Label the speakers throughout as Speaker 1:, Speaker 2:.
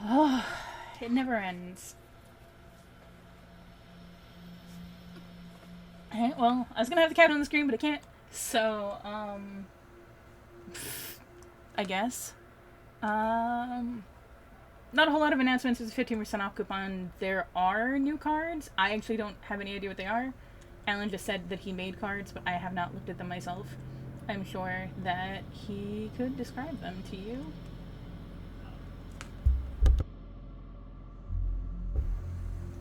Speaker 1: Oh, it never ends. Alright, well, I was gonna have the cat on the screen, but I can't. So, I guess. Um, Not a whole lot of announcements. There's a 15% off coupon. There are new cards. I actually don't have any idea what they are. Alan just said that he made cards, but I have not looked at them myself. I'm sure that he could describe them to you.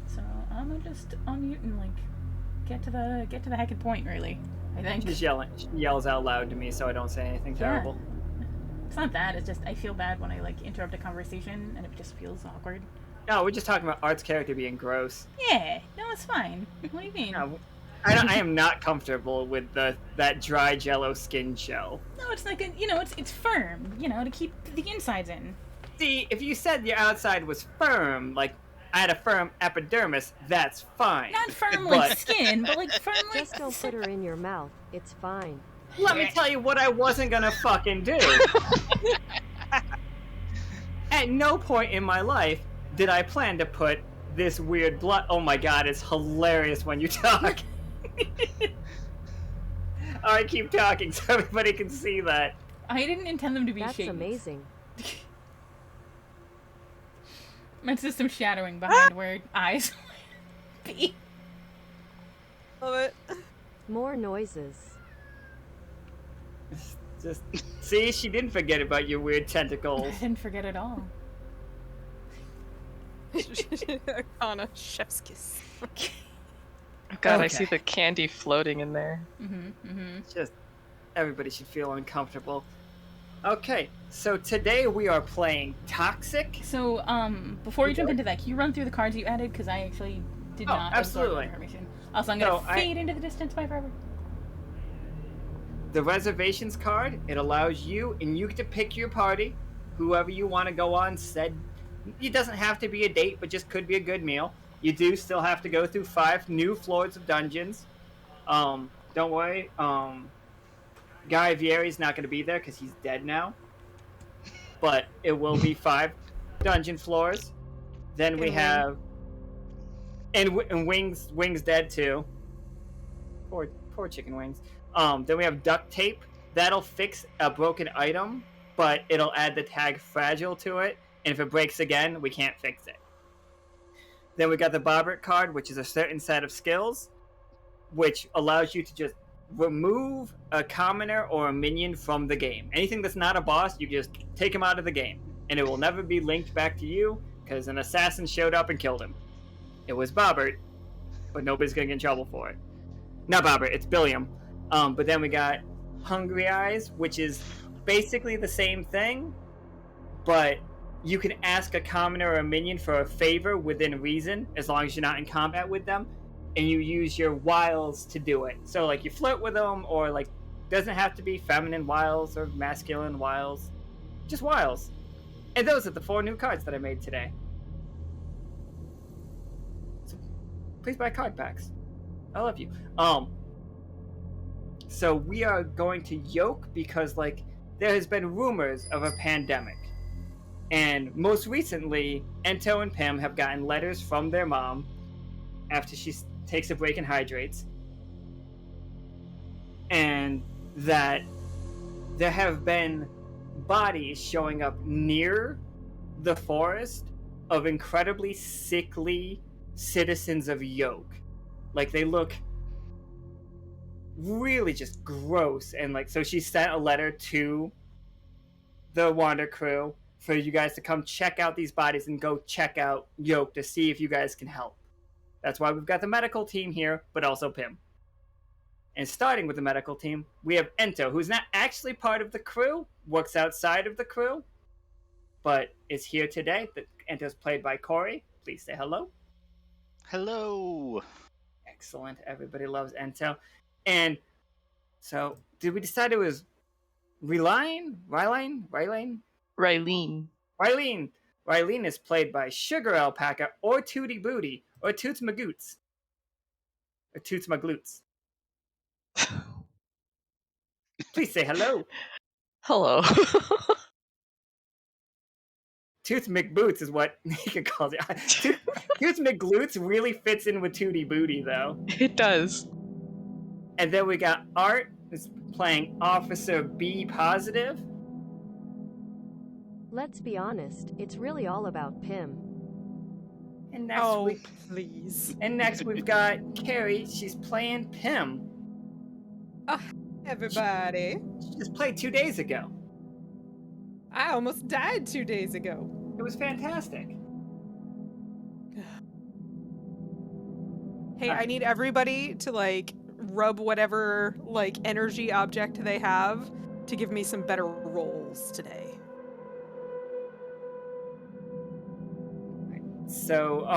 Speaker 1: So I'm gonna just unmute and get to the heckin' point, really. I think.
Speaker 2: She's yelling. She yells out loud to me, so I don't say anything terrible.
Speaker 1: It's not that. It's just I feel bad when I interrupt a conversation and it just feels awkward.
Speaker 2: No, we're just talking about Art's character being gross.
Speaker 1: Yeah, no, it's fine. What do you mean?
Speaker 2: No, I am not comfortable with that dry Jello skin shell.
Speaker 1: No, it's like it's firm. To keep the insides in.
Speaker 2: See, if you said your outside was firm, like I had a firm epidermis, that's fine.
Speaker 1: Not firm like skin, but firm like.
Speaker 3: Just don't put her in your mouth. It's fine.
Speaker 2: Let me tell you what I wasn't gonna fucking do. At no point in my life did I plan to put this weird blood. Oh my god, it's hilarious when you talk. Alright, keep talking so everybody can see that.
Speaker 1: I didn't intend them to be
Speaker 3: That's
Speaker 1: shades.
Speaker 3: amazing.
Speaker 1: It's just some shadowing behind where eyes be.
Speaker 4: Love it.
Speaker 3: More noises.
Speaker 2: Just see, she didn't forget about your weird tentacles.
Speaker 1: I didn't forget at all.
Speaker 4: Anna, chef's kiss.
Speaker 5: God,
Speaker 2: Okay.
Speaker 5: I see the candy floating in there.
Speaker 2: Just everybody should feel uncomfortable. Okay, so today we are playing Toxic.
Speaker 1: So, before you jump into that, can you run through the cards you added? Because I actually did not absorb
Speaker 2: absolutely.
Speaker 1: the information. Also, I'm gonna
Speaker 2: So,
Speaker 1: fade into the distance by forever.
Speaker 2: The reservations card, it allows you and you get to pick your party, whoever you want to go on said. It doesn't have to be a date, but just could be a good meal. You do still have to go through 5 new floors of dungeons. Don't worry, Guy Vieri's not going to be there because he's dead now. But it will be 5 dungeon floors. Then we have... And Wings dead too. Poor chicken Wings. Then we have duct tape. That'll fix a broken item, but it'll add the tag fragile to it. And if it breaks again, we can't fix it. Then we got the Bobbert card, which is a certain set of skills, which allows you to just remove a commoner or a minion from the game. Anything that's not a boss, you just take him out of the game. And it will never be linked back to you, because an assassin showed up and killed him. It was Bobbert, but nobody's going to get in trouble for it. Not Bobbert, it's Billiam. But then we got Hungry Eyes, which is basically the same thing, but you can ask a commoner or a minion for a favor within reason, as long as you're not in combat with them, and you use your wiles to do it. So, you flirt with them, or, doesn't have to be feminine wiles or masculine wiles. Just wiles. And those are the 4 new cards that I made today. So, please buy card packs. I love you. So we are going to Yoke because, there has been rumors of a pandemic. And most recently, Ento and Pim have gotten letters from their mom after she takes a break and hydrates. And that there have been bodies showing up near the forest of incredibly sickly citizens of Yoke. They look really just gross. And so she sent a letter to the Wander crew for you guys to come check out these bodies and go check out Yoke to see if you guys can help. That's why we've got the medical team here, but also Pim. And starting with the medical team, we have Ento, who's not actually part of the crew, works outside of the crew, but is here today. Ento's played by Corey. Please say hello.
Speaker 6: Hello.
Speaker 2: Excellent. Everybody loves Ento. And so, did we decide it was Rilene? Rilene is played by Sugar Alpaca or Tootie Booty or Toots Magoots. Or Toots Magloots. Please say hello.
Speaker 5: Hello.
Speaker 2: Tooth McBoots is what Nika calls it. Tooth McGloots really fits in with Tootie Booty, though.
Speaker 5: It does.
Speaker 2: And then we got Art, who's playing Officer B Positive.
Speaker 3: Let's be honest, it's really all about Pim.
Speaker 2: And next
Speaker 4: Oh, please.
Speaker 2: we've got Carrie. She's playing Pim.
Speaker 4: Everybody.
Speaker 2: She just played 2 days ago.
Speaker 4: I almost died 2 days ago.
Speaker 2: It was fantastic.
Speaker 4: Hey, I need everybody to, like, rub whatever, like, energy object they have to give me some better rolls today.
Speaker 2: So,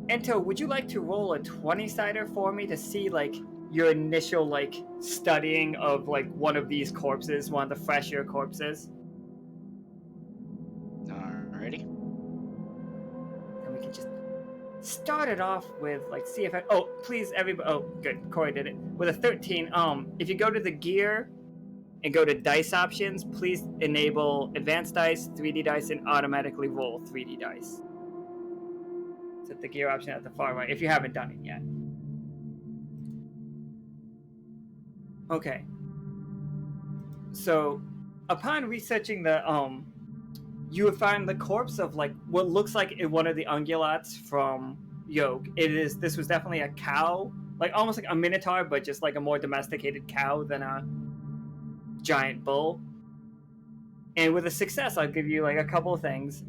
Speaker 2: Ento, would you like to roll a 20-sider for me to see, like, your initial, like, studying of, like, one of these corpses, one of the fresher corpses?
Speaker 6: Alrighty.
Speaker 2: And we can just start it off with, like, see if I... Oh, please, everybody... Oh, good. Corey did it. With a 13, if you go to the gear and go to dice options, please enable advanced dice, 3D dice, and automatically roll 3D dice. It's at the gear option at the far right, if you haven't done it yet. Okay. So, upon researching the, you would find the corpse of, like, what looks like one of the ungulates from Yoke. This was definitely a cow, like, almost like a minotaur, but just like a more domesticated cow than a giant bull. And with a success, I'll give you, like, a couple of things.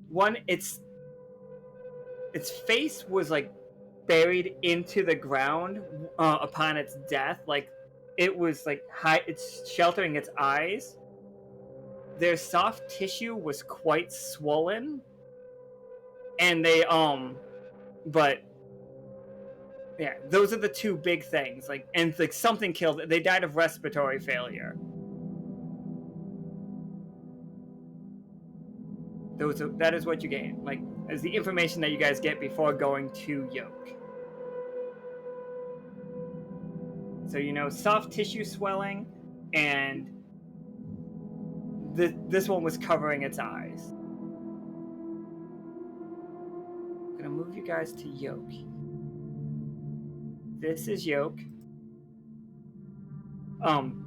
Speaker 2: One, its face was, like, buried into the ground upon its death. Like, it was, like, it's sheltering its eyes. Their soft tissue was quite swollen. And they, but, yeah, those are the two big things. Like, and, like, something killed it. They died of respiratory failure. That is what you gain. Like, is the information that you guys get before going to Yoke. So, you know, soft tissue swelling, and this one was covering its eyes. I'm gonna move you guys to Yoke. This is Yoke.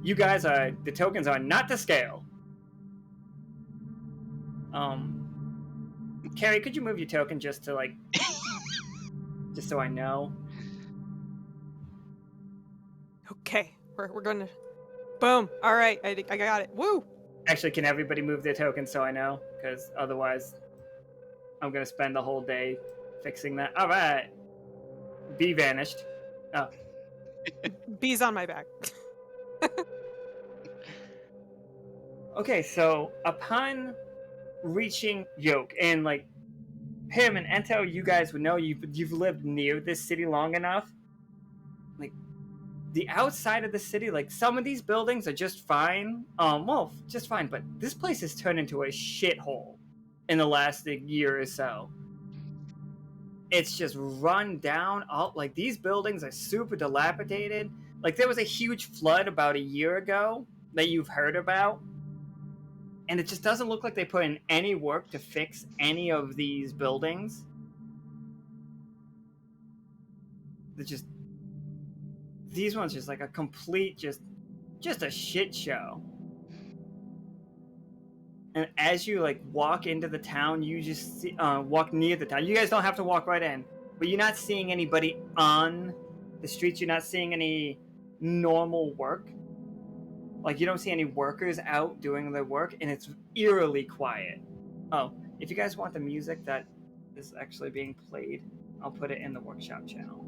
Speaker 2: You guys the tokens are not to scale. Carrie, could you move your token just to, like, just so I know?
Speaker 4: Okay, we're gonna... Boom! Alright, I got it. Woo!
Speaker 2: Actually, can everybody move their tokens so I know? Because otherwise, I'm gonna spend the whole day fixing that. Alright! B vanished. Oh.
Speaker 4: B's on my back.
Speaker 2: Okay, so upon reaching Yoke, and, like, Pim and Ento, you guys would know you've lived near this city long enough. Like, the outside of the city, like, some of these buildings are just fine. Well, just fine, but this place has turned into a shithole in the last year or so. It's just run down. Like, these buildings are super dilapidated. Like, there was a huge flood about a year ago that you've heard about. And it just doesn't look like they put in any work to fix any of these buildings. These ones just like a complete, just a shit show. And as you, like, walk into the town, you just see, walk near the town. You guys don't have to walk right in, but you're not seeing anybody on the streets. You're not seeing any normal work. Like, you don't see any workers out doing their work, and it's eerily quiet. Oh, if you guys want the music that is actually being played, I'll put it in the workshop channel.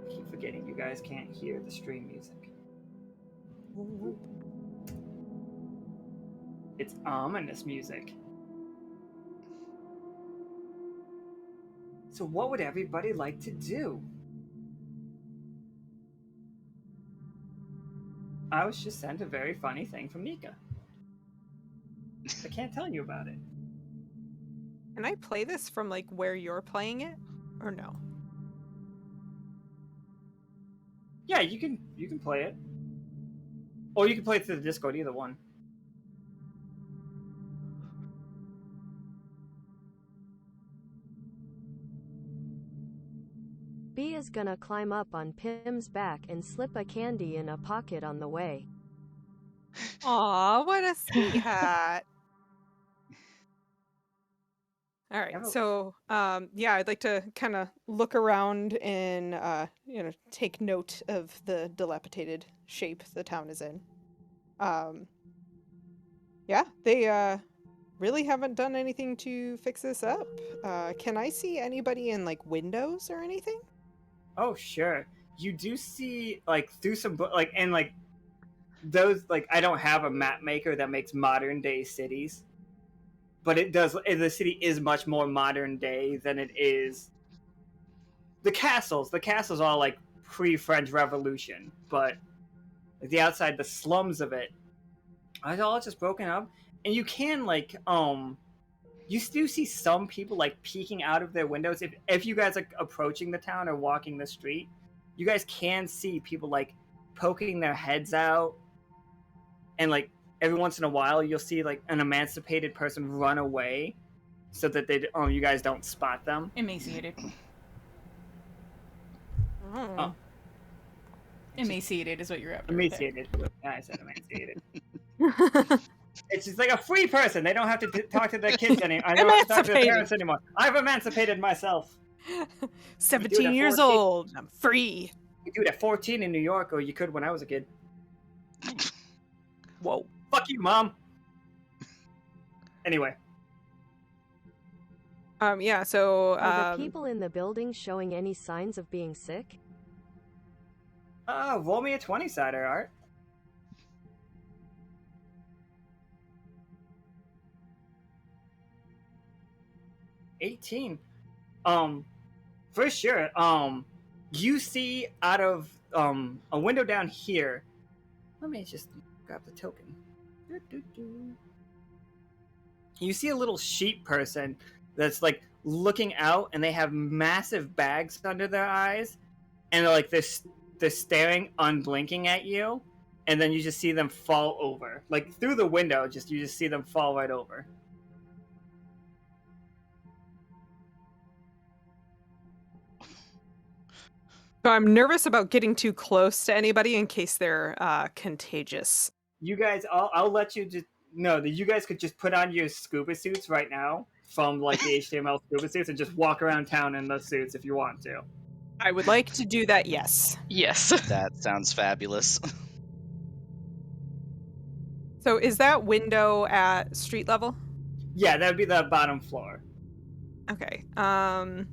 Speaker 2: I keep forgetting you guys can't hear the stream music. It's ominous music. So what would everybody like to do? I was just sent a very funny thing from Nika. I can't tell you about it.
Speaker 4: Can I play this from, like, where you're playing it? Or no?
Speaker 2: Yeah, you can play it. Or you can play it through the Discord, either one.
Speaker 3: B is gonna climb up on Pim's back and slip a candy in a pocket on the way.
Speaker 4: Aw, what a sweetheart. All right, so yeah, I'd like to kind of look around and take note of the dilapidated shape the town is in. Yeah, they really haven't done anything to fix this up. Can I see anybody in like windows or anything?
Speaker 2: Oh, sure. You do see like through some like and like those like I don't have a map maker that makes modern day cities. But it does. The city is much more modern day than it is. The castles are like pre-French Revolution, but like the outside, the slums of it, are all just broken up. And you can like you do see some people like peeking out of their windows. If you guys are approaching the town or walking the street, you guys can see people like poking their heads out, and like. Every once in a while, you'll see like an emancipated person run away, so that you guys don't spot them.
Speaker 1: Emaciated.
Speaker 4: Oh.
Speaker 1: Emaciated is what you're after.
Speaker 2: Emaciated. Yeah, I said emaciated. It's just like a free person. They don't have to talk to their kids anymore. I don't have to talk to their parents anymore. I've emancipated myself.
Speaker 4: 17 years old. I'm free.
Speaker 2: You do it at 14 in New York, or you could when I was a kid.
Speaker 4: Whoa.
Speaker 2: Fuck you, Mom. Anyway.
Speaker 4: Yeah, so
Speaker 3: Are the people in the building showing any signs of being sick?
Speaker 2: Roll me a 20-sider, Art. $18. For sure. You see out of a window down here. Let me just grab the token. You see a little sheep person that's like looking out, and they have massive bags under their eyes, and they're staring unblinking at you, and then you just see them fall over, like through the window. You just see them fall right over.
Speaker 4: So I'm nervous about getting too close to anybody in case they're contagious.
Speaker 2: You guys, I'll let you just know that you guys could just put on your scuba suits right now from like the HTML scuba suits and just walk around town in those suits if you want to.
Speaker 4: I would like to do that, yes.
Speaker 5: Yes.
Speaker 6: That sounds fabulous.
Speaker 4: So is that window at street level?
Speaker 2: Yeah, that would be the bottom floor.
Speaker 4: Okay. Can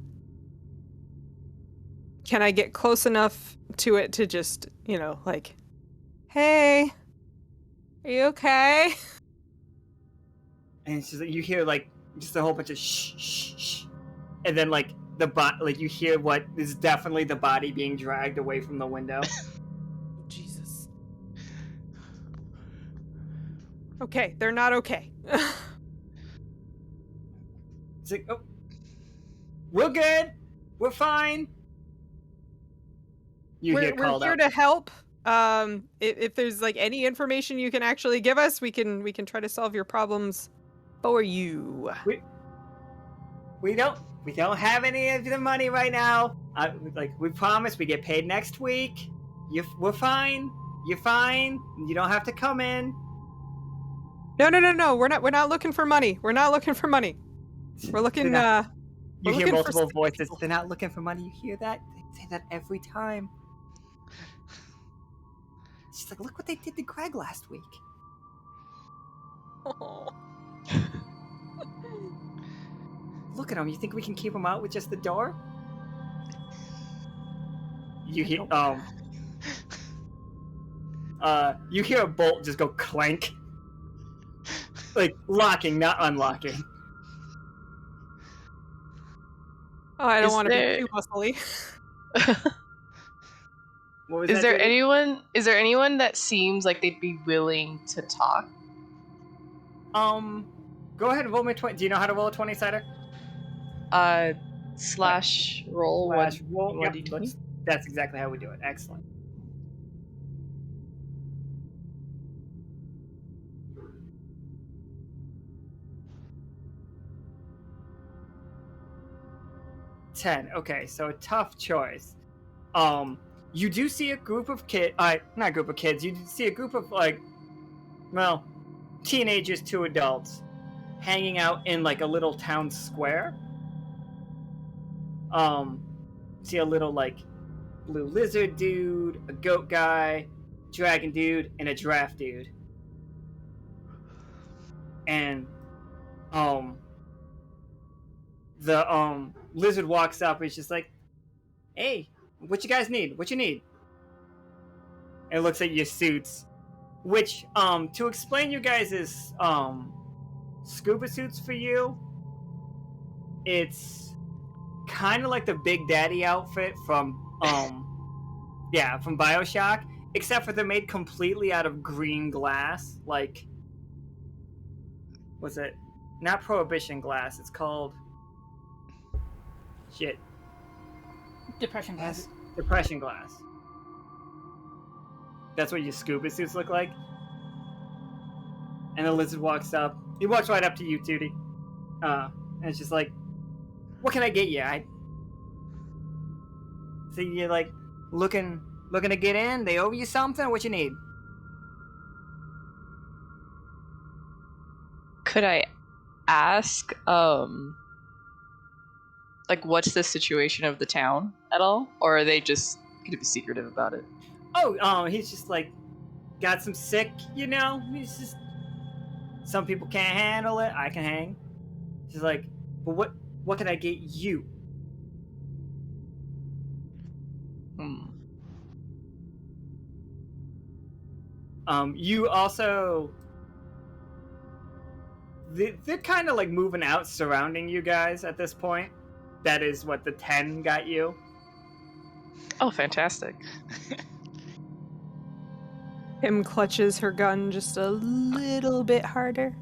Speaker 4: I get close enough to it to just, like, hey, are you okay?
Speaker 2: And it's just you hear like just a whole bunch of shh, shh, shh, and then like you hear what is definitely the body being dragged away from the window.
Speaker 4: Jesus. Okay, they're not okay.
Speaker 2: It's like, oh, we're good, we're fine.
Speaker 4: We're here to help. If there's like any information you can actually give us, we can try to solve your problems for you.
Speaker 2: We don't have any of the money right now. We promise we get paid next week. We're fine. You're fine. You don't have to come in.
Speaker 4: No. We're not looking for money. We're not looking for money. We're looking.
Speaker 2: You hear multiple voices. They're not looking for money. You hear that? They say that every time. She's like, look what they did to Greg last week.
Speaker 4: Oh.
Speaker 2: Look at him. You think we can keep him out with just the door? You hear you hear a bolt just go clank. Like locking, not unlocking.
Speaker 4: Oh, I don't want to be too muscly.
Speaker 5: Is there anyone that seems like they'd be willing to talk?
Speaker 2: Go ahead and roll me 20. Do you know how to roll a 20-sider?
Speaker 5: Slash roll.
Speaker 2: Roll. Yep, that's exactly how we do it. Excellent. 10. Okay, so a tough choice. You do see a group of not a group of kids. You see a group of teenagers to adults hanging out in like a little town square. See a little like blue lizard dude, a goat guy, dragon dude, and a giraffe dude. And the lizard walks up and he's just like, "Hey, what you guys need? What you need?" And looks at your suits, which to explain you guys' scuba suits for you, it's kind of like the Big Daddy outfit from from BioShock, except for they're made completely out of green glass. Like, what's it? Not Prohibition glass. It's called
Speaker 1: Depression glass.
Speaker 2: Depression glass. That's what your scuba suits look like. And the lizard walks up. He walks right up to you, Tootie. And it's just like, "What can I get you?" So you're like looking to get in? They owe you something? What you need?
Speaker 5: Could I ask, like, what's the situation of the town at all? Or are they just gonna be secretive about it?
Speaker 2: He's just like, got some sick, he's just, some people can't handle it, I can hang. She's like, "But what can I get you?" You also, they're kind of like moving out, surrounding you guys at this point. That is what the 10 got you.
Speaker 5: Oh, fantastic.
Speaker 4: Pim clutches her gun just a little bit harder.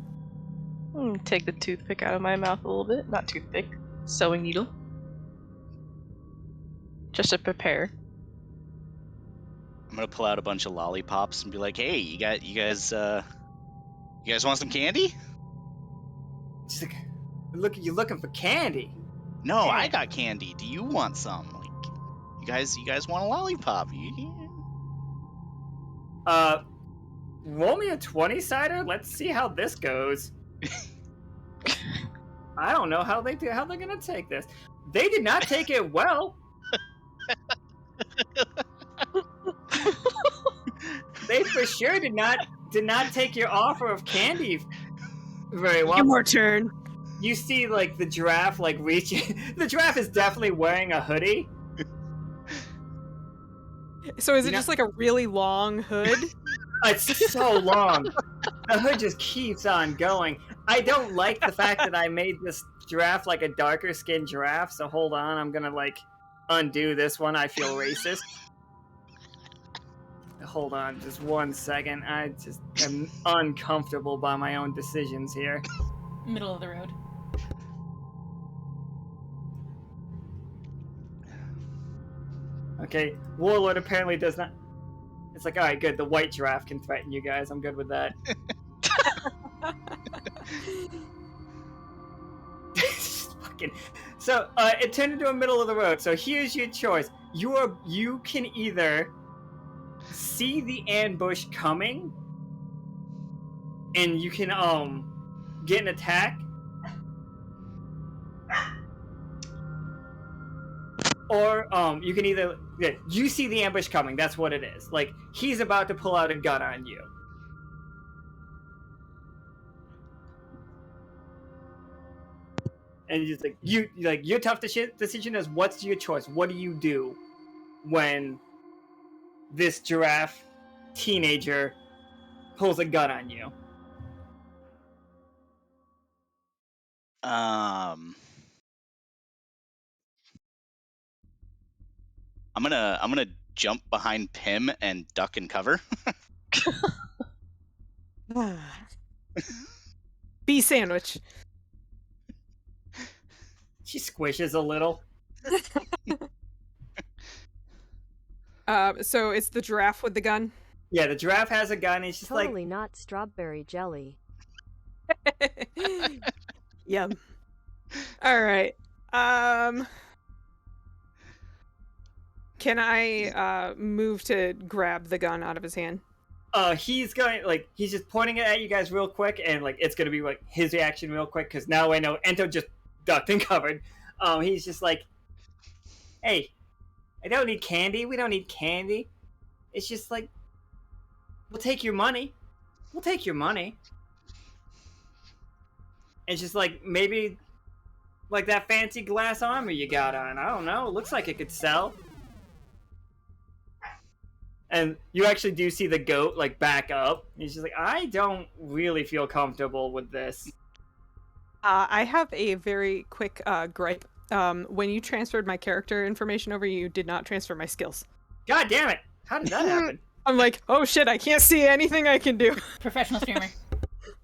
Speaker 5: Take the toothpick out of my mouth a little bit. Not toothpick, sewing needle. Just to prepare.
Speaker 6: I'm gonna pull out a bunch of lollipops and be like, "Hey, you guys want some candy?"
Speaker 2: She's like, "You looking for candy?"
Speaker 6: No, I got candy. Do you want some? Like, you guys want a lollipop?
Speaker 2: Roll me a 20-sider. Let's see how this goes. I don't know how they're gonna take this. They did not take it well. They for sure did not take your offer of candy very well.
Speaker 4: One more turn.
Speaker 2: You see, like, the giraffe, like, reaching. The giraffe is definitely wearing a hoodie.
Speaker 4: So is it just like a really long hood?
Speaker 2: It's so long. The hood just keeps on going. I don't like the fact that I made this giraffe like a darker skinned giraffe, so hold on, I'm gonna, like, undo this one. I feel racist. Hold on just 1 second. I just am uncomfortable by my own decisions here.
Speaker 1: Middle of the road.
Speaker 2: Okay, Warlord apparently does not. It's like, alright, good. The white giraffe can threaten you guys. I'm good with that. So, it turned into a middle of the road. So here's your choice. You can either see the ambush coming, and you can get an attack, or you can either you see the ambush coming. That's what it is. Like, he's about to pull out a gun on you. And just like your tough decision is, what's your choice? What do you do when this giraffe teenager pulls a gun on you?
Speaker 6: I'm gonna jump behind Pim and duck and cover.
Speaker 4: Bee sandwich.
Speaker 2: She squishes a little.
Speaker 4: So it's the giraffe with the gun?
Speaker 2: Yeah, the giraffe has a gun. He's just
Speaker 3: Totally
Speaker 2: like,
Speaker 3: not strawberry jelly.
Speaker 4: Yum. All right. Can I move to grab the gun out of his hand?
Speaker 2: He's going, like, he's just pointing it at you guys real quick, and, like, it's gonna be, like, his reaction real quick, because now I know Ento just ducked and covered. He's just like, hey, I don't need candy. We don't need candy. It's just like, we'll take your money. We'll take your money. It's just like, maybe, like, that fancy glass armor you got on. I don't know. It looks like it could sell. And you actually do see the goat, like, back up. He's just like, I don't really feel comfortable with this.
Speaker 4: I have a very quick gripe. When you transferred my character information over, you did not transfer my skills.
Speaker 2: God damn it! How did that happen?
Speaker 4: I'm like, oh shit, I can't see anything I can do.
Speaker 1: Professional streamer.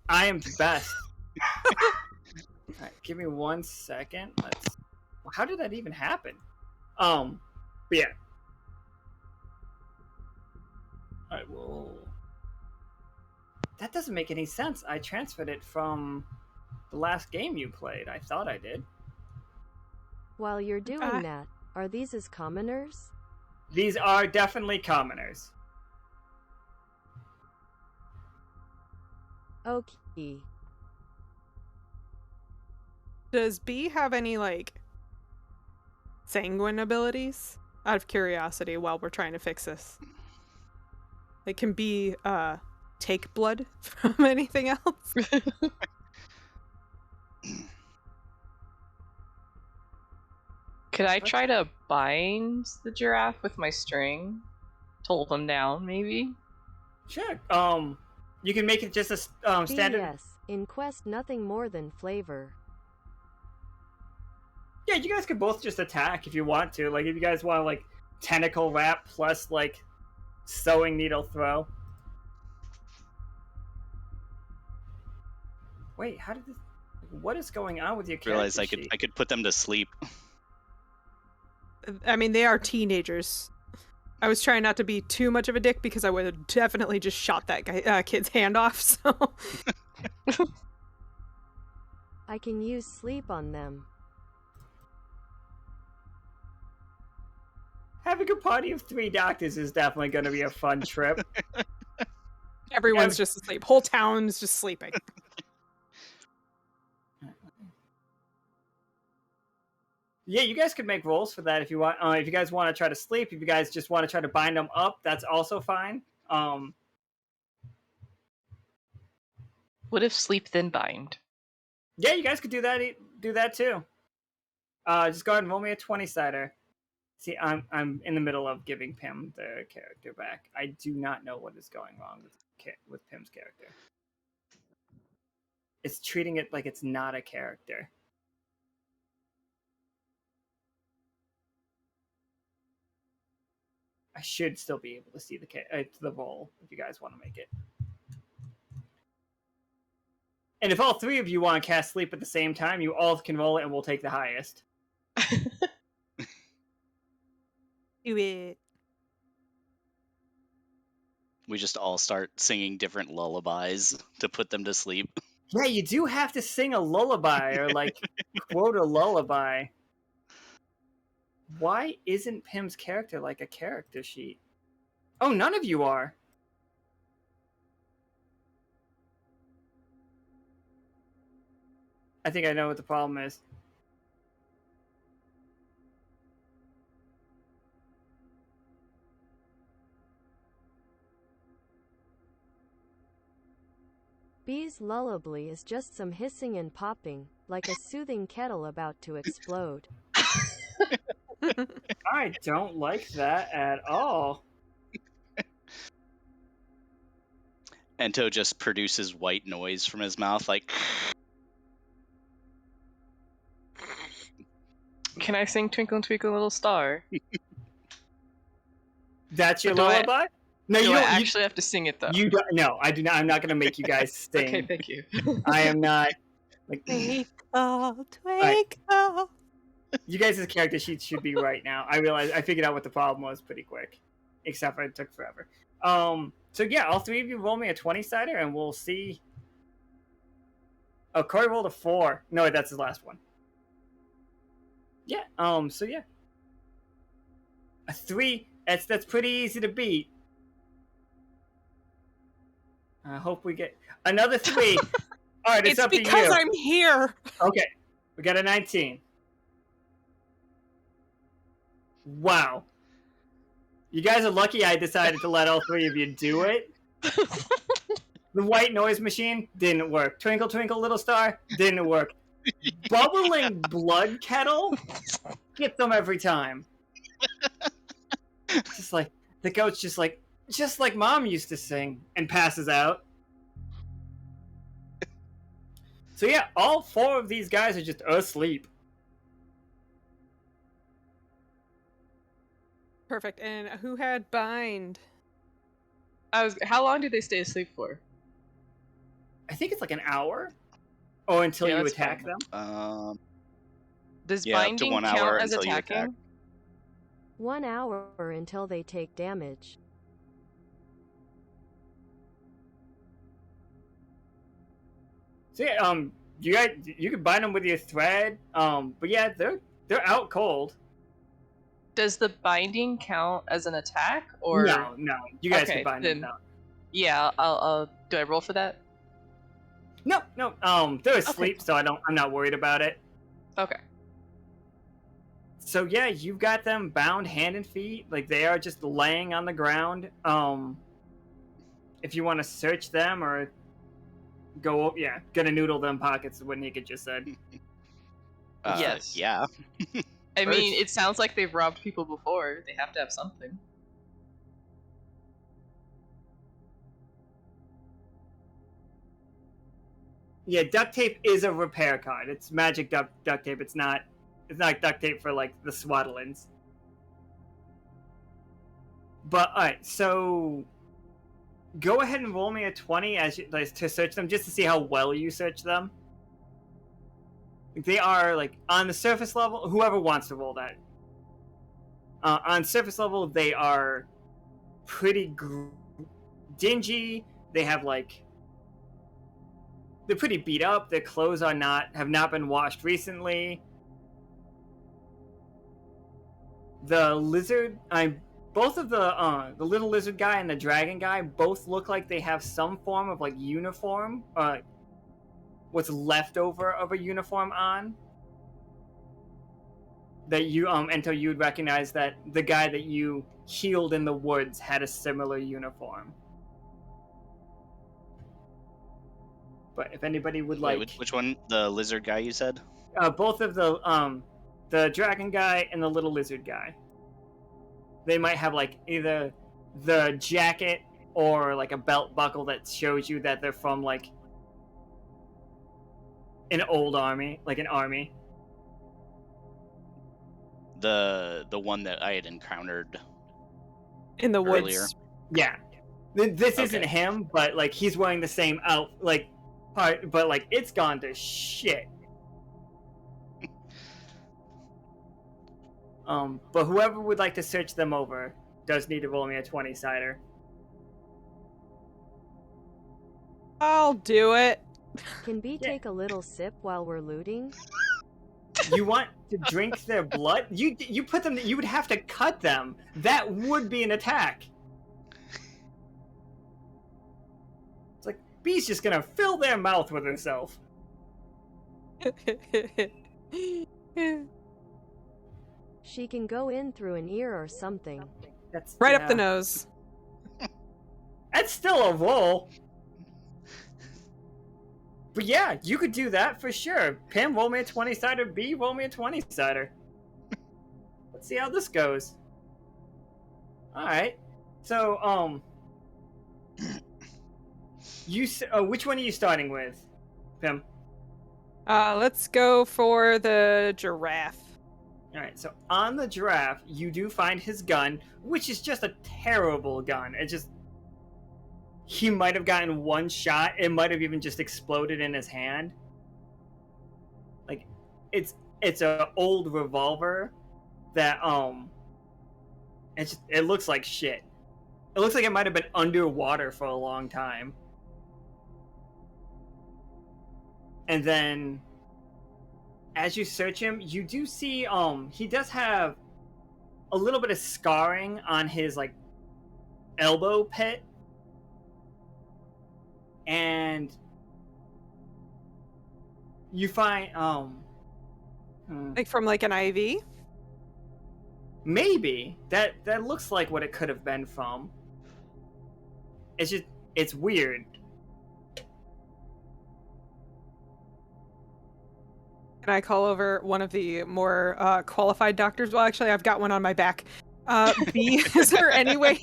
Speaker 2: I am the best. Alright, give me 1 second. How did that even happen? But yeah. Alright, well... That doesn't make any sense. I transferred it from the last game you played. I thought I did.
Speaker 3: While you're doing that, are these as commoners?
Speaker 2: These are definitely commoners.
Speaker 3: Okay.
Speaker 4: Does B have any, like, sanguine abilities? Out of curiosity, while we're trying to fix this. It can B, take blood from anything else?
Speaker 5: Could I try to bind the giraffe with my string? To hold him down, maybe?
Speaker 2: Sure. You can make it just a standard...
Speaker 3: BS. In Quest, nothing more than flavor.
Speaker 2: Yeah, you guys could both just attack if you want to. Like, if you guys want, like, tentacle wrap plus, like, sewing needle throw. Wait, how did this... What is going on with your character
Speaker 6: Realize I
Speaker 2: sheet?
Speaker 6: could put them to sleep.
Speaker 4: I mean, they are teenagers. I was trying not to be too much of a dick because I would have definitely just shot that guy, kid's hand off, so...
Speaker 3: I can use sleep on them.
Speaker 2: Having a party of 3 doctors is definitely going to be a fun trip.
Speaker 4: Everyone's just asleep. Whole town's just sleeping.
Speaker 2: Yeah, you guys could make rolls for that if you want. If you guys want to try to sleep, if you guys just want to try to bind them up, that's also fine.
Speaker 5: What if sleep then bind?
Speaker 2: Yeah, you guys could do that. Do that too. Just go ahead and roll me a 20-sider. See, I'm in the middle of giving Pim the character back. I do not know what is going wrong with Pim's character. It's treating it like it's not a character. I should still be able to see the roll if you guys want to make it. And if all 3 of you want to cast sleep at the same time, you all can roll it and we'll take the highest.
Speaker 4: Do it.
Speaker 6: We just all start singing different lullabies to put them to sleep.
Speaker 2: Yeah, you do have to sing a lullaby or, like, quote a lullaby. Why isn't Pim's character like a character sheet? Oh, none of you are. I think I know what the problem is.
Speaker 3: B's lullaby is just some hissing and popping, like a soothing kettle about to explode.
Speaker 2: I don't like that at all.
Speaker 6: Ento just produces white noise from his mouth, like...
Speaker 5: Can I sing Twinkle Twinkle Little Star?
Speaker 2: That's your
Speaker 5: But do I-
Speaker 2: lullaby? No,
Speaker 5: Do
Speaker 2: you
Speaker 5: I
Speaker 2: don't.
Speaker 5: actually have to sing it though?
Speaker 2: You don't. No, I do not. I'm not going to make you guys sing.
Speaker 5: Okay, thank you.
Speaker 2: I am not. Like,
Speaker 4: Twinkle, twinkle.
Speaker 2: you guys' character sheets should be right now. I figured out what the problem was pretty quick, except for it took forever. So yeah, all 3 of you roll me a 20-sider, and we'll see. Oh, Corey rolled a 4. No, that's his last one. Yeah. So yeah. A 3. That's pretty easy to beat. I hope we get another 3. All right, it's up to you.
Speaker 4: It's because I'm here.
Speaker 2: Okay, we got a 19. Wow. You guys are lucky I decided to let all 3 of you do it. The white noise machine didn't work. Twinkle, twinkle, little star didn't work. Bubbling blood kettle get them every time. Just like the goat's just like Mom used to sing and passes out. So yeah, all 4 of these guys are just asleep.
Speaker 4: Perfect. And who had bind?
Speaker 5: How long do they stay asleep for?
Speaker 2: I think it's like an hour. Or until
Speaker 5: Yeah,
Speaker 2: you
Speaker 5: that's
Speaker 2: attack
Speaker 5: fine.
Speaker 2: them.
Speaker 5: Does
Speaker 6: Yeah, up to
Speaker 5: binding
Speaker 6: 1 hour
Speaker 5: count as
Speaker 6: until you attack.
Speaker 5: attacking?
Speaker 3: 1 hour until they take damage.
Speaker 2: So yeah, you could bind them with your thread. But yeah, they're out cold.
Speaker 5: Does the binding count as an attack, or
Speaker 2: No, you guys
Speaker 5: Okay,
Speaker 2: can bind them
Speaker 5: then-
Speaker 2: now.
Speaker 5: Yeah, I'll. Do I roll for that?
Speaker 2: No, they're asleep, so I'm not worried about it.
Speaker 5: Okay.
Speaker 2: So yeah, you've got them bound hand and feet, like they are just laying on the ground. If you want to search them or gonna noodle them pockets, what Nika just said.
Speaker 5: Yes.
Speaker 6: Yeah.
Speaker 5: I
Speaker 2: First-
Speaker 5: mean, it sounds like they've robbed people before. They have to have something.
Speaker 2: Yeah, duct tape is a repair card. It's magic duct tape. It's not duct tape for like the swaddlings. But alright, so go ahead and roll me a 20 to search them, just to see how well you search them. They are like on the surface level. Whoever wants to roll that. On surface level, they are pretty dingy. They have like they're pretty beat up. Their clothes have not been washed recently. The lizard, both of the little lizard guy and the dragon guy both look like they have some form of like uniform, what's left over of a uniform on. That you Ento, you would recognize that the guy that you healed in the woods had a similar uniform. But if anybody would like,
Speaker 6: Which one? The lizard guy you said?
Speaker 2: both of the dragon guy and the little lizard guy. They might have like either the jacket or like a belt buckle that shows you that they're from like an old army, like an army.
Speaker 6: The one that I had encountered
Speaker 4: In the woods.
Speaker 6: earlier.
Speaker 2: Yeah, this isn't
Speaker 6: Okay.
Speaker 2: him, but like he's wearing the same part, but like it's gone to shit. But whoever would like to search them over does need to roll me a 20 cider.
Speaker 4: I'll do it.
Speaker 3: Can B
Speaker 2: Yeah.
Speaker 3: take a little sip while we're looting?
Speaker 2: You want to drink their blood? You put them. You would have to cut them. That would be an attack. It's like B's just gonna fill their mouth with herself.
Speaker 3: She can go in through an ear or something.
Speaker 2: That's
Speaker 4: Right up the
Speaker 2: yeah.
Speaker 4: nose.
Speaker 2: That's still a roll. But yeah, you could do that for sure. Pim, roll me a 20 cider. B, roll me a 20 cider. Let's see how this goes. Alright. So, which one are you starting with, Pim?
Speaker 4: Let's go for the giraffe.
Speaker 2: Alright, so on the giraffe, you do find his gun, which is just a terrible gun. He might have gotten one shot. It might have even just exploded in his hand. Like, it's an old revolver that it looks like shit. It looks like it might have been underwater for a long time. And then, as you search him, you do see he does have a little bit of scarring on his like elbow pit, and you find
Speaker 4: Like from like an IV?
Speaker 2: maybe that looks like what it could have been from. It's weird.
Speaker 4: Can I call over one of the more qualified doctors? Well, actually, I've got one on my back. B, is there any way,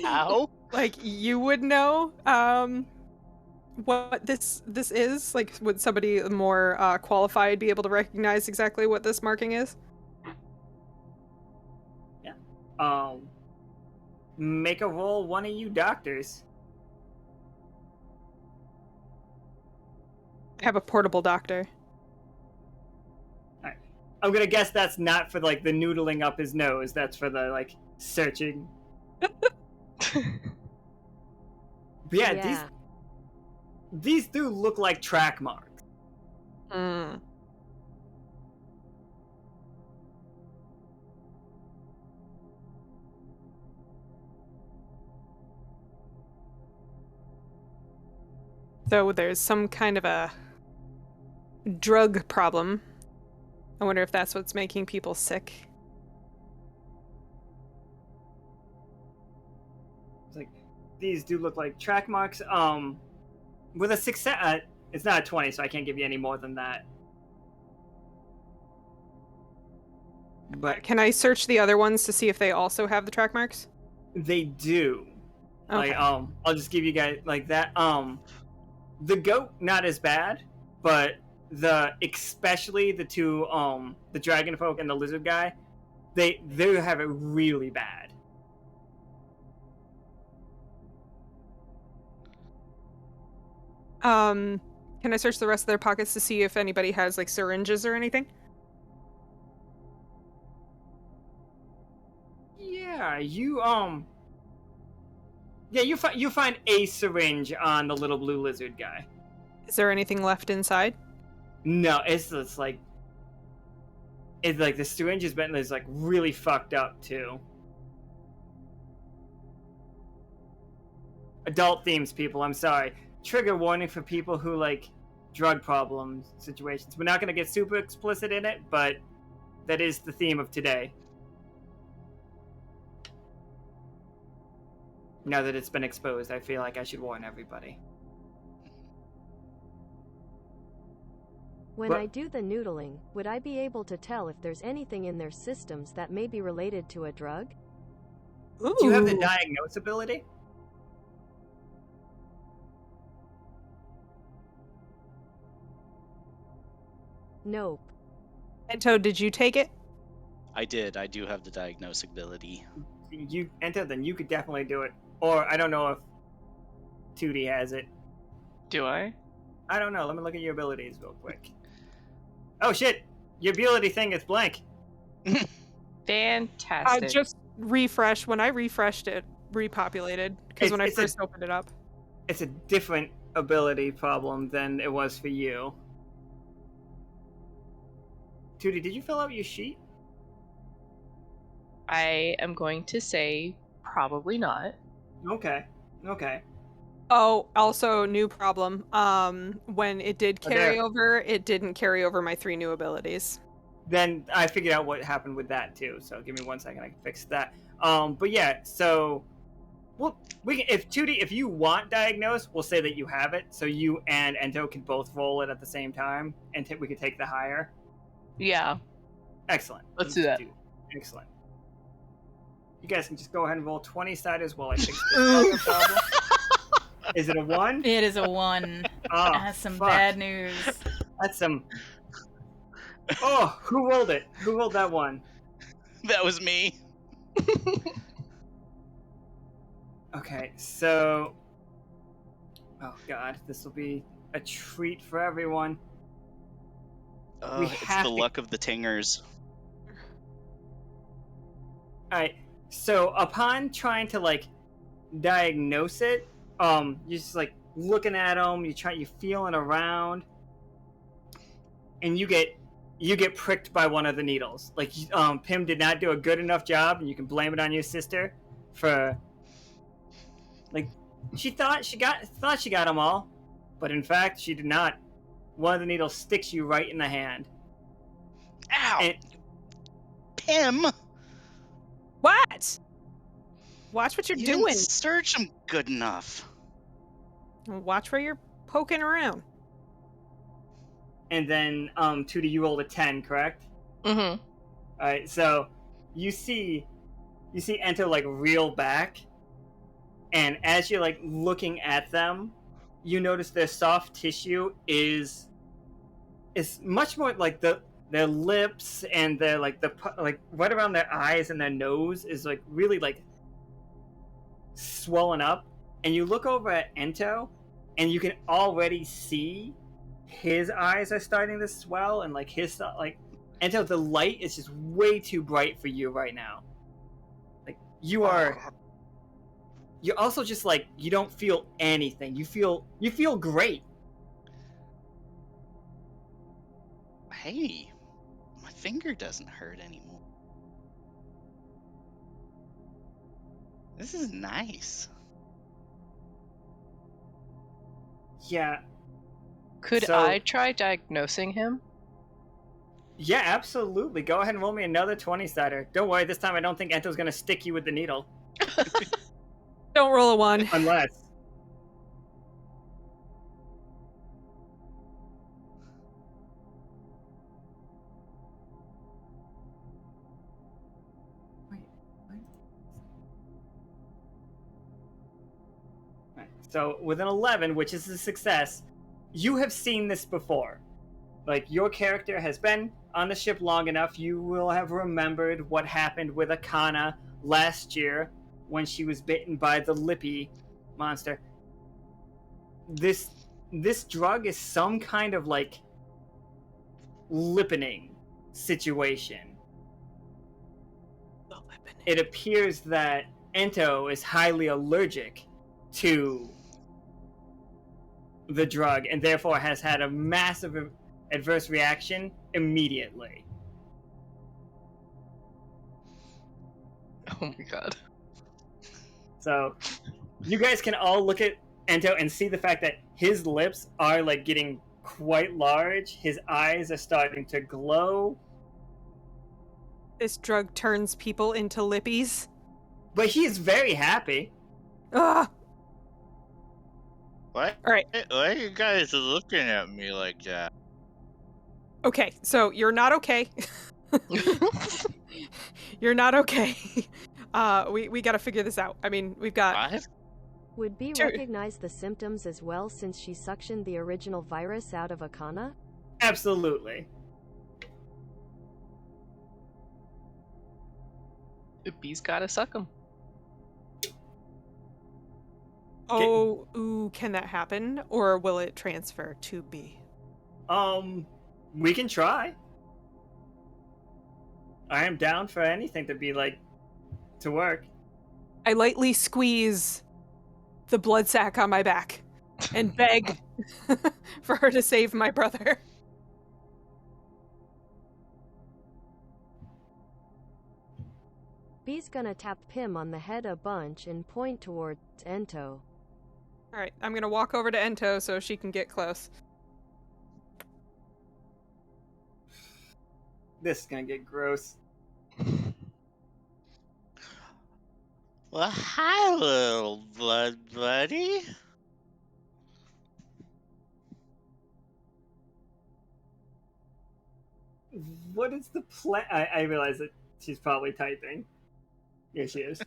Speaker 6: Ow.
Speaker 4: like, you would know what this is? Like, would somebody more qualified be able to recognize exactly what this marking is?
Speaker 2: Make a roll, one of you doctors.
Speaker 4: I have a portable doctor.
Speaker 2: I'm gonna guess that's not for like the noodling up his nose. That's for the like searching. But yeah, these do look like track marks.
Speaker 4: Mm. So there's some kind of a drug problem. I wonder if that's what's making people sick.
Speaker 2: It's like these do look like track marks. With a success, it's not a 20, so I can't give you any more than that. But
Speaker 4: Can I search the other ones to see if they also have the track marks?
Speaker 2: they do.
Speaker 4: Okay.
Speaker 2: Like I'll just give you guys like that. The goat not as bad, but especially the two the dragon folk and the lizard guy, they have it really bad.
Speaker 4: Can I search the rest of their pockets to see if anybody has like syringes or anything?
Speaker 2: Yeah, you find a syringe on the little blue lizard guy.
Speaker 4: Is there anything left inside?
Speaker 2: No, it's like the syringe has been like really fucked up too. Adult themes, people. I'm sorry. Trigger warning for people who like drug problem situations. We're not going to get super explicit in it, but that is the theme of today. Now that it's been exposed, I feel like I should warn everybody.
Speaker 3: When I do the noodling, would I be able to tell if there's anything in their systems that may be related to a drug?
Speaker 4: Ooh.
Speaker 2: Do you have the diagnose ability?
Speaker 3: Nope.
Speaker 4: Ento, did you take it?
Speaker 6: I did. I do have the diagnostic ability.
Speaker 2: You enter, then you could definitely do it. Or I don't know if 2D has it.
Speaker 5: Do I?
Speaker 2: I don't know. Let me look at your abilities real quick. Oh shit! Your ability thing is blank.
Speaker 5: Fantastic.
Speaker 4: Just refresh. When I refreshed it, repopulated. Because when I first opened it up.
Speaker 2: It's a different ability problem than it was for you. 2D, did you fill out your sheet?
Speaker 5: I am going to say probably not.
Speaker 2: Okay.
Speaker 4: Oh, also new problem. When it did carry over, it didn't carry over my 3 new abilities.
Speaker 2: Then I figured out what happened with that too. So give me 1 second, I can fix that. But yeah, so we can, if 2D, if you want diagnose, we'll say that you have it. So you and Ento can both roll it at the same time, and we can take the higher.
Speaker 5: Yeah.
Speaker 2: Excellent.
Speaker 5: Let's do that.
Speaker 2: Excellent. You guys can just go ahead and roll 20-sided while I fix this other problem. Is it a 1?
Speaker 1: It is a 1.
Speaker 2: Oh,
Speaker 1: That's some
Speaker 2: fuck.
Speaker 1: bad news.
Speaker 2: That's some... Oh, who rolled it? Who rolled that 1?
Speaker 6: That was me.
Speaker 2: Okay, so... Oh god, this will be a treat for everyone.
Speaker 6: It's the luck of the tingers.
Speaker 2: Alright, so upon trying to, like, diagnose it, you're just, like, looking at them, you're feeling around, and you get you get pricked by one of the needles. Like, Pim did not do a good enough job, and you can blame it on your sister for, like, she thought she got them all, but in fact she did not. One of the needles sticks you right in the hand.
Speaker 6: Ow!
Speaker 2: And
Speaker 6: Pim!
Speaker 4: What? Watch what you're
Speaker 6: You
Speaker 4: doing.
Speaker 6: didn't search him good enough.
Speaker 4: Watch where you're poking around.
Speaker 2: and then Tootie, you rolled a 10, correct?
Speaker 5: Mm-hmm.
Speaker 2: All right, so you see Ento like reel back, and as you're like looking at them, you notice their soft tissue is much more like their lips and their like right around their eyes and their nose is like really like swollen up. And you look over at Ento, and you can already see his eyes are starting to swell, and like his like Ento, the light is just way too bright for you right now. Like you're also just like you don't feel anything. You feel great.
Speaker 6: Hey, my finger doesn't hurt anymore. This is nice.
Speaker 2: Yeah.
Speaker 5: Could
Speaker 2: So-
Speaker 5: I try diagnosing him?
Speaker 2: Yeah, absolutely. Go ahead and roll me another 20-sider. Don't worry, this time I don't think Ento's gonna stick you with the needle.
Speaker 4: Don't roll a 1.
Speaker 2: Unless. Wait, what? Right, so with an 11, which is a success, you have seen this before. Like, your character has been on the ship long enough, you will have remembered what happened with Akana last year when she was bitten by the lippy monster. This drug is some kind of, like, lippening situation. It appears that Ento is highly allergic to the drug and therefore has had a massive adverse reaction immediately.
Speaker 5: Oh my god.
Speaker 2: So you guys can all look at Ento and see the fact that his lips are like getting quite large. His eyes are starting to glow.
Speaker 4: This drug turns people into lippies.
Speaker 2: But he is very happy.
Speaker 4: Ugh.
Speaker 6: What?
Speaker 4: All right.
Speaker 6: Why are you guys looking at me like that?
Speaker 4: Okay, so you're not okay. You're not okay. We got to figure this out. I mean, we've got.
Speaker 6: What?
Speaker 3: Would B
Speaker 4: Sure.
Speaker 3: recognize the symptoms as well since she suctioned the original virus out of Akana?
Speaker 2: Absolutely.
Speaker 5: B's gotta suck him.
Speaker 4: Oh, ooh, can that happen? Or will it transfer to B?
Speaker 2: We can try. I am down for anything to be like to work.
Speaker 4: I lightly squeeze the blood sac on my back and beg for her to save my brother.
Speaker 3: B's gonna tap Pim on the head a bunch and point towards Ento.
Speaker 4: All right, I'm gonna walk over to Ento so she can get close.
Speaker 2: This is gonna get gross.
Speaker 6: Well, hi, little blood buddy.
Speaker 2: What is the plan? I realize that she's probably typing. Here she is.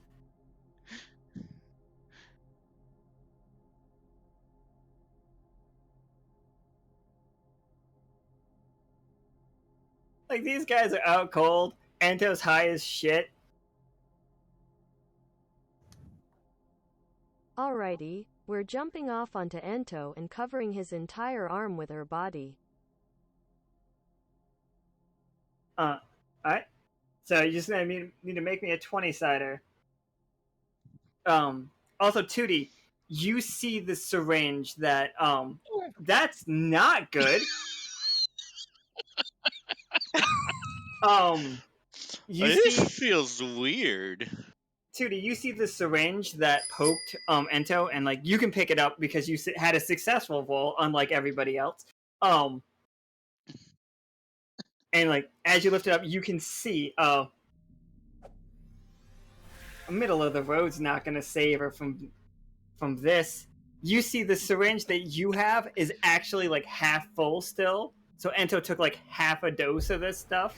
Speaker 2: Like, these guys are out cold. Ento's high as shit.
Speaker 3: Alrighty, we're jumping off onto Ento and covering his entire arm with her body.
Speaker 2: Alright. So you just need to make me a 20-sider. Also, Tootie, you see the syringe that, that's not good. You
Speaker 6: This
Speaker 2: see,
Speaker 6: feels weird.
Speaker 2: Tootie, you see the syringe that poked Ento, and like you can pick it up because you had a successful roll, unlike everybody else. And like as you lift it up, you can see middle of the road's not gonna save her from this. You see the syringe that you have is actually like half full still. So Ento took like half a dose of this stuff.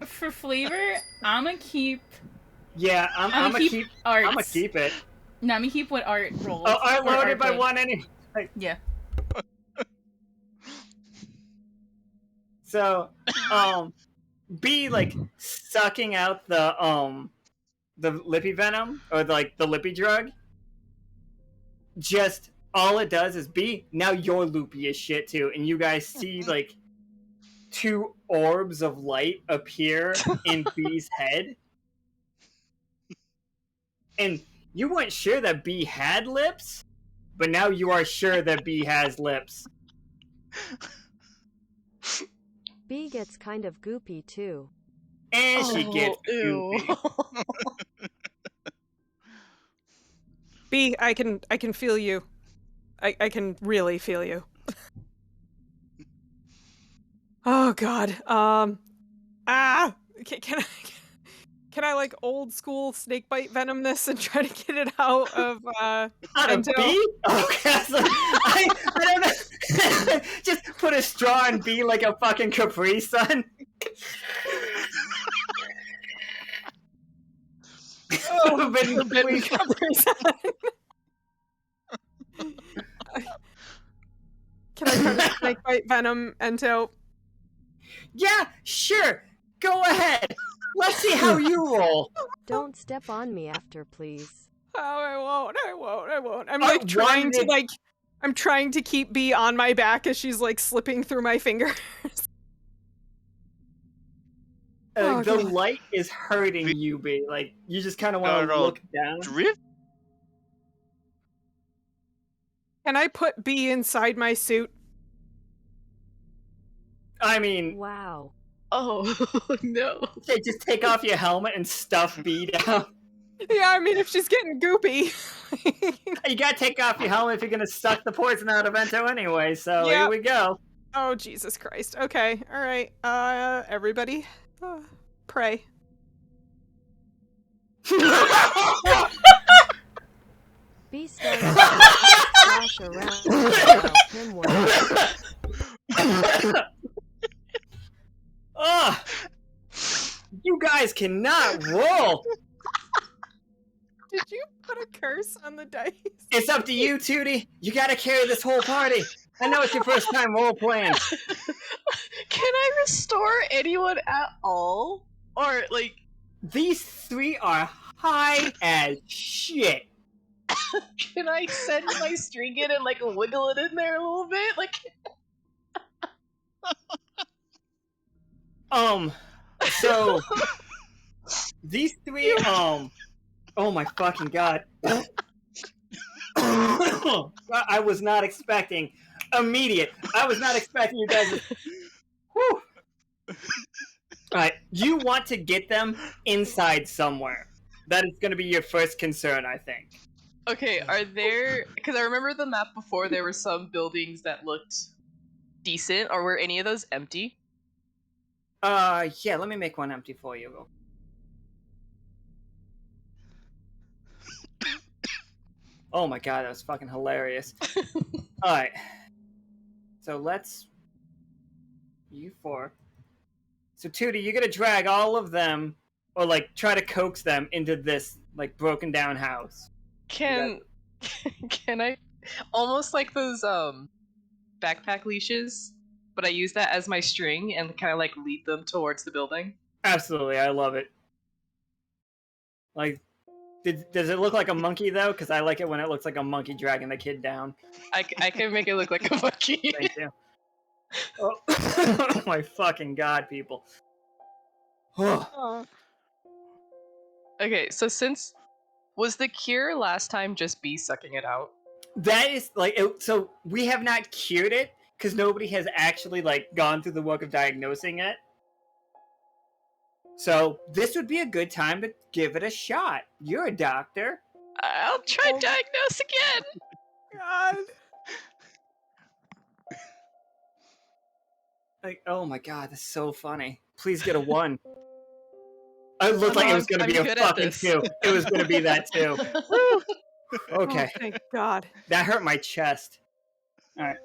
Speaker 1: For flavor, I'm gonna keep.
Speaker 2: Yeah, I'm gonna keep.
Speaker 1: Art's.
Speaker 2: I'm gonna keep it.
Speaker 1: No, I'm gonna keep what Art rolled.
Speaker 2: Oh, Art
Speaker 1: or
Speaker 2: loaded by
Speaker 1: did.
Speaker 2: one anyway.
Speaker 1: Yeah.
Speaker 2: So, B like sucking out the lippy venom or like the lippy drug. Just all it does is B. Now you're loopy as shit too, and you guys see like 2 orbs of light appear in B's head, and you weren't sure that B had lips, but now you are sure that B has lips.
Speaker 3: B gets kind of goopy too.
Speaker 2: And she gets goopy.
Speaker 4: B, I can feel you. I can really feel you. Oh God. Can I like old school snake bite venom this and try to get it out of
Speaker 2: Out of
Speaker 4: Ento?
Speaker 2: B? Okay, so I don't know. Just put a straw in B like a fucking Capri Sun.
Speaker 4: Oh,
Speaker 2: Forbidden
Speaker 4: Capri Sun. Can I try to snake bite venom Ento?
Speaker 2: Yeah, sure. Go ahead. Let's see how you roll.
Speaker 3: Don't step on me after, please.
Speaker 4: Oh, I won't. I'm
Speaker 2: Oh,
Speaker 4: like trying to
Speaker 2: one
Speaker 4: I'm trying to keep B on my back as she's like slipping through my fingers. Oh,
Speaker 2: the
Speaker 4: God.
Speaker 2: light is hurting you, B. Like, you just kind of want to
Speaker 6: No.
Speaker 2: look down.
Speaker 6: Drip?
Speaker 4: Can I put B inside my suit?
Speaker 2: I mean,
Speaker 3: Wow.
Speaker 5: Oh no.
Speaker 2: okay, just take off your helmet and stuff B down.
Speaker 4: Yeah, I mean, if she's getting goopy.
Speaker 2: You gotta take off your helmet if you're gonna suck the poison out of Ento anyway, so
Speaker 4: Yeah.
Speaker 2: here we go.
Speaker 4: Oh, Jesus Christ. Okay, alright. Everybody, pray.
Speaker 3: B starts to splash around while him works.
Speaker 2: Ugh! You guys cannot roll!
Speaker 4: Did you put a curse on the dice?
Speaker 2: It's up to you, Tootie. You gotta carry this whole party. I know it's your first time role playing.
Speaker 5: Can I restore anyone at all? Or like
Speaker 2: These 3 are high as shit.
Speaker 5: can I send my string in and like wiggle it in there a little bit? Like
Speaker 2: So these 3 oh my fucking god. I was not expecting immediate. I was not expecting you guys to... Whew. Alright, you want to get them inside somewhere. That is going to be your first concern, I think.
Speaker 5: okay, are there because I remember the map before there were some buildings that looked decent, or were any of those empty?
Speaker 2: Yeah, let me make one empty for you. Oh my god, that was fucking hilarious. Alright. So let's... You 4. So Tootie, you're gonna drag all of them, or like, try to coax them into this, like, broken down house.
Speaker 5: Can I almost like those backpack leashes, but I use that as my string and kind of like lead them towards the building?
Speaker 2: Absolutely, I love it. Like, does it look like a monkey, though? Because I like it when it looks like a monkey dragging the kid down.
Speaker 5: I can make it look like a monkey.
Speaker 2: Thank you. Oh my fucking god, people.
Speaker 5: Okay, so was the cure last time just B sucking it out?
Speaker 2: That is, like, so we have not cured it, because nobody has actually, like, gone through the work of diagnosing it. So this would be a good time to give it a shot. You're a doctor.
Speaker 5: I'll try diagnose again.
Speaker 4: God.
Speaker 2: Like, oh my god, that's so funny. Please get a 1. It looked like it was going to
Speaker 5: I'm
Speaker 2: be a
Speaker 5: good at
Speaker 2: fucking
Speaker 5: this.
Speaker 2: 2. It was going to be that too.
Speaker 4: Oh,
Speaker 2: Okay,
Speaker 4: thank God.
Speaker 2: that hurt my chest. All right,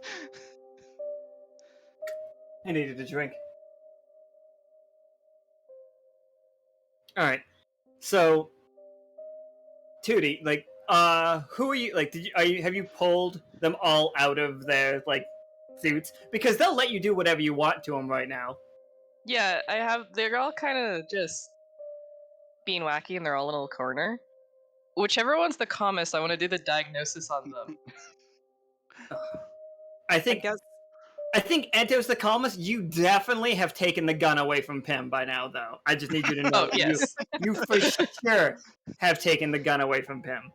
Speaker 2: I needed a drink. All right, so Tootie, like, who are you? Like, have you pulled them all out of their like suits? Because they'll let you do whatever you want to them right now.
Speaker 5: Yeah, I have. They're all kind of just being wacky, and they're all in a little corner. Whichever one's the calmest, I want to do the diagnosis on them.
Speaker 2: I
Speaker 4: I
Speaker 2: think
Speaker 4: guess
Speaker 2: Ento's the calmest. You definitely have taken the gun away from Pim by now, though. I just need you to know.
Speaker 5: Oh yes.
Speaker 2: You for sure have taken the gun away from Pim.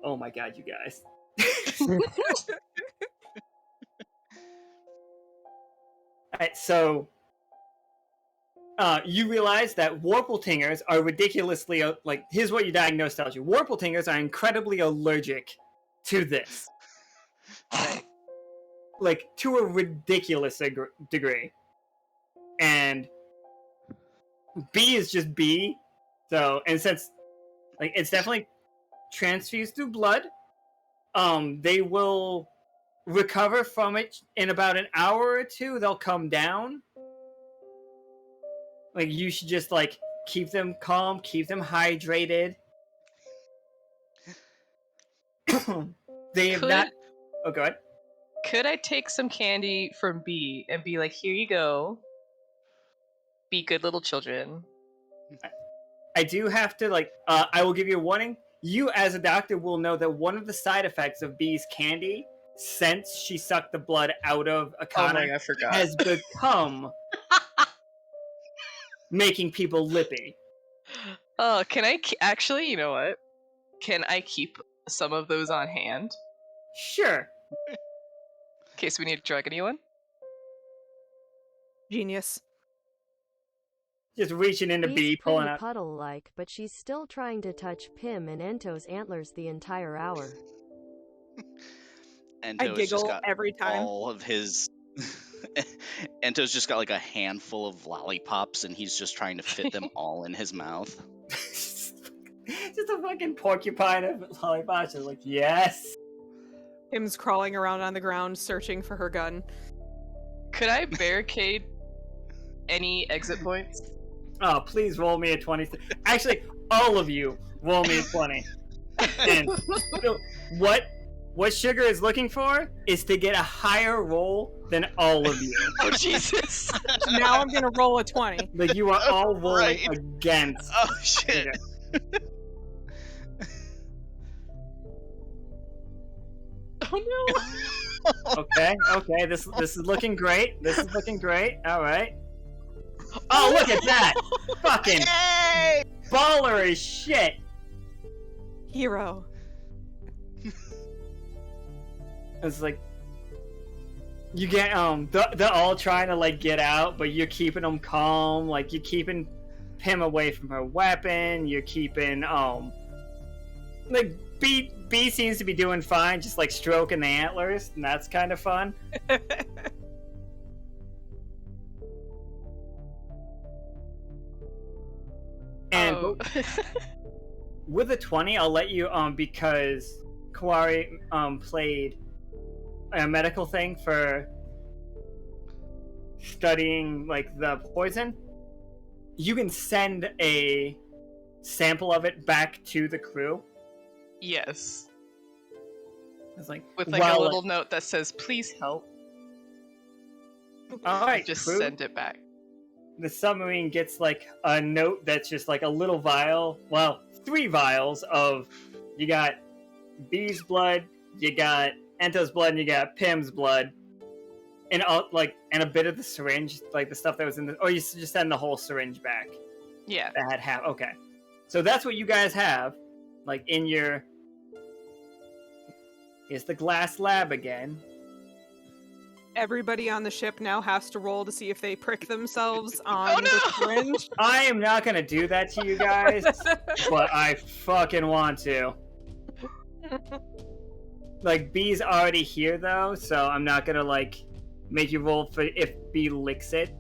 Speaker 2: Oh my god, you guys. Alright, so you realize that Warpletingers are ridiculously like. Here's what your diagnosis tells you: Warpletingers are incredibly allergic to this, like to a ridiculous degree. And B is just B, so and since like it's definitely transfused through blood, they will recover from it in about an hour or two. They'll come down. Like, you should just, like, keep them calm, keep them hydrated. They have not... Oh, go ahead.
Speaker 5: Could I take some candy from B and be like, here you go. Be good little children.
Speaker 2: I do have to, like, I will give you a warning. You, as a doctor, will know that one of the side effects of B's candy, since she sucked the blood out of Akana,
Speaker 5: I forgot.
Speaker 2: has become making people lippy.
Speaker 5: Oh, can I actually? You know what? Can I keep some of those on hand
Speaker 2: Sure.
Speaker 5: in case we need to drug anyone?
Speaker 4: genius.
Speaker 2: Just reaching into
Speaker 3: Bee's
Speaker 2: B, pulling
Speaker 3: pretty
Speaker 2: out.
Speaker 3: puddle-like, but she's still trying to touch Pim and Ento's antlers the entire hour.
Speaker 6: Ento's
Speaker 4: I
Speaker 6: just
Speaker 4: giggle
Speaker 6: got
Speaker 4: every time.
Speaker 6: all of his. Ento's just got like a handful of lollipops, and he's just trying to fit them all in his mouth.
Speaker 2: Just a fucking porcupine of lollipops. Just like, yes.
Speaker 4: Pim's crawling around on the ground searching for her gun.
Speaker 5: Could I barricade any exit points?
Speaker 2: Oh, please roll me a 20. Actually, all of you roll me a 20. And so what Sugar is looking for is to get a higher roll than all of you.
Speaker 5: Oh Jesus!
Speaker 4: Now I'm gonna roll a 20.
Speaker 2: Like, you are all rolling
Speaker 6: Right.
Speaker 2: against.
Speaker 6: Oh shit!
Speaker 2: Okay.
Speaker 5: Oh no!
Speaker 2: Okay. This is looking great. This is looking great. All right. Oh, look at that! Fucking
Speaker 6: Yay!
Speaker 2: baller as shit.
Speaker 4: Hero.
Speaker 2: It's like you get they're all trying to like get out, but you're keeping them calm. Like, you're keeping Pim away from her weapon. You're keeping like B seems to be doing fine, just like stroking the antlers, and that's kind of fun. And
Speaker 5: Oh.
Speaker 2: with a 20, I'll let you because Kawari played a medical thing for studying like the poison. You can send a sample of it back to the crew.
Speaker 5: Yes.
Speaker 2: It's like,
Speaker 5: With like a little note that says, "Please help."
Speaker 2: all right,
Speaker 5: Just
Speaker 2: crew.
Speaker 5: send it back.
Speaker 2: The submarine gets like a note that's just like a little vial. Well, 3 vials of. You got B's blood, you got Ento's blood, and you got Pim's blood, and and a bit of the syringe, like the stuff that was in the. Or you just send the whole syringe back.
Speaker 5: Yeah.
Speaker 2: That had half. Okay, so that's what you guys have, like in your. Here's the glass lab again,
Speaker 4: Everybody on the ship now has to roll to see if they prick themselves on
Speaker 5: Oh, no!
Speaker 4: the syringe.
Speaker 2: I am not gonna do that to you guys, but I fucking want to. Like, B's already here though, so I'm not gonna like make you roll for if B licks it.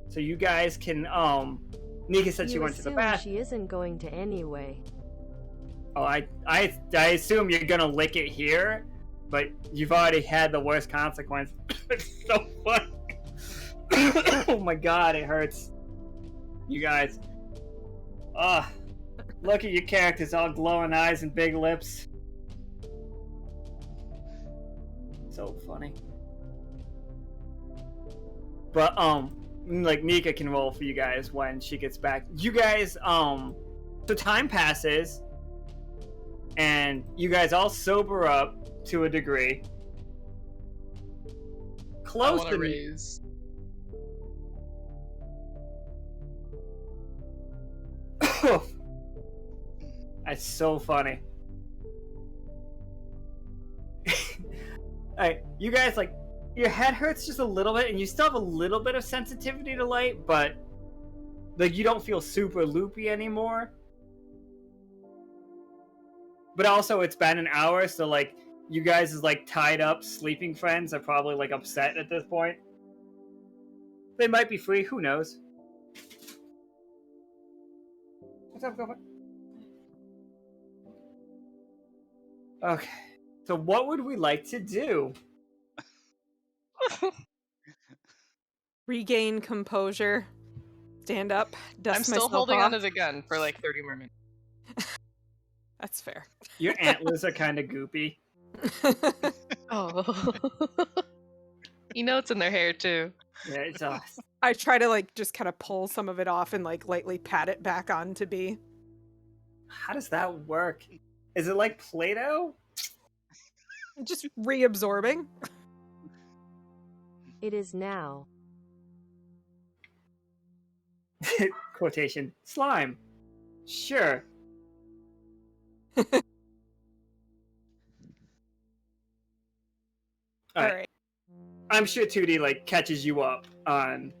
Speaker 2: So you guys can Nika said she
Speaker 3: You
Speaker 2: went to the
Speaker 3: assume
Speaker 2: bathroom.
Speaker 3: she isn't going to anyway.
Speaker 2: Oh, I assume you're gonna lick it here, but you've already had the worst consequence. It's so funny. Oh my god, it hurts. You guys. Ah, look at your characters, all glowing eyes and big lips. So funny. But like Nika can roll for you guys when she gets back. You guys so time passes and you guys all sober up to a degree.
Speaker 5: I
Speaker 2: Close
Speaker 5: want to
Speaker 2: to
Speaker 5: raise.
Speaker 2: That's so funny. Alright, you guys, like, your head hurts just a little bit, and you still have a little bit of sensitivity to light, but, like, you don't feel super loopy anymore. But also, it's been an hour, so, like, you guys' like, tied up sleeping friends are probably, like, upset at this point. They might be free, who knows? What's up, girlfriend? Okay. So what would we like to do?
Speaker 4: Regain composure. Stand up. Dust
Speaker 5: I'm still
Speaker 4: myself
Speaker 5: holding
Speaker 4: off.
Speaker 5: onto the gun for like 30 more minutes.
Speaker 4: That's fair.
Speaker 2: Your antlers are kind of goopy.
Speaker 5: Oh. You know it's in their hair too.
Speaker 2: Yeah, it's awesome.
Speaker 4: I try to like just kind of pull some of it off and like lightly pat it back onto B.
Speaker 2: How does that work? Is it like Play-Doh?
Speaker 4: Just reabsorbing.
Speaker 3: It is now.
Speaker 2: Quotation. Slime. Sure.
Speaker 4: All
Speaker 2: Alright.
Speaker 4: right.
Speaker 2: I'm sure 2D like catches you up on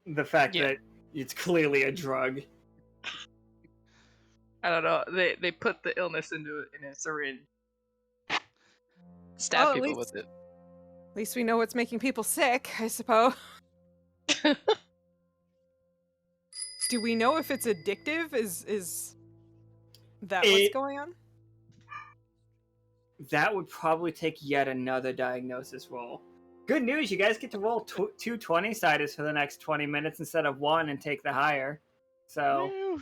Speaker 2: the fact
Speaker 5: Yeah.
Speaker 2: that it's clearly a drug.
Speaker 5: I don't know. They put the illness in a syringe. Stab
Speaker 4: Well, at
Speaker 5: people
Speaker 4: least-
Speaker 5: with it.
Speaker 4: At least we know what's making people sick, I suppose. Do we know if it's addictive? Is that what's
Speaker 2: It-
Speaker 4: going on?
Speaker 2: That would probably take yet another diagnosis roll. Good news, you guys get to roll two 20-siders for the next 20 minutes instead of one and take the higher. So,
Speaker 6: Woo.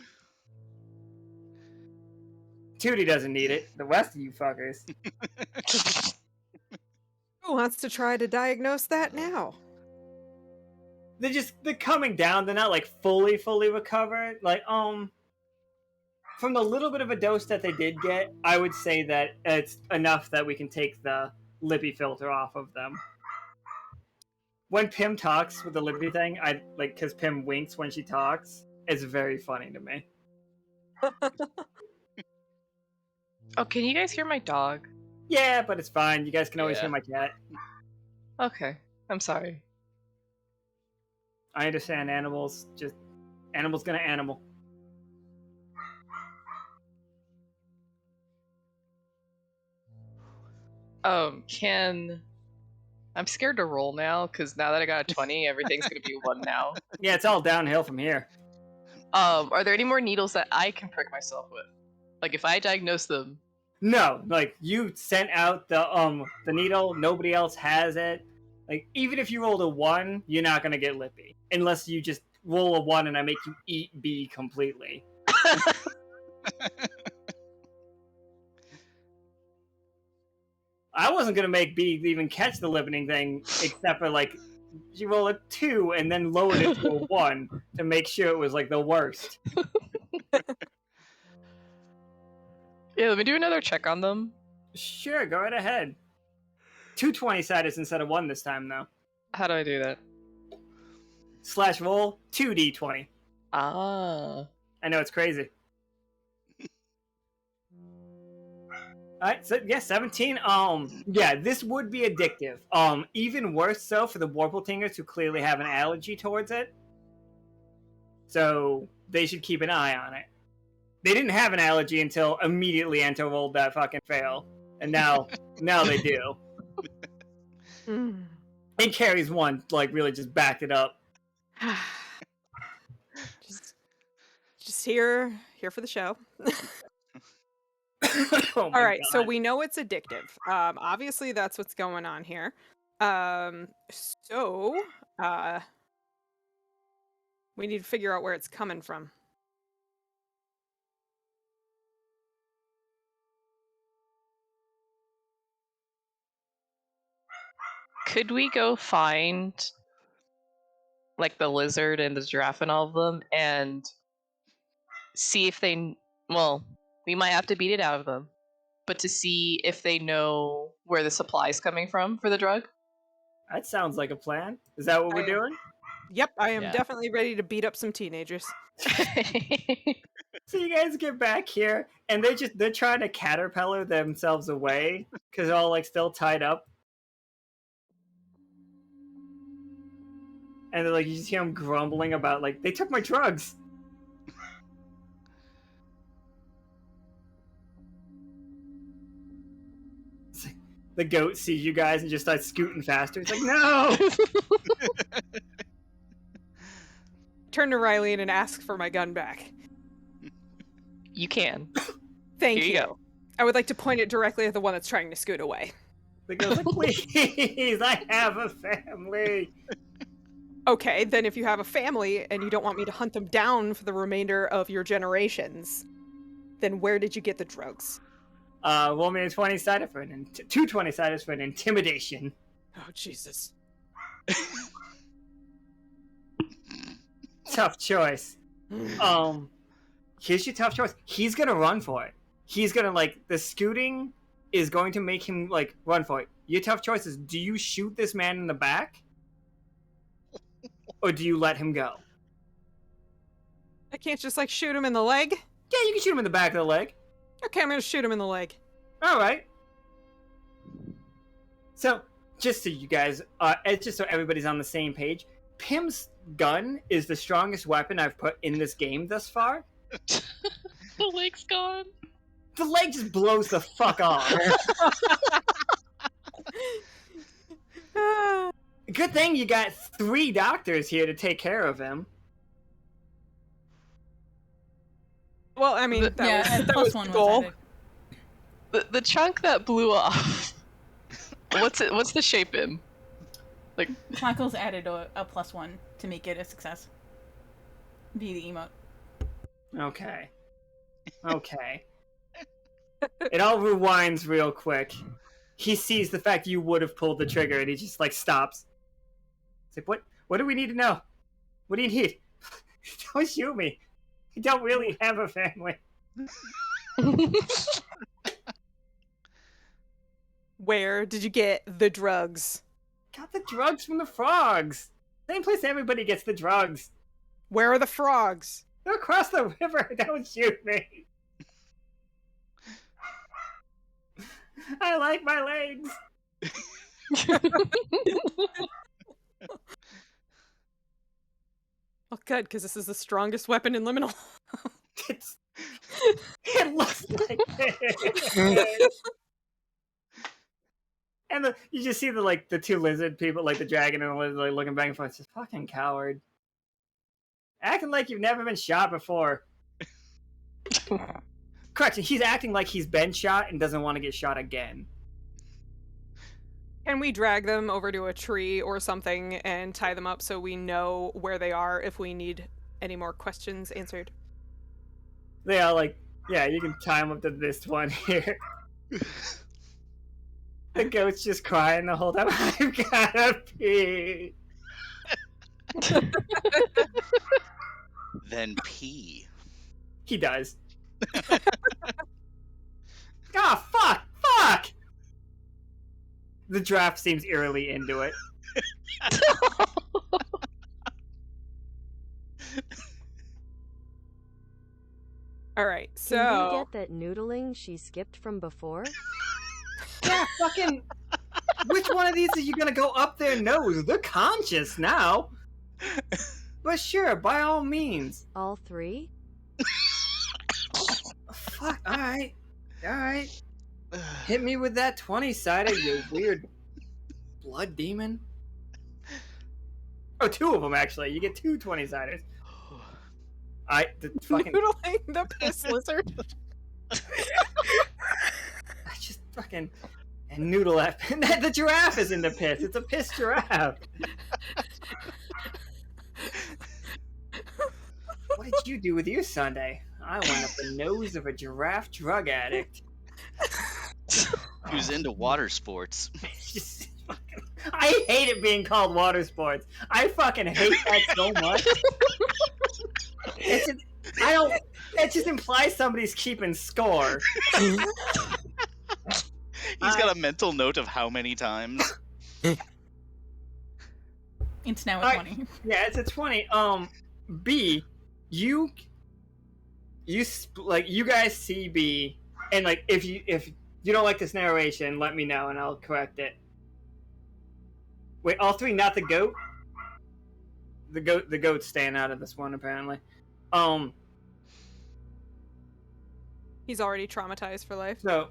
Speaker 2: 2D doesn't need it. The rest of you fuckers.
Speaker 4: Who wants to try to diagnose that now?
Speaker 2: They're coming down. They're not like fully recovered. Like, from the little bit of a dose that they did get, I would say that it's enough that we can take the lippy filter off of them. When Pim talks with the lippy thing, I like, because Pim winks when she talks, it's very funny to me.
Speaker 5: Oh, can you guys hear my dog?
Speaker 2: Yeah, but it's fine. You guys can always
Speaker 5: Yeah.
Speaker 2: hear my cat.
Speaker 5: Okay. I'm sorry.
Speaker 2: I understand animals gonna animal.
Speaker 5: I'm scared to roll now, because now that I got a 20, everything's gonna be 1 now.
Speaker 2: Yeah, it's all downhill from here.
Speaker 5: Are there any more needles that I can prick myself with? Like, if I diagnose them...
Speaker 2: No, like, you sent out the needle, nobody else has it. Like, even if you rolled a 1, you're not gonna get lippy. Unless you just roll a 1 and I make you eat B completely. I wasn't gonna make B even catch the limiting thing, except for, like, you roll a 2 and then lowered it to a 1 to make sure it was, like, the worst.
Speaker 5: Yeah, let me do another check on them.
Speaker 2: Sure, go right ahead. 2 20-siders instead of 1 this time, though.
Speaker 5: How do I do that?
Speaker 2: /roll 2d20.
Speaker 5: Ah.
Speaker 2: I know, it's crazy. Alright, so yeah, 17. Yeah, this would be addictive. Even worse so for the Warpletingers who clearly have an allergy towards it. So they should keep an eye on it. They didn't have an allergy until immediately Ento rolled that fucking fail. And now they do.
Speaker 4: Mm.
Speaker 2: And Carrie's one, like, really just backed it up.
Speaker 4: just here for the show.
Speaker 2: Oh my
Speaker 4: All right,
Speaker 2: God.
Speaker 4: so we know it's addictive. Obviously that's what's going on here. We need to figure out where it's coming from.
Speaker 5: Could we go find like the lizard and the giraffe and all of them and see if they, well, we might have to beat it out of them, but to see if they know where the supply's coming from for the drug?
Speaker 2: That sounds like a plan. Is that what we're doing?
Speaker 4: Yep, I am
Speaker 6: Yeah.
Speaker 4: definitely ready to beat up some teenagers.
Speaker 2: So you guys get back here, and they're trying to caterpillar themselves away because they're all like still tied up. And they're like, you just hear them grumbling about like, they took my drugs. It's like, the goat sees you guys and just starts scooting faster. It's like, no!
Speaker 4: Turn to Rilene and ask for my gun back.
Speaker 5: You can.
Speaker 4: Thank
Speaker 5: Here you go.
Speaker 4: I would like to point it directly at the one that's trying to scoot away.
Speaker 2: The goat's like, please, I have a family.
Speaker 4: Okay, then if you have a family and you don't want me to hunt them down for the remainder of your generations, then where did you get the drugs?
Speaker 2: Roll me a 20-sided for two 20-sided for an intimidation.
Speaker 4: Oh, Jesus.
Speaker 2: Tough choice. Here's your tough choice. He's gonna run for it. He's gonna, like, the scooting is going to make him, like, run for it. Your tough choice is, do you shoot this man in the back? Or do you let him go?
Speaker 4: I can't just, like, shoot him in the leg?
Speaker 2: Yeah, you can shoot him in the back of the leg.
Speaker 4: Okay, I'm gonna shoot him in the leg.
Speaker 2: Alright. So, just so you guys, just so everybody's on the same page, Pim's gun is the strongest weapon I've put in this game thus far.
Speaker 5: The leg's gone.
Speaker 2: The leg just blows the fuck off. Good thing you got 3 doctors here to take care of him.
Speaker 4: Well, I mean,
Speaker 1: And
Speaker 4: that
Speaker 1: plus
Speaker 4: was
Speaker 1: one
Speaker 4: the goal.
Speaker 1: was added.
Speaker 5: The chunk that blew off. What's the shape in? Like,
Speaker 1: Clockles added a +1 to make it a success. Be the emote.
Speaker 2: Okay. Okay. It all rewinds real quick. He sees the fact you would have pulled the trigger and he just, like, stops. It's like, what do we need to know? What do you need? Don't shoot me. You don't really have a family.
Speaker 4: Where did you get the drugs?
Speaker 2: Got the drugs from the frogs. Same place everybody gets the drugs.
Speaker 4: Where are the frogs?
Speaker 2: They're across the river. Don't shoot me. I like my legs.
Speaker 4: Well, good, because this is the strongest weapon in Liminal.
Speaker 2: It looks like it. And you just see the 2 lizard people, like the dragon and the lizard, like, looking back and forth. It's just fucking coward. Acting like you've never been shot before. Correction, he's acting like he's been shot and doesn't want to get shot again.
Speaker 4: Can we drag them over to a tree or something and tie them up so we know where they are if we need any more questions answered?
Speaker 2: They are like, yeah, you can tie them up to this one here. The goat's just crying the whole time. I've gotta pee.
Speaker 6: Then pee.
Speaker 2: He does. Ah, fuck! The draft seems eerily into it.
Speaker 4: All right,
Speaker 3: Can
Speaker 4: so
Speaker 3: we get that noodling she skipped from before?
Speaker 2: Yeah, fucking. Which one of these are you gonna go up their nose? They're conscious now. But sure, by all means.
Speaker 3: All three?
Speaker 2: Fuck, alright. Alright. Hit me with that 20-sided, you weird blood demon. Oh, 2 of them, actually. You get 2 20-siders. The fucking...
Speaker 4: noodling the piss lizard.
Speaker 2: I just fucking... And noodle that... The giraffe is in the piss. It's a piss giraffe. What did you do with your Sunday? I went up the nose of a giraffe drug addict.
Speaker 6: Who's into water sports?
Speaker 2: Just fucking... I hate it being called water sports. I fucking hate that so much. It's just, I don't... That just implies somebody's keeping score.
Speaker 6: He's got a mental note of how many times.
Speaker 1: It's now a
Speaker 2: Alright.
Speaker 1: 20.
Speaker 2: Yeah, it's a 20. B, you guys see B, and like if you don't like this narration, let me know and I'll correct it. Wait, all 3, not the goat. The goat's staying out of this one apparently.
Speaker 4: He's already traumatized for life.
Speaker 2: So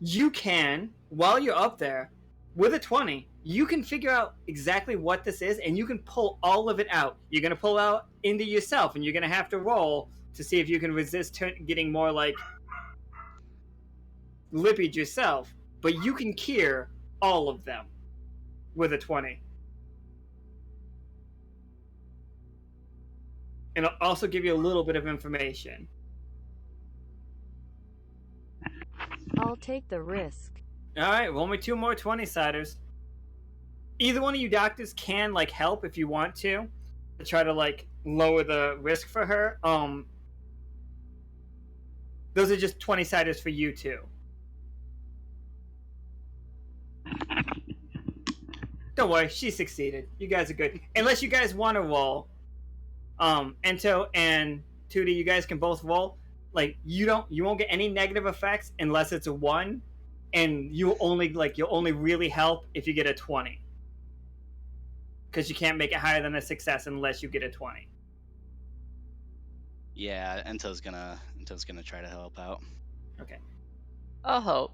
Speaker 2: you can, while you're up there with a 20, you can figure out exactly what this is, and you can pull all of it out. You're gonna pull out into yourself, and you're gonna have to roll to see if you can resist getting more like lippied yourself. But you can cure all of them with a 20. And I'll also give you a little bit of information.
Speaker 3: I'll take the risk.
Speaker 2: Alright, roll me 2 more 20-siders. Either one of you doctors can, like, help if you want to try to, like, lower the risk for her. Those are just 20-siders for you two. Don't worry, she succeeded. You guys are good. Unless you guys want to roll. Ento and Tootie, you guys can both roll. Like, you won't get any negative effects unless it's a 1, and you'll only really help if you get a 20. Because you can't make it higher than a success unless you get a 20.
Speaker 6: Yeah, Ento's gonna try to help out.
Speaker 2: Okay.
Speaker 5: I'll hope.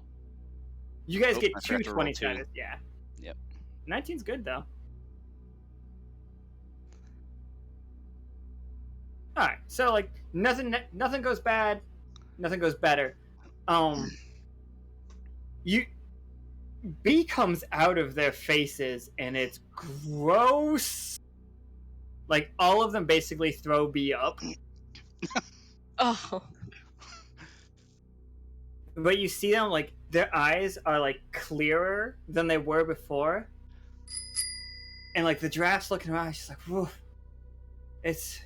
Speaker 2: You guys get
Speaker 6: I
Speaker 2: 2
Speaker 6: forgot to roll
Speaker 2: 20-siders, yeah.
Speaker 6: Yep.
Speaker 2: 19's good, though. Alright, so, like, nothing goes bad, nothing goes better. B comes out of their faces, and it's gross. Like, all of them basically throw B up.
Speaker 5: Oh.
Speaker 2: But you see them, like, their eyes are, like, clearer than they were before. And, like, the giraffe's looking around, she's like, whoa. It's...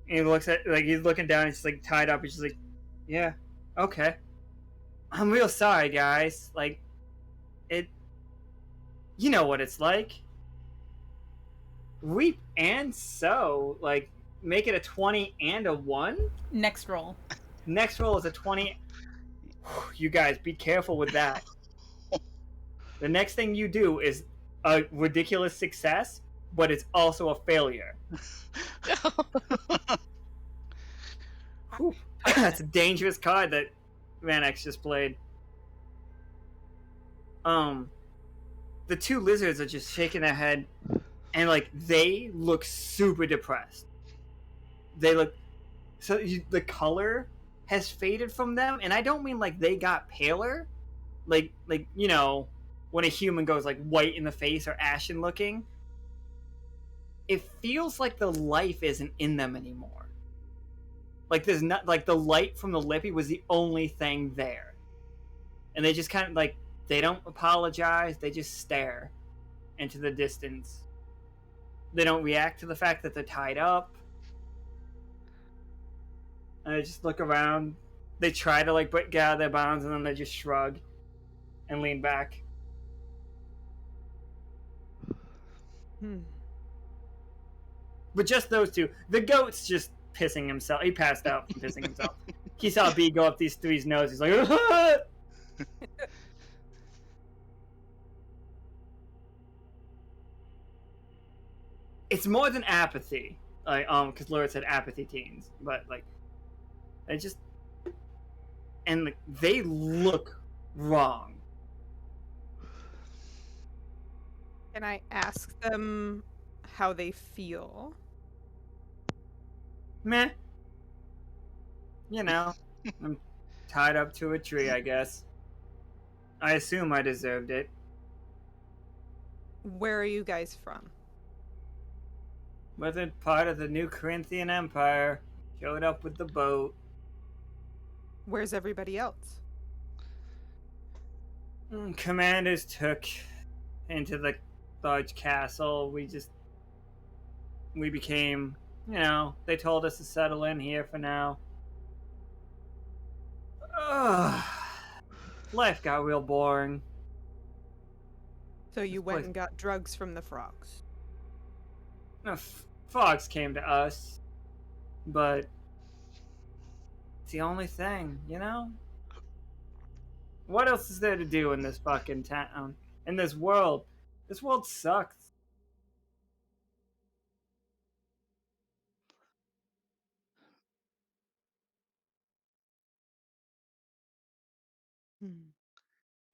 Speaker 2: And he looks at, like, he's looking down, he's just, like, tied up, he's just like, yeah, okay. I'm real sorry, guys. Like, you know what it's like. Reap and sow, like, make it a 20 and a 1?
Speaker 1: Next roll.
Speaker 2: Next roll is a 20. You guys, be careful with that. The next thing you do is a ridiculous success, but it's also a failure. Whew. That's a dangerous card that Vanex just played. The 2 lizards are just shaking their head, and, like, they look super depressed. They look... the color has faded from them, and I don't mean, like, they got paler. Like, you know, when a human goes, like, white in the face or ashen looking. It feels like the life isn't in them anymore. Like, there's not... Like, the light from the lippy was the only thing there. And they just kind of, like... They don't apologize, they just stare into the distance. They don't react to the fact that they're tied up. And they just look around. They try to, like, get out of their bounds, and then they just shrug and lean back. But just those 2. The goat's just pissing himself. He passed out from pissing himself. He saw B go up these three's nose. He's like, it's more than apathy. Like, because Laura said apathy teens, but like, they just, and like, they look wrong.
Speaker 4: Can I ask them how they feel?
Speaker 2: Meh. You know, I'm tied up to a tree, I guess. I assume I deserved it.
Speaker 4: Where are you guys from?
Speaker 2: Wasn't part of the New Corinthian Empire. Showed up with the boat.
Speaker 4: Where's everybody else?
Speaker 2: Commanders took into the large castle. We became, they told us to settle in here for now. Ugh. Life got real boring.
Speaker 4: So you
Speaker 2: This
Speaker 4: went
Speaker 2: place-
Speaker 4: and got drugs from the frogs.
Speaker 2: No, frogs came to us, but it's the only thing, What else is there to do in this fucking town? In this world? This world sucks.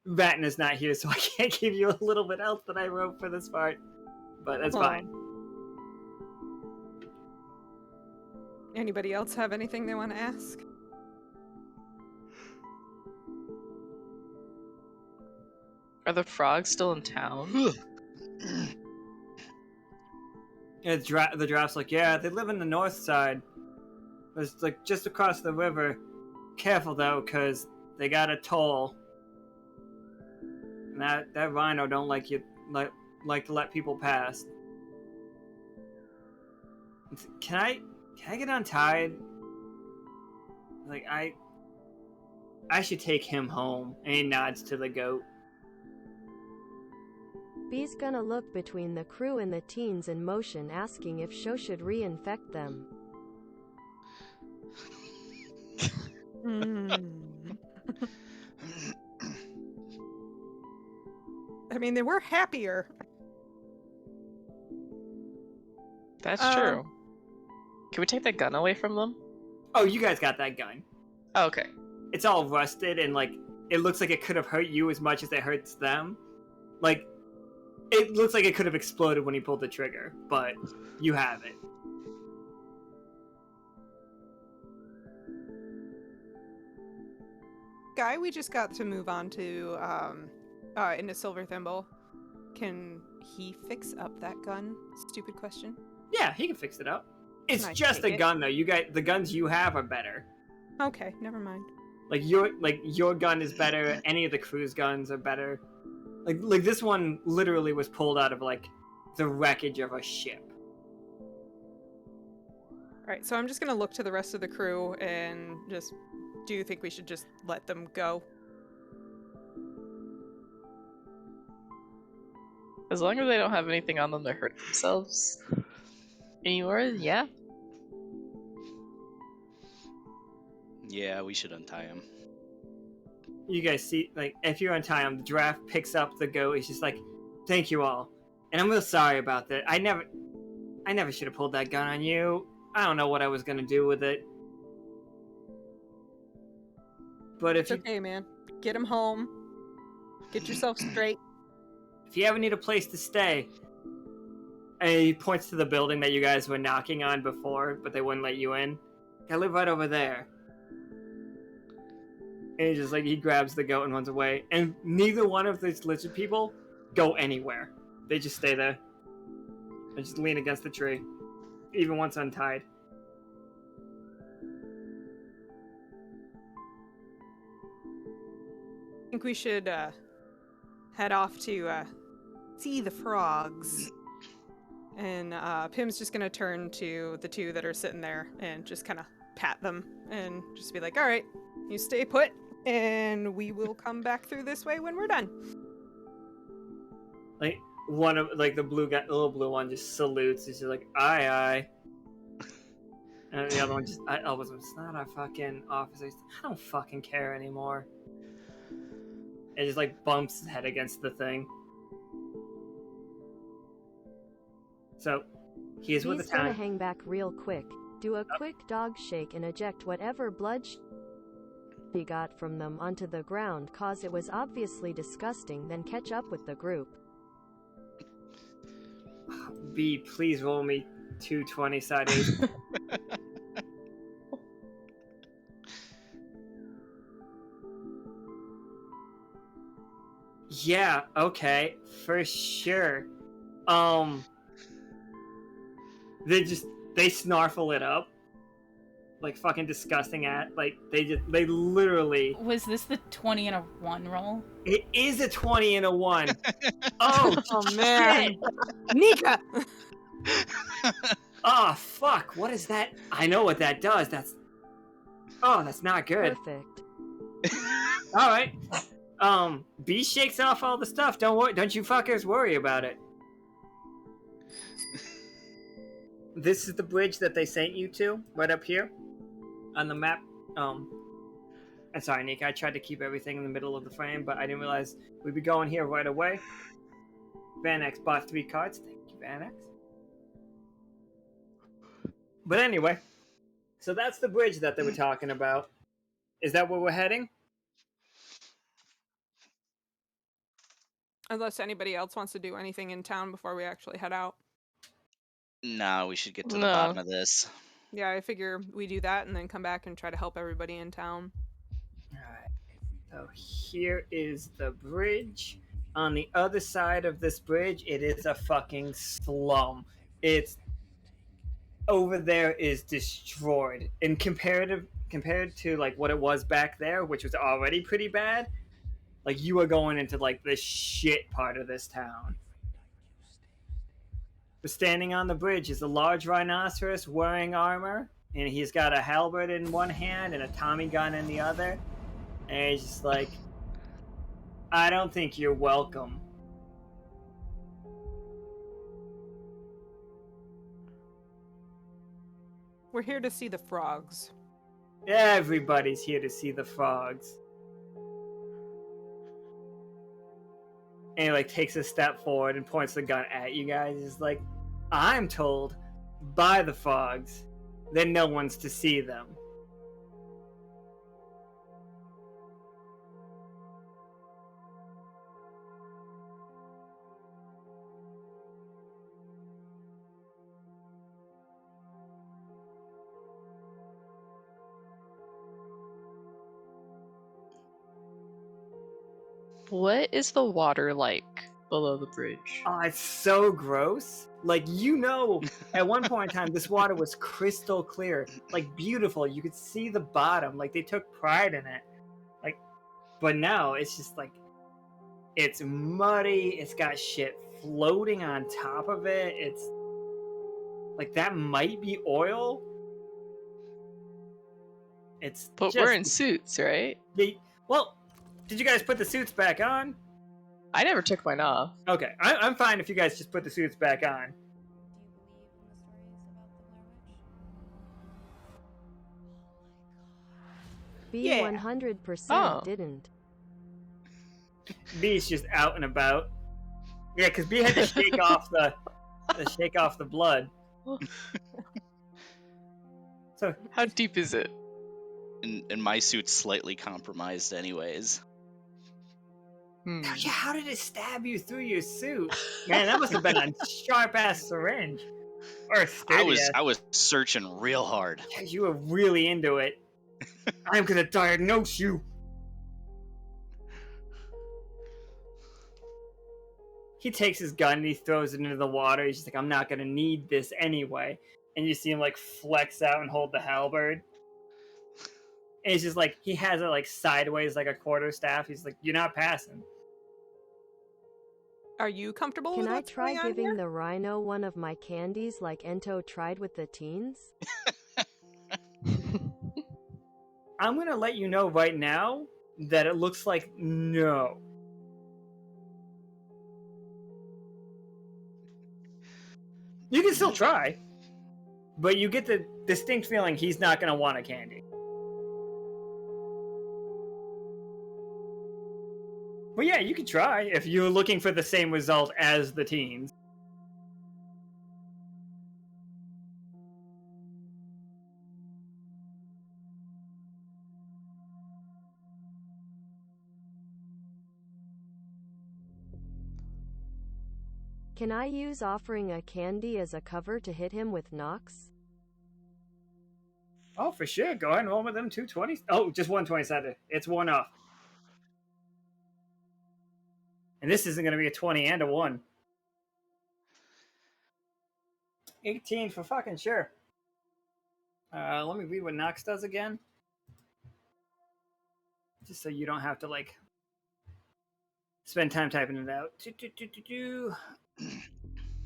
Speaker 2: Vatten is not here, so I can't give you a little bit else that I wrote for this part. But that's fine.
Speaker 4: Anybody else have anything they want to ask?
Speaker 5: Are the frogs still in town?
Speaker 2: Yeah, the giraffe's like, yeah, they live in the north side. It's like just across the river. Careful though, cause they got a toll. And that rhino don't like to let people pass. Can I get untied? Like I should take him home. And he nods to the goat.
Speaker 3: B's gonna look between the crew and the teens in motion, asking if Sho should reinfect them.
Speaker 4: I mean, they were happier.
Speaker 5: That's true. Can we take the gun away from them?
Speaker 2: Oh, you guys got that gun.
Speaker 5: Oh, okay.
Speaker 2: It's all rusted and like it looks like it could have hurt you as much as it hurts them. Like it looks like it could have exploded when he pulled the trigger, but you have it.
Speaker 4: Guy, we just got to move on to into Silver Thimble. Can he fix up that gun? Stupid question.
Speaker 2: Yeah, he can fix it up. It's
Speaker 4: Can I
Speaker 2: just a
Speaker 4: take it?
Speaker 2: gun though. The guns you have are better.
Speaker 4: Okay, never mind.
Speaker 2: Like your gun is better. Any of the crew's guns are better. Like this one literally was pulled out of like the wreckage of a ship.
Speaker 4: Alright, so I'm just gonna look to the rest of the crew and just... Do you think we should just let them go?
Speaker 5: As long as they don't have anything on them to hurt themselves anymore, yeah.
Speaker 6: Yeah, we should untie him.
Speaker 2: You guys see, like, if you untie him, the giraffe picks up the goat. He's just like, "Thank you all," and I'm real sorry about that. I never should have pulled that gun on you. I don't know what I was gonna do with it. But
Speaker 4: It's okay, man. Get him home. Get yourself straight.
Speaker 2: if you ever need a place to stay, and he points to the building that you guys were knocking on before, but they wouldn't let you in. I live right over there. And he's just like, he grabs the goat and runs away. And neither one of these lizard people go anywhere. They just stay there. They just lean against the tree. Even once untied.
Speaker 4: I think we should head off to see the frogs. And Pim's just gonna turn to the two that are sitting there and just kind of pat them and just be like, all right, you stay put and we will come back through this way when we're done.
Speaker 2: Like, one of, like, the blue guy, the little blue one just salutes. He's just like, aye, aye. And the other one just, Elbows him. It's not our fucking officer. I don't fucking care anymore. It just like bumps his head against the thing. So, he is with the
Speaker 3: He's gonna
Speaker 2: town.
Speaker 3: hang back real quick, do a quick dog shake and eject whatever blood he got from them onto the ground cause it was obviously disgusting, then catch up with the group.
Speaker 2: B, please roll me 220 side A's. Yeah, okay, for sure. They snarfle it up. Like fucking disgusting they literally.
Speaker 1: Was this the 20 and a 1 roll?
Speaker 2: It is a 20 and a 1. Oh,
Speaker 4: man.
Speaker 2: shit.
Speaker 4: Nika!
Speaker 2: Oh, fuck. What is that? I know what that does. That's not good.
Speaker 3: Perfect.
Speaker 2: All right. B shakes off all the stuff. Don't you fuckers worry about it. This is the bridge that they sent you to, right up here on the map. I'm sorry, Nick. I tried to keep everything in the middle of the frame, but I didn't realize we'd be going here right away. Van X bought 3 cards. Thank you, Van X. But anyway, so that's the bridge that they were talking about. Is that where we're heading?
Speaker 4: Unless anybody else wants to do anything in town before we actually head out.
Speaker 6: No, we should get to the
Speaker 5: No.
Speaker 6: bottom of this.
Speaker 4: Yeah, I figure we do that and then come back and try to help everybody in town.
Speaker 2: Alright. So here is the bridge. On the other side of this bridge, it is a fucking slum. It's over there is destroyed. And compared to like what it was back there, which was already pretty bad, like you are going into like the shit part of this town. But standing on the bridge is a large rhinoceros wearing armor, and he's got a halberd in one hand and a Tommy gun in the other. And he's just like, I don't think you're welcome.
Speaker 4: We're here to see the frogs.
Speaker 2: Everybody's here to see the frogs. And he like takes a step forward and points the gun at you guys. He's like, I'm told by the frogs that no one's to see them.
Speaker 5: What is the water like below the bridge?
Speaker 2: Oh, it's so gross. Like, you know, at one point in time, this water was crystal clear. Like, beautiful. You could see the bottom. Like, they took pride in it. Like, but now it's just like, it's muddy. It's got shit floating on top of it. It's like, that might be oil. It's
Speaker 5: But
Speaker 2: just,
Speaker 5: we're in suits, right?
Speaker 2: well, did you guys put the suits back on?
Speaker 5: I never took mine off.
Speaker 2: Okay, I'm fine if you guys just put the suits back on.
Speaker 3: B
Speaker 4: Yeah.
Speaker 3: 100%
Speaker 5: Oh.
Speaker 3: didn't.
Speaker 2: B's just out and about. Yeah, because B had to shake off the blood. So
Speaker 5: How deep is it?
Speaker 6: And my suit's slightly compromised anyways.
Speaker 2: yeah, how did it stab you through your suit? Man, that must have been a sharp ass syringe. Or a sturdy
Speaker 6: I was searching real hard.
Speaker 2: Yeah, you were really into it. I'm gonna diagnose you. He takes his gun and he throws it into the water. He's just like, I'm not gonna need this anyway. And you see him like flex out and hold the halberd. And it's just like, he has it like sideways like a quarterstaff. He's like, you're not passing.
Speaker 4: Are you comfortable
Speaker 3: Can
Speaker 4: with
Speaker 3: I
Speaker 4: what's
Speaker 3: try
Speaker 4: going on
Speaker 3: giving
Speaker 4: here?
Speaker 3: the rhino one of my candies like Ento tried with the teens?
Speaker 2: I'm gonna let you know right now that it looks like no. You can still try. but you get the distinct feeling he's not going to want a candy. Well, yeah, you could try if you're looking for the same result as the teens.
Speaker 3: Can I use offering a candy as a cover to hit him with knocks?
Speaker 2: Oh, for sure. Go ahead and roll with them 220s. Oh, just 120-sided. It's one off. And this isn't going to be a 20 and a 1. 18 for fucking sure. Let me read what Knox does again. Just so you don't have to, like, spend time typing it out.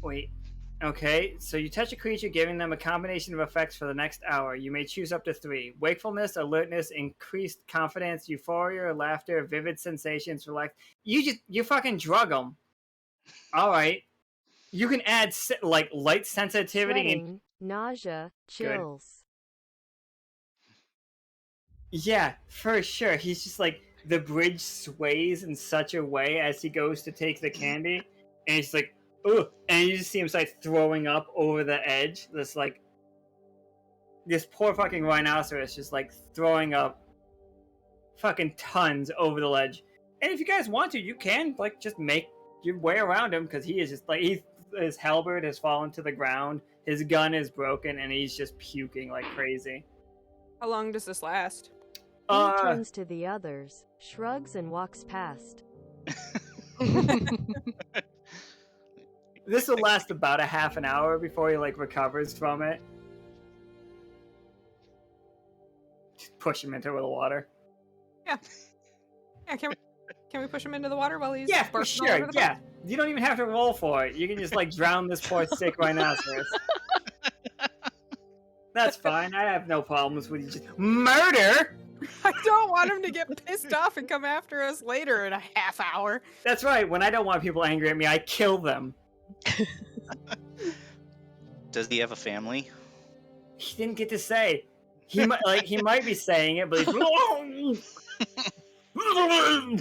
Speaker 2: Wait. Okay, so you touch a creature, giving them a combination of effects for the next hour. You may choose up to 3. Wakefulness, alertness, increased confidence, euphoria, laughter, vivid sensations, relax. You fucking drug them. All right. You can add, like, light sensitivity.
Speaker 3: Sweating, nausea, chills.
Speaker 2: Good. Yeah, for sure. He's just like, the bridge sways in such a way as he goes to take the candy, and he's like, ugh, and you just see him start throwing up over the edge. This poor fucking rhinoceros just like throwing up fucking tons over the ledge. And if you guys want to, you can like just make your way around him, because he is just like, his halberd has fallen to the ground, his gun is broken, and he's just puking like crazy.
Speaker 4: How long does this last?
Speaker 3: He turns to the others, shrugs, and walks past.
Speaker 2: This will last about a half an hour before he like recovers from it. Just push him into the water.
Speaker 4: Yeah. Yeah, can we push him into the water while he's
Speaker 2: Yeah, for
Speaker 4: bursting all over
Speaker 2: sure.
Speaker 4: the
Speaker 2: Yeah.
Speaker 4: place?
Speaker 2: You don't even have to roll for it. You can just like drown this poor sick rhinoceros. That's fine. I have no problems with you just murder.
Speaker 4: I don't want him to get pissed off and come after us later in a half hour.
Speaker 2: That's right. When I don't want people angry at me, I kill them.
Speaker 6: Does he have a family?
Speaker 2: He didn't get to say. He might be saying it, but he's
Speaker 4: Really?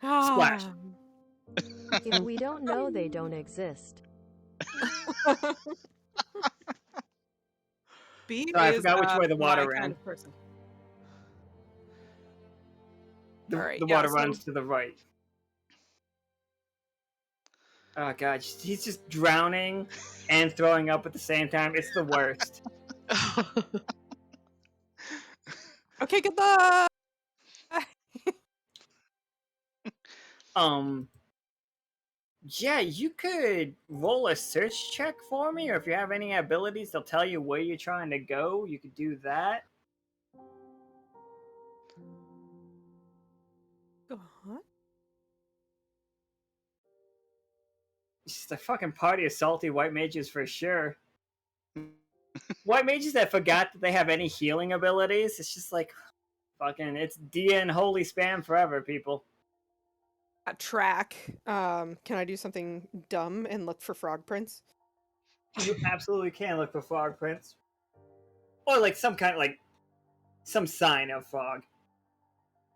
Speaker 2: Splash.
Speaker 3: If we don't know, they don't exist.
Speaker 4: B
Speaker 2: Sorry, I
Speaker 4: is,
Speaker 2: forgot which way the water
Speaker 4: my
Speaker 2: ran.
Speaker 4: kind of person.
Speaker 2: The
Speaker 4: Alright,
Speaker 2: water
Speaker 4: yeah,
Speaker 2: runs to the right. Oh god, he's just drowning and throwing up at the same time. It's the worst.
Speaker 4: Okay, good luck!
Speaker 2: Yeah, you could roll a search check for me, or if you have any abilities, they'll tell you where you're trying to go. You could do that.
Speaker 4: What?
Speaker 2: It's just a fucking party of salty white mages for sure. White mages that forgot that they have any healing abilities. It's just like, fucking, it's Dia and holy spam forever, people.
Speaker 4: Track. Can I do something dumb and look for frog prints?
Speaker 2: You absolutely can look for frog prints. Or like some kind of like, some sign of frog.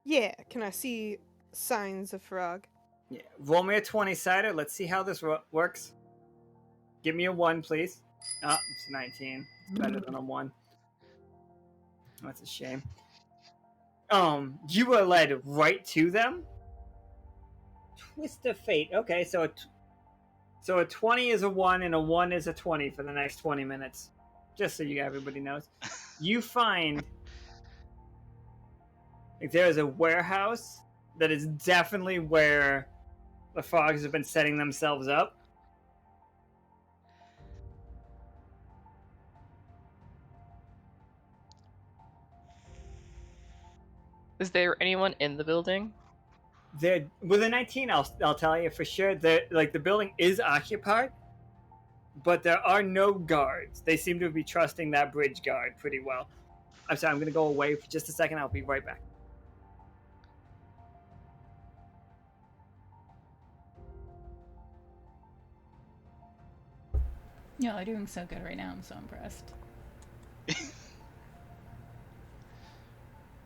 Speaker 4: Yeah, can I see signs of frog?
Speaker 2: Yeah, roll me a 20-sider. Let's see how this works. Give me a 1, please. Oh, it's 19. It's better than a 1. That's a shame. You were led right to them. Twist of fate. Okay, so a 20 is a 1 and a 1 is a 20 for the next 20 minutes. Just so everybody knows. You find like there is a warehouse that is definitely where the frogs have been setting themselves up.
Speaker 5: Is there anyone in the building?
Speaker 2: With a 19, I'll tell you for sure. The building is occupied, but there are no guards. They seem to be trusting that bridge guard pretty well. I'm sorry, I'm going to go away for just a second. I'll be right back.
Speaker 1: Y'all are doing so good right now. I'm so impressed.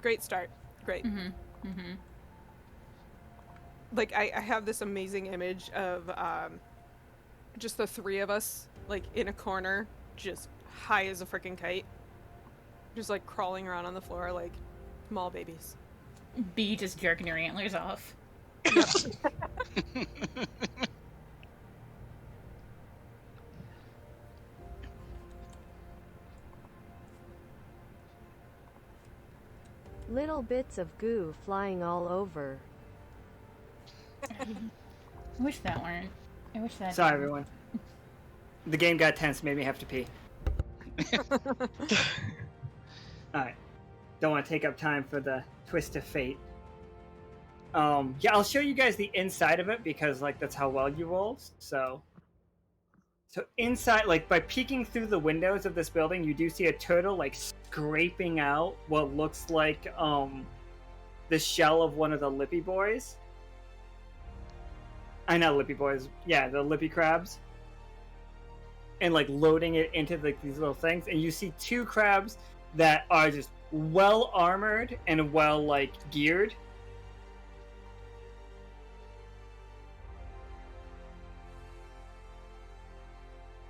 Speaker 4: Great start. Great. Like, I have this amazing image of just the three of us, like, in a corner, just high as a freaking kite. Just, like, crawling around on the floor like small babies.
Speaker 1: B just jerking your antlers off.
Speaker 3: Little bits of goo flying all over.
Speaker 1: I wish that weren't. I wish that.
Speaker 2: Sorry, everyone. The game got tense, made me have to pee. Alright. Don't want to take up time for the twist of fate. Yeah, I'll show you guys the inside of it because, like, that's how well you rolled. So inside, like, by peeking through the windows of this building, you do see a turtle, like, scraping out what looks like, the shell of one of the lippy boys. I know lippy boys. Yeah, the lippy crabs. And, like, loading it into, like, these little things. And you see two crabs that are just well armored and well, like, geared.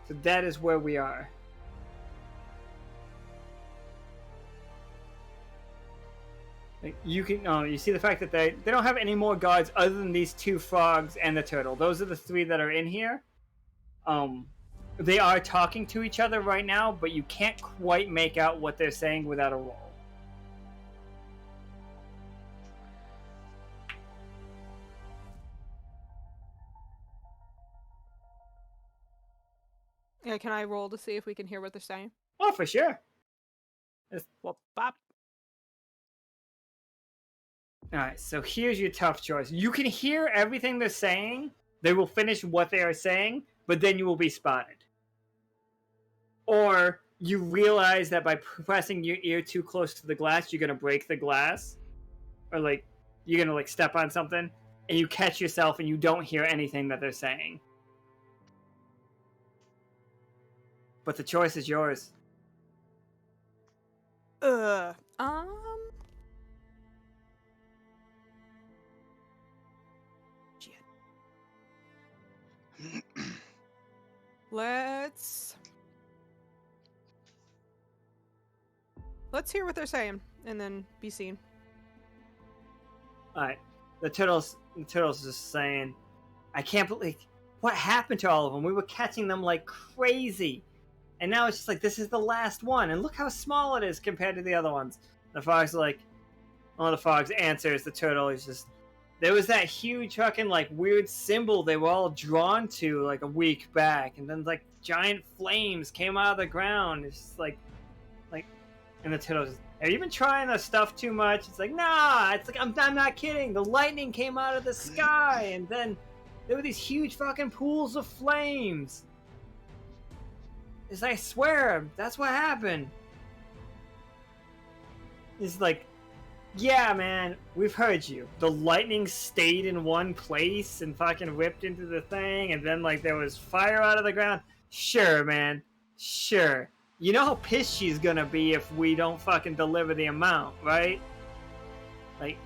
Speaker 2: So that is where we are. Like, you can, you see the fact that they don't have any more guards other than these two frogs and the turtle. Those are the three that are in here. They are talking to each other right now, but you can't quite make out what they're saying without a roll.
Speaker 4: Yeah, can I roll to see if we can hear what they're saying?
Speaker 2: Oh, for sure.
Speaker 4: Well, bop.
Speaker 2: Alright, so here's your tough choice. You can hear everything they're saying. They will finish what they are saying, but then you will be spotted. Or you realize that by pressing your ear too close to the glass, you're going to break the glass. Or, like, you're going to, like, step on something, and you catch yourself and you don't hear anything that they're saying. But the choice is yours.
Speaker 4: Shit. Let's hear what they're saying, and then be seen.
Speaker 2: Alright. The turtle's just saying, I can't believe what happened to all of them. We were catching them like crazy. And now it's just like, this is the last one. And look how small it is compared to the other ones. The frog's like, one of the frogs answers the turtle. He's just, there was that huge fucking like weird symbol they were all drawn to like a week back. And then like giant flames came out of the ground. It's just like, and the turtle's just, have you been trying this stuff too much? It's like, nah, it's like, I'm not kidding. The lightning came out of the sky. And then there were these huge fucking pools of flames. It's like, I swear, that's what happened. It's like, yeah, man, we've heard you. The lightning stayed in one place and fucking ripped into the thing, and then, like, there was fire out of the ground. Sure, man. Sure. You know how pissed she's gonna be if we don't fucking deliver the amount, right? Like,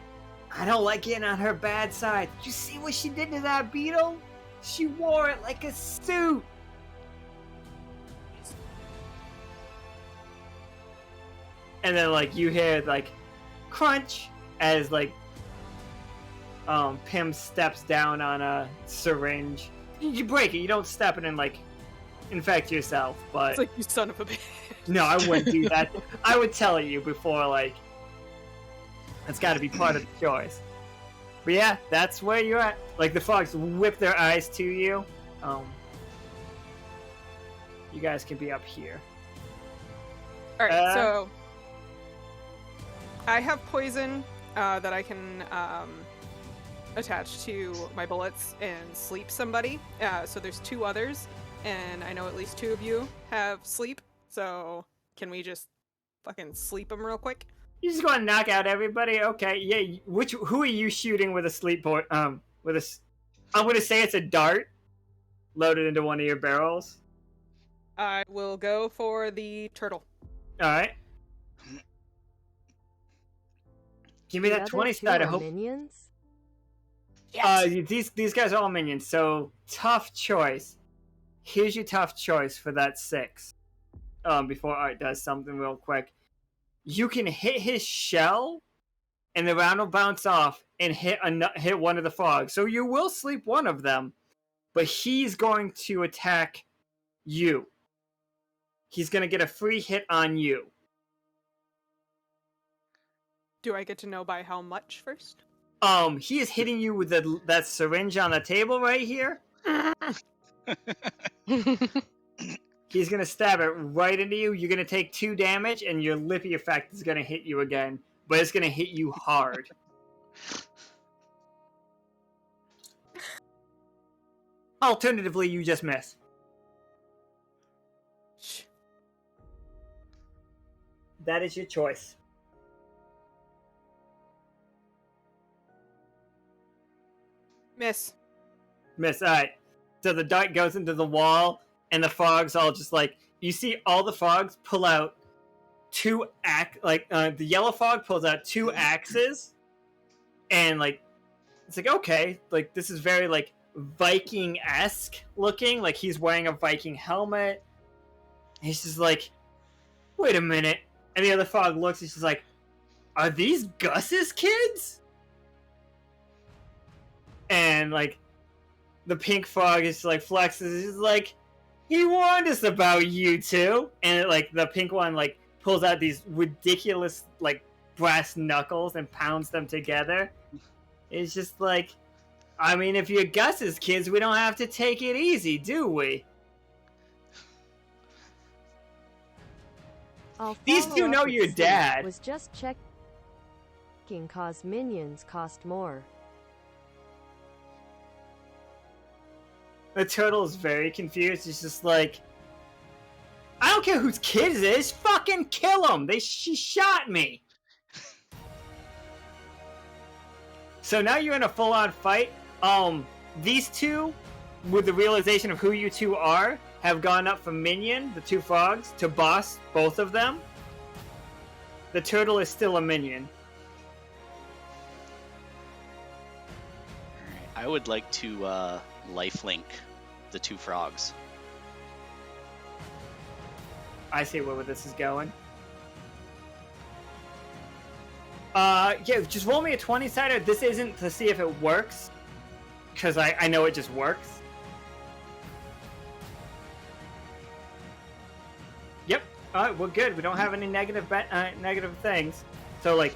Speaker 2: I don't like getting on her bad side. Did you see what she did to that beetle? She wore it like a suit. And then, like, you hear, like, crunch as, like, Pym steps down on a syringe. You break it. You don't step it and, like, infect yourself, but...
Speaker 4: It's like, you son of a bitch.
Speaker 2: No, I wouldn't do that. I would tell you before, like, that's got to be part of the choice. But yeah, that's where you're at. Like, the frogs whip their eyes to you. You guys can be up here.
Speaker 4: Alright, so... I have poison that I can attach to my bullets and sleep somebody. So there's two others, and I know at least two of you have sleep. So can we just fucking sleep them real quick?
Speaker 2: You just gonna knock out everybody? Okay, yeah. Who are you shooting with a sleep board? I'm gonna say it's a dart loaded into one of your barrels.
Speaker 4: I will go for the turtle.
Speaker 2: All right. Give me
Speaker 3: The
Speaker 2: that
Speaker 3: other
Speaker 2: 20
Speaker 3: two
Speaker 2: side. I
Speaker 3: are
Speaker 2: hope.
Speaker 3: minions?
Speaker 2: These guys are all minions, so tough choice. Here's your tough choice for that 6. Before Art does something real quick. You can hit his shell, and the round will bounce off and hit one of the frogs. So you will sleep one of them, but he's going to attack you. He's going to get a free hit on you.
Speaker 4: Do I get to know by how much first?
Speaker 2: He is hitting you with that syringe on the table right here. He's going to stab it right into you. You're going to take 2 damage, and your lippy effect is going to hit you again. But it's going to hit you hard. Alternatively, you just miss. That is your choice.
Speaker 4: Miss.
Speaker 2: Miss, alright. So the dart goes into the wall, and the frogs all just like... You see all the frogs pull out 2 the yellow frog pulls out 2 axes, and like... It's like, okay, like this is very like Viking-esque looking, like he's wearing a Viking helmet. He's just like, wait a minute. And the other frog looks, and she's like, are these Gus's kids? And like, the pink frog is like flexes, he's like, he warned us about you two. And like the pink one like pulls out these ridiculous like brass knuckles and pounds them together. It's just like, I mean, if you're Gus's kids, we don't have to take it easy, do we? These two know your dad.
Speaker 3: Was just checking cause minions cost more.
Speaker 2: The turtle is very confused. He's just like, I don't care whose kid it is. Fucking kill him. She shot me. So now you're in a full-on fight. These two, with the realization of who you two are, have gone up from minion, the 2 frogs, to boss, both of them. The turtle is still a minion.
Speaker 6: I would like to lifelink the 2 frogs.
Speaker 2: I see where this is going. Yeah, just roll me a 20-sider. This isn't to see if it works, because I know it just works. Yep. Alright, we're good. We don't have any negative things. So, like,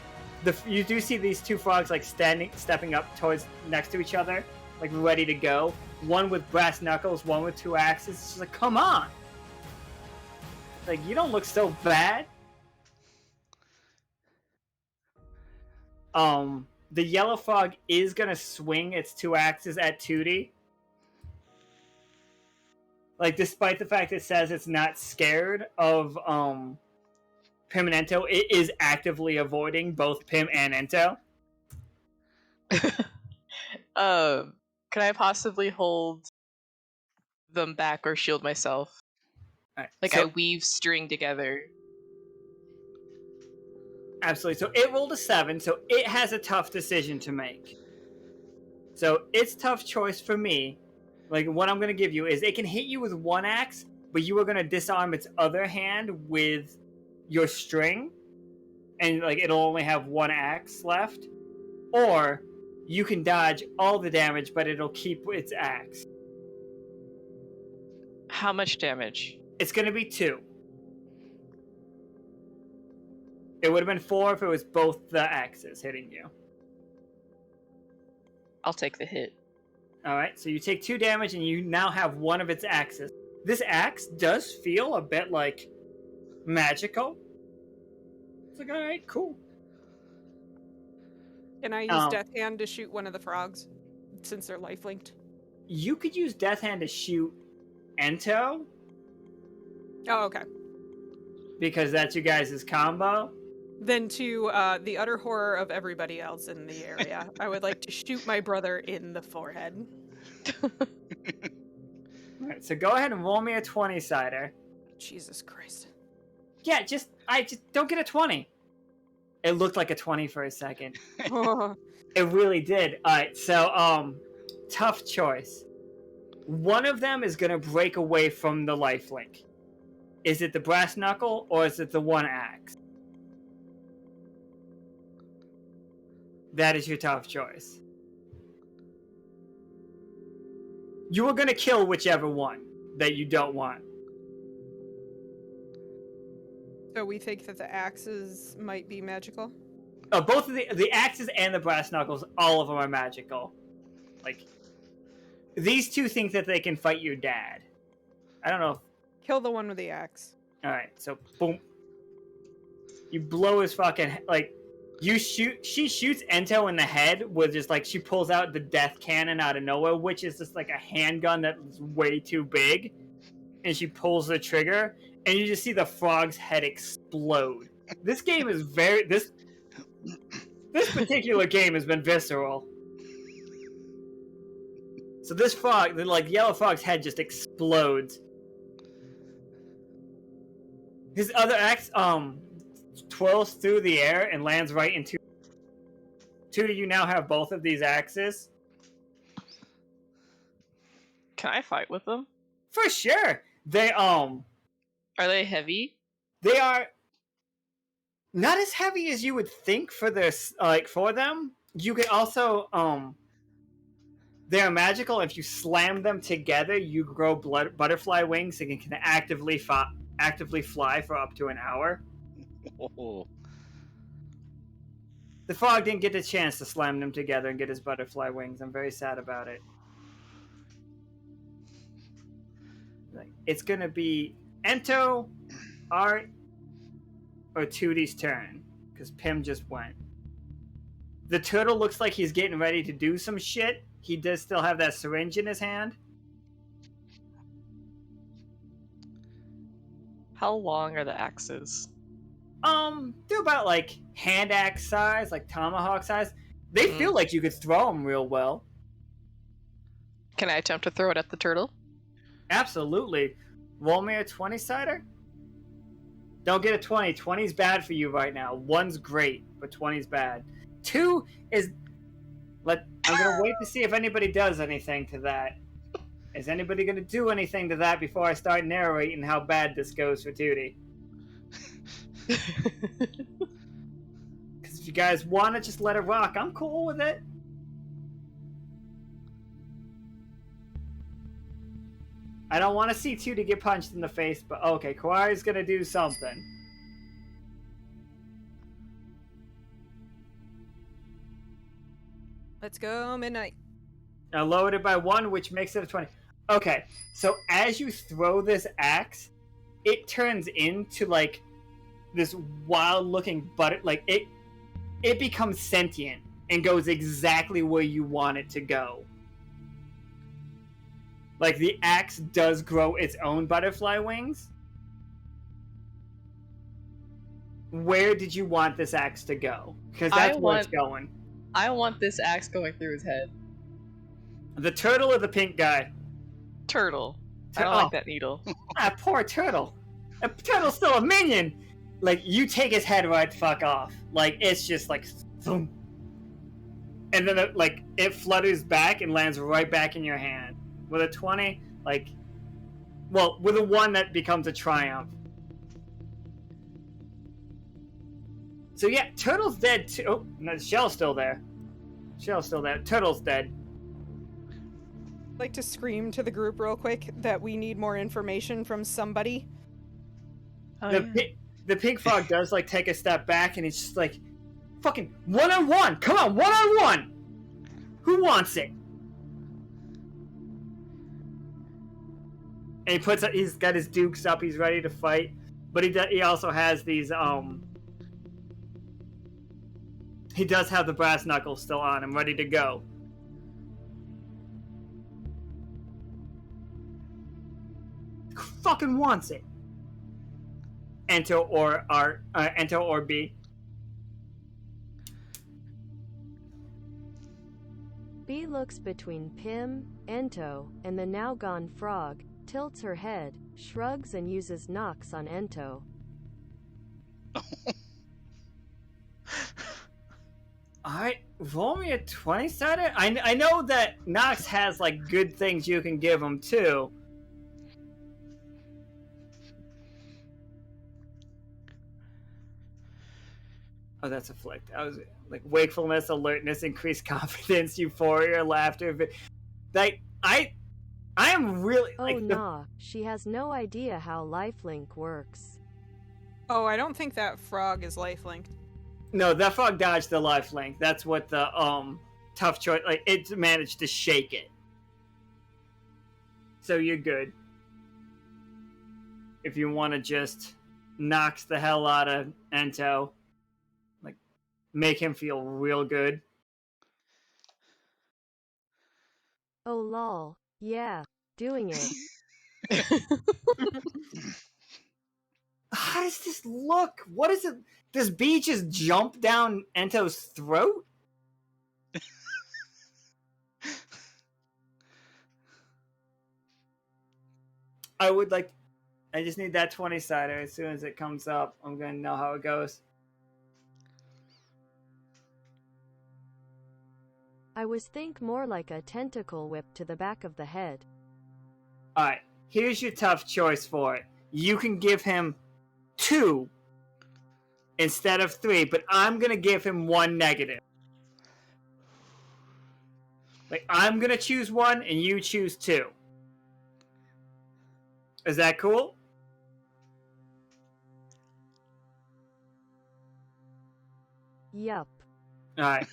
Speaker 2: you do see these 2 frogs, like, stepping up towards next to each other, like, ready to go. One with brass knuckles, one with 2 axes. It's just like, come on! Like, you don't look so bad. The yellow frog is gonna swing its 2 axes at Tootie. Like, despite the fact it says it's not scared of, Pim and Ento, it is actively avoiding both Pim and Ento.
Speaker 5: Can I possibly hold them back or shield myself?
Speaker 2: Right,
Speaker 5: like, I weave string together.
Speaker 2: Absolutely. So it rolled a 7, so it has a tough decision to make. So its tough choice for me, like what I'm going to give you is it can hit you with 1 axe, but you are going to disarm its other hand with your string, and like it'll only have 1 axe left. Or you can dodge all the damage, but it'll keep its axe.
Speaker 5: How much damage?
Speaker 2: It's going to be 2. It would have been 4 if it was both the axes hitting you.
Speaker 5: I'll take the hit.
Speaker 2: Alright, so you take 2 damage and you now have 1 of its axes. This axe does feel a bit like magical. It's like, alright, cool.
Speaker 4: Can I use Death Hand to shoot one of the frogs, since they're life-linked?
Speaker 2: You could use Death Hand to shoot Ento.
Speaker 4: Oh, okay.
Speaker 2: Because that's you guys' combo.
Speaker 4: Then to the utter horror of everybody else in the area, I would like to shoot my brother in the forehead.
Speaker 2: Alright, so go ahead and roll me a 20-sider.
Speaker 4: Jesus Christ.
Speaker 2: Yeah, I just don't get a 20. It looked like a 20 for a second. It really did. Alright, so, tough choice. One of them is gonna break away from the lifelink. Is it the brass knuckle, or is it the one axe? That is your tough choice. You are gonna kill whichever one that you don't want.
Speaker 4: So we think that the axes might be magical?
Speaker 2: Oh, both of the axes and the brass knuckles, all of them are magical. Like, these two think that they can fight your dad. I don't know if...
Speaker 4: Kill the one with the axe.
Speaker 2: Alright, so, boom. You blow his fucking... Like, she shoots Ento in the head with just, like, she pulls out the death cannon out of nowhere, which is just, like, a handgun that's way too big. And she pulls the trigger, and you just see the frog's head explode. This game is very... This particular game has been visceral. So this frog, the like yellow frog's head just explodes. His other axe twirls through the air and lands right into... Two of you now have both of these axes.
Speaker 5: Can I fight with them?
Speaker 2: For sure. They
Speaker 5: Are they heavy?
Speaker 2: They are not as heavy as you would think for this, like, for them. You can also, they're magical. If you slam them together, you grow butterfly wings and can actively fly for up to an hour.
Speaker 6: Oh.
Speaker 2: The frog didn't get the chance to slam them together and get his butterfly wings. I'm very sad about it. Like, it's gonna be Ento, Art, or Tootie's turn, because Pim just went. The turtle looks like he's getting ready to do some shit. He does still have that syringe in his hand.
Speaker 5: How long are the axes?
Speaker 2: They're about, like, hand axe size, like tomahawk size. They feel like you could throw them real well.
Speaker 5: Can I attempt to throw it at the turtle?
Speaker 2: Absolutely. Roll me a 20-sider? Don't get a 20. 20's bad for you right now. 1's great, but 20's bad. 2 is... I'm gonna wait to see if anybody does anything to that. Is anybody gonna do anything to that before I start narrating how bad this goes for Tootie? Because if you guys want to just let it rock, I'm cool with it. I don't want to see Tootie get punched in the face, but okay, Kawari's gonna do something.
Speaker 4: Let's go, midnight.
Speaker 2: I lowered it by 1, which makes it a 20. Okay, so as you throw this axe, it turns into, like, this wild-looking butter... Like, it becomes sentient and goes exactly where you want it to go. Like, the axe does grow its own butterfly wings. Where did you want this axe to go? Because that's where it's going.
Speaker 5: I want this axe going through his head.
Speaker 2: The turtle or the pink guy?
Speaker 5: Turtle. I don't like that needle.
Speaker 2: Ah, poor turtle. A turtle's still a minion! Like, you take his head right the fuck off. Like, it's just like... Boom. And then, it flutters back and lands right back in your hand. With a 20, like... Well, with a 1, that becomes a triumph. So yeah, Turtle's dead too. Oh, no, Shell's still there. Shell's still there. Turtle's dead.
Speaker 4: I'd like to scream to the group real quick that we need more information from somebody.
Speaker 2: The pink frog does, like, take a step back, and it's just like, fucking one-on-one! Come on, one-on-one! Who wants it? And he's got his dukes up, he's ready to fight, but he also has these, he does have the brass knuckles still on him, ready to go. Who fucking wants it? Ento or B.
Speaker 3: B looks between Pim, Ento, and the now gone frog, tilts her head, shrugs and uses knocks on Ento.
Speaker 2: Alright, roll me a 20-sided? I know that Nox has, like, good things you can give him, too. Oh, that's afflict. I was, like, wakefulness, alertness, increased confidence, euphoria, laughter. Like, I am really,
Speaker 3: Oh
Speaker 2: like...
Speaker 3: nah, she has no idea how lifelink works.
Speaker 4: Oh, I don't think that frog is life-linked.
Speaker 2: No, that frog dodged the lifelink. That's what the, tough choice... Like, it managed to shake it. So you're good. If you want to just knocks the hell out of Ento, like, make him feel real good.
Speaker 3: Oh lol, yeah, doing it.
Speaker 2: How does this look? What is it? Does B just jump down Ento's throat? I would like... I just need that 20-sider. As soon as it comes up, I'm going to know how it goes.
Speaker 3: I was think more like a tentacle whip to the back of the head.
Speaker 2: Alright, here's your tough choice for it. You can give him 2 instead of 3, but I'm going to give him 1 negative. Like, I'm going to choose 1 and you choose 2. Is that cool?
Speaker 3: Yup.
Speaker 2: Alright.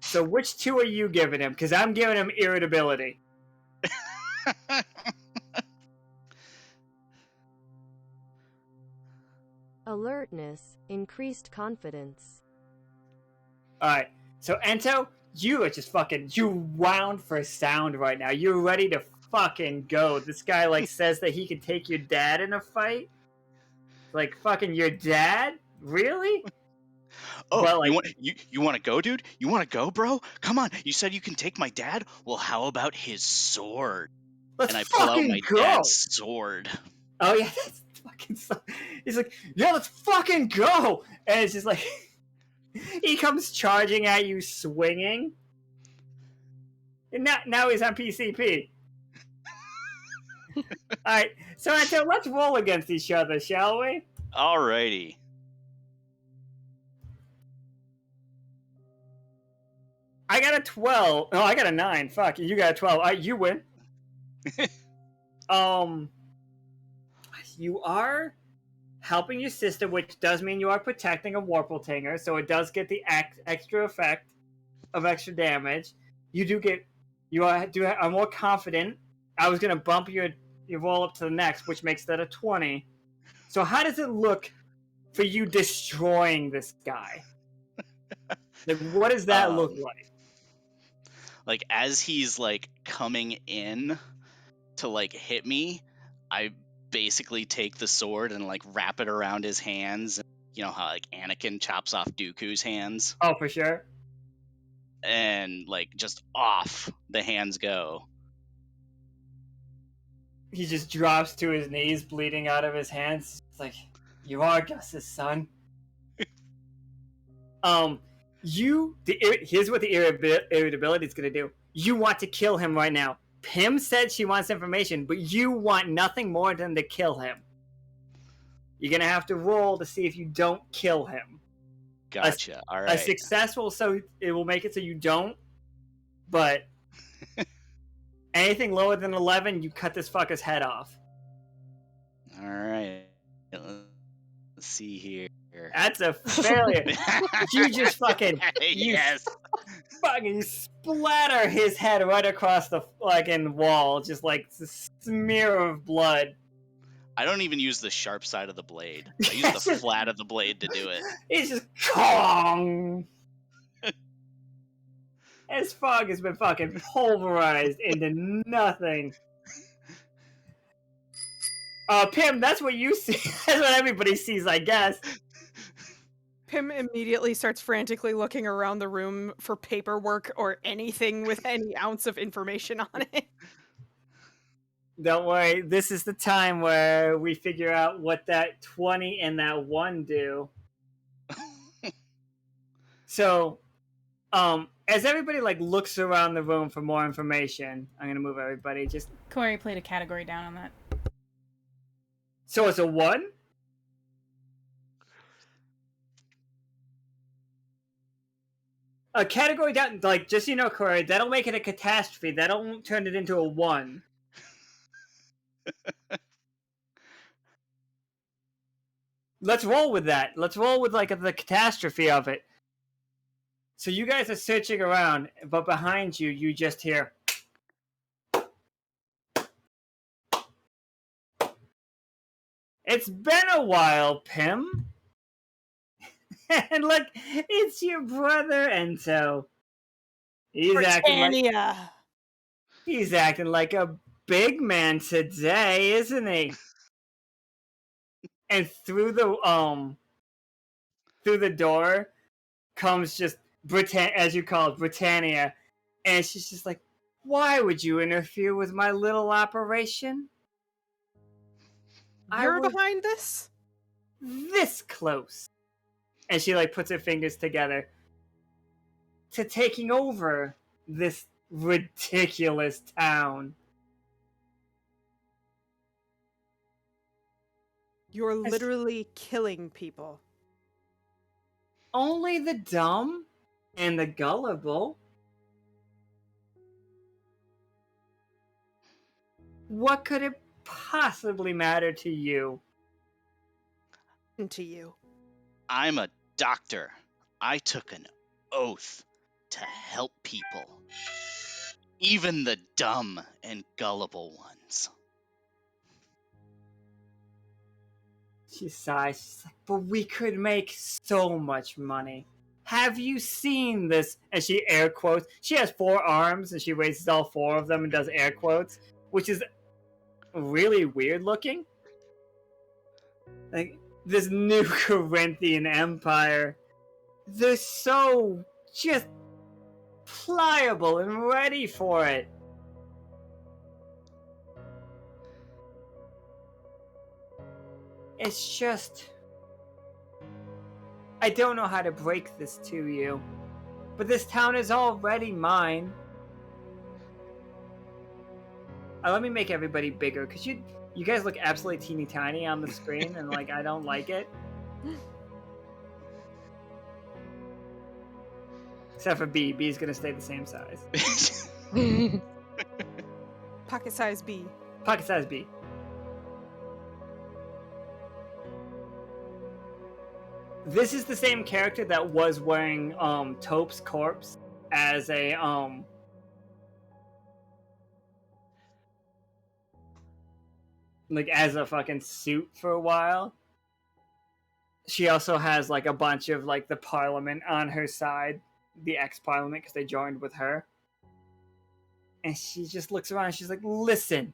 Speaker 2: So which 2 are you giving him? Because I'm giving him irritability.
Speaker 3: Alertness, increased confidence.
Speaker 2: Alright. So Ento, you are just fucking... You wound for sound right now. You're ready to fucking go. This guy, like, says that he can take your dad in a fight? Like, fucking your dad? Really?
Speaker 6: Oh,
Speaker 2: But, like,
Speaker 6: you want to go, dude? You want to go, bro? Come on. You said you can take my dad? Well, how about his sword?
Speaker 2: let's
Speaker 6: And I pull out
Speaker 2: fucking
Speaker 6: my
Speaker 2: go!
Speaker 6: dad's sword.
Speaker 2: Oh yeah, that's fucking... He's like, yeah, let's fucking go! And it's just like... he comes charging at you, swinging. And now he's on PCP. Alright, so Ento, let's roll against each other, shall we?
Speaker 6: Alrighty.
Speaker 2: I got a 12. No, I got a 9. Fuck, you got a 12. Alright, you win. You are helping your sister, which does mean you are protecting a Warpletinger, so it does get the extra effect of extra damage. You do get... I'm more confident. I was gonna bump your roll up to the next, which makes that a 20. So how does it look for you destroying this guy? Like, what does that look like?
Speaker 6: Like, as he's, like, coming in to, like, hit me, I basically take the sword and, like, wrap it around his hands. You know how, like, Anakin chops off Dooku's hands?
Speaker 2: Oh, for sure.
Speaker 6: And, like, just off the hands go.
Speaker 2: He just drops to his knees, bleeding out of his hands. It's like, you are Gus's son. Here's what the irritability is going to do. You want to kill him right now. Pim said she wants information, but you want nothing more than to kill him. You're going to have to roll to see if you don't kill him.
Speaker 6: Gotcha. All right.
Speaker 2: A successful, so it will make it so you don't, but anything lower than 11, you cut this fucker's head off.
Speaker 6: All right. Let's see here.
Speaker 2: That's a failure. You just fucking...
Speaker 6: Yes.
Speaker 2: Fucking splatter his head right across the fucking wall, just like a smear of blood.
Speaker 6: I don't even use the sharp side of the blade. I use the flat of the blade to do it.
Speaker 2: It's just Kong. His fog has been fucking pulverized into nothing. Pim, that's what you see. That's what everybody sees, I guess.
Speaker 4: Pim immediately starts frantically looking around the room for paperwork or anything with any ounce of information on it.
Speaker 2: Don't worry, this is the time where we figure out what that 20 and that 1 do. So, as everybody like looks around the room for more information, I'm gonna move everybody. Just
Speaker 1: Corey played a category down on that.
Speaker 2: so it's a 1. A category down, like just so you know, Corey, that'll make it a catastrophe. That'll turn it into a 1. Let's roll with that. Let's roll with like the catastrophe of it. So you guys are searching around, but behind you, you just hear. It's been a while, Pim. And look, it's your brother Ento. He's acting like a big man today, isn't he? And through the door comes just as you call it, Britannia, and she's just like, "Why would you interfere with my little operation?
Speaker 4: You're behind this?
Speaker 2: This close." And she like puts her fingers together to taking over this ridiculous town.
Speaker 4: You're literally killing people.
Speaker 2: Only the dumb and the gullible. What could it possibly matter to you?
Speaker 4: And to you.
Speaker 6: I'm a doctor. I took an oath to help people. Even the dumb and gullible ones.
Speaker 2: She sighs. She's like, but we could make so much money. Have you seen this? And she air quotes. She has 4 arms and she raises all 4 of them and does air quotes, which is really weird looking. Like, this new Corinthian empire. They're so just pliable and ready for it. It's just... I don't know how to break this to you, but this town is already mine. Let me make everybody bigger, because you guys look absolutely teeny tiny on the screen, and like I don't like it. Except for B. B's gonna stay the same size.
Speaker 4: Pocket size B.
Speaker 2: Pocket size B. This is the same character that was wearing Taupe's corpse as a like as a fucking suit for a while. She also has like a bunch of like the parliament on her side, the ex-parliament, because they joined with her. And she just looks around and she's like, listen,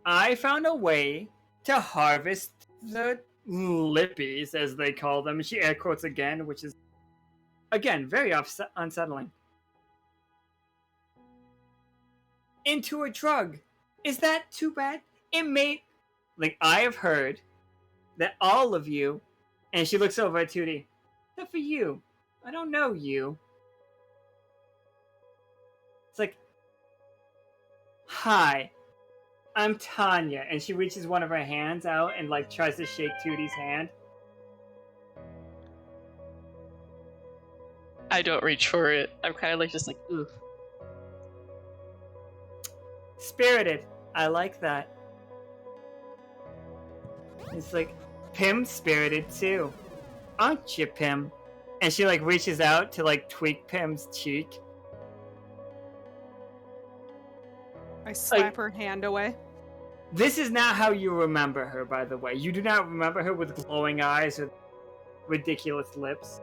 Speaker 2: I found a way to harvest the lippies, as they call them. And she air quotes again, which is, again, very unsettling. Into a drug. Is that too bad? It may... Like, I have heard that all of you... And she looks over at Tootie. Except for you. I don't know you. It's like... Hi. I'm Tanya. And she reaches one of her hands out and, like, tries to shake Tootie's hand.
Speaker 5: I don't reach for it. I'm kind of like, just like, ooh.
Speaker 2: Spirited. I like that. It's like, Pim's spirited too. Aren't you, Pim? And she like reaches out to like tweak Pim's cheek.
Speaker 4: I slap her hand away.
Speaker 2: This is not how you remember her, by the way. You do not remember her with glowing eyes or ridiculous lips.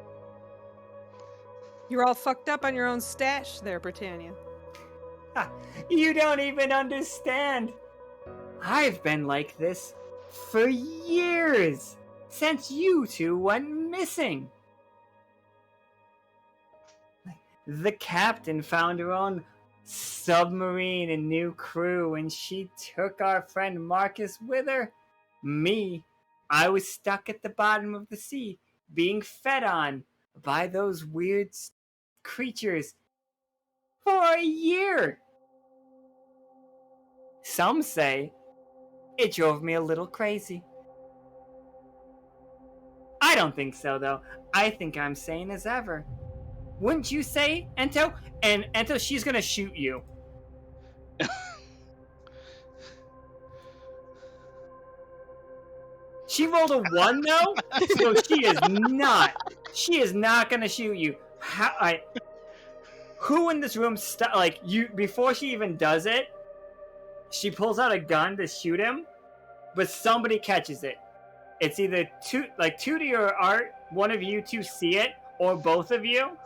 Speaker 4: You're all fucked up on your own stash there, Britannia.
Speaker 2: Ha, you don't even understand. I've been like this for years, since you two went missing. The captain found her on submarine and new crew, and she took our friend Marcus with her. Me, I was stuck at the bottom of the sea, being fed on by those weird creatures for a year. Some say it drove me a little crazy. I don't think so, though. I think I'm sane as ever. Wouldn't you say, Ento? And Ento, she's gonna shoot you. She rolled a 1, though, so she is not gonna shoot you. Who in this room before she even does it, she pulls out a gun to shoot him, but somebody catches it. It's either Tootie or Art, one of you two see it, or both of you.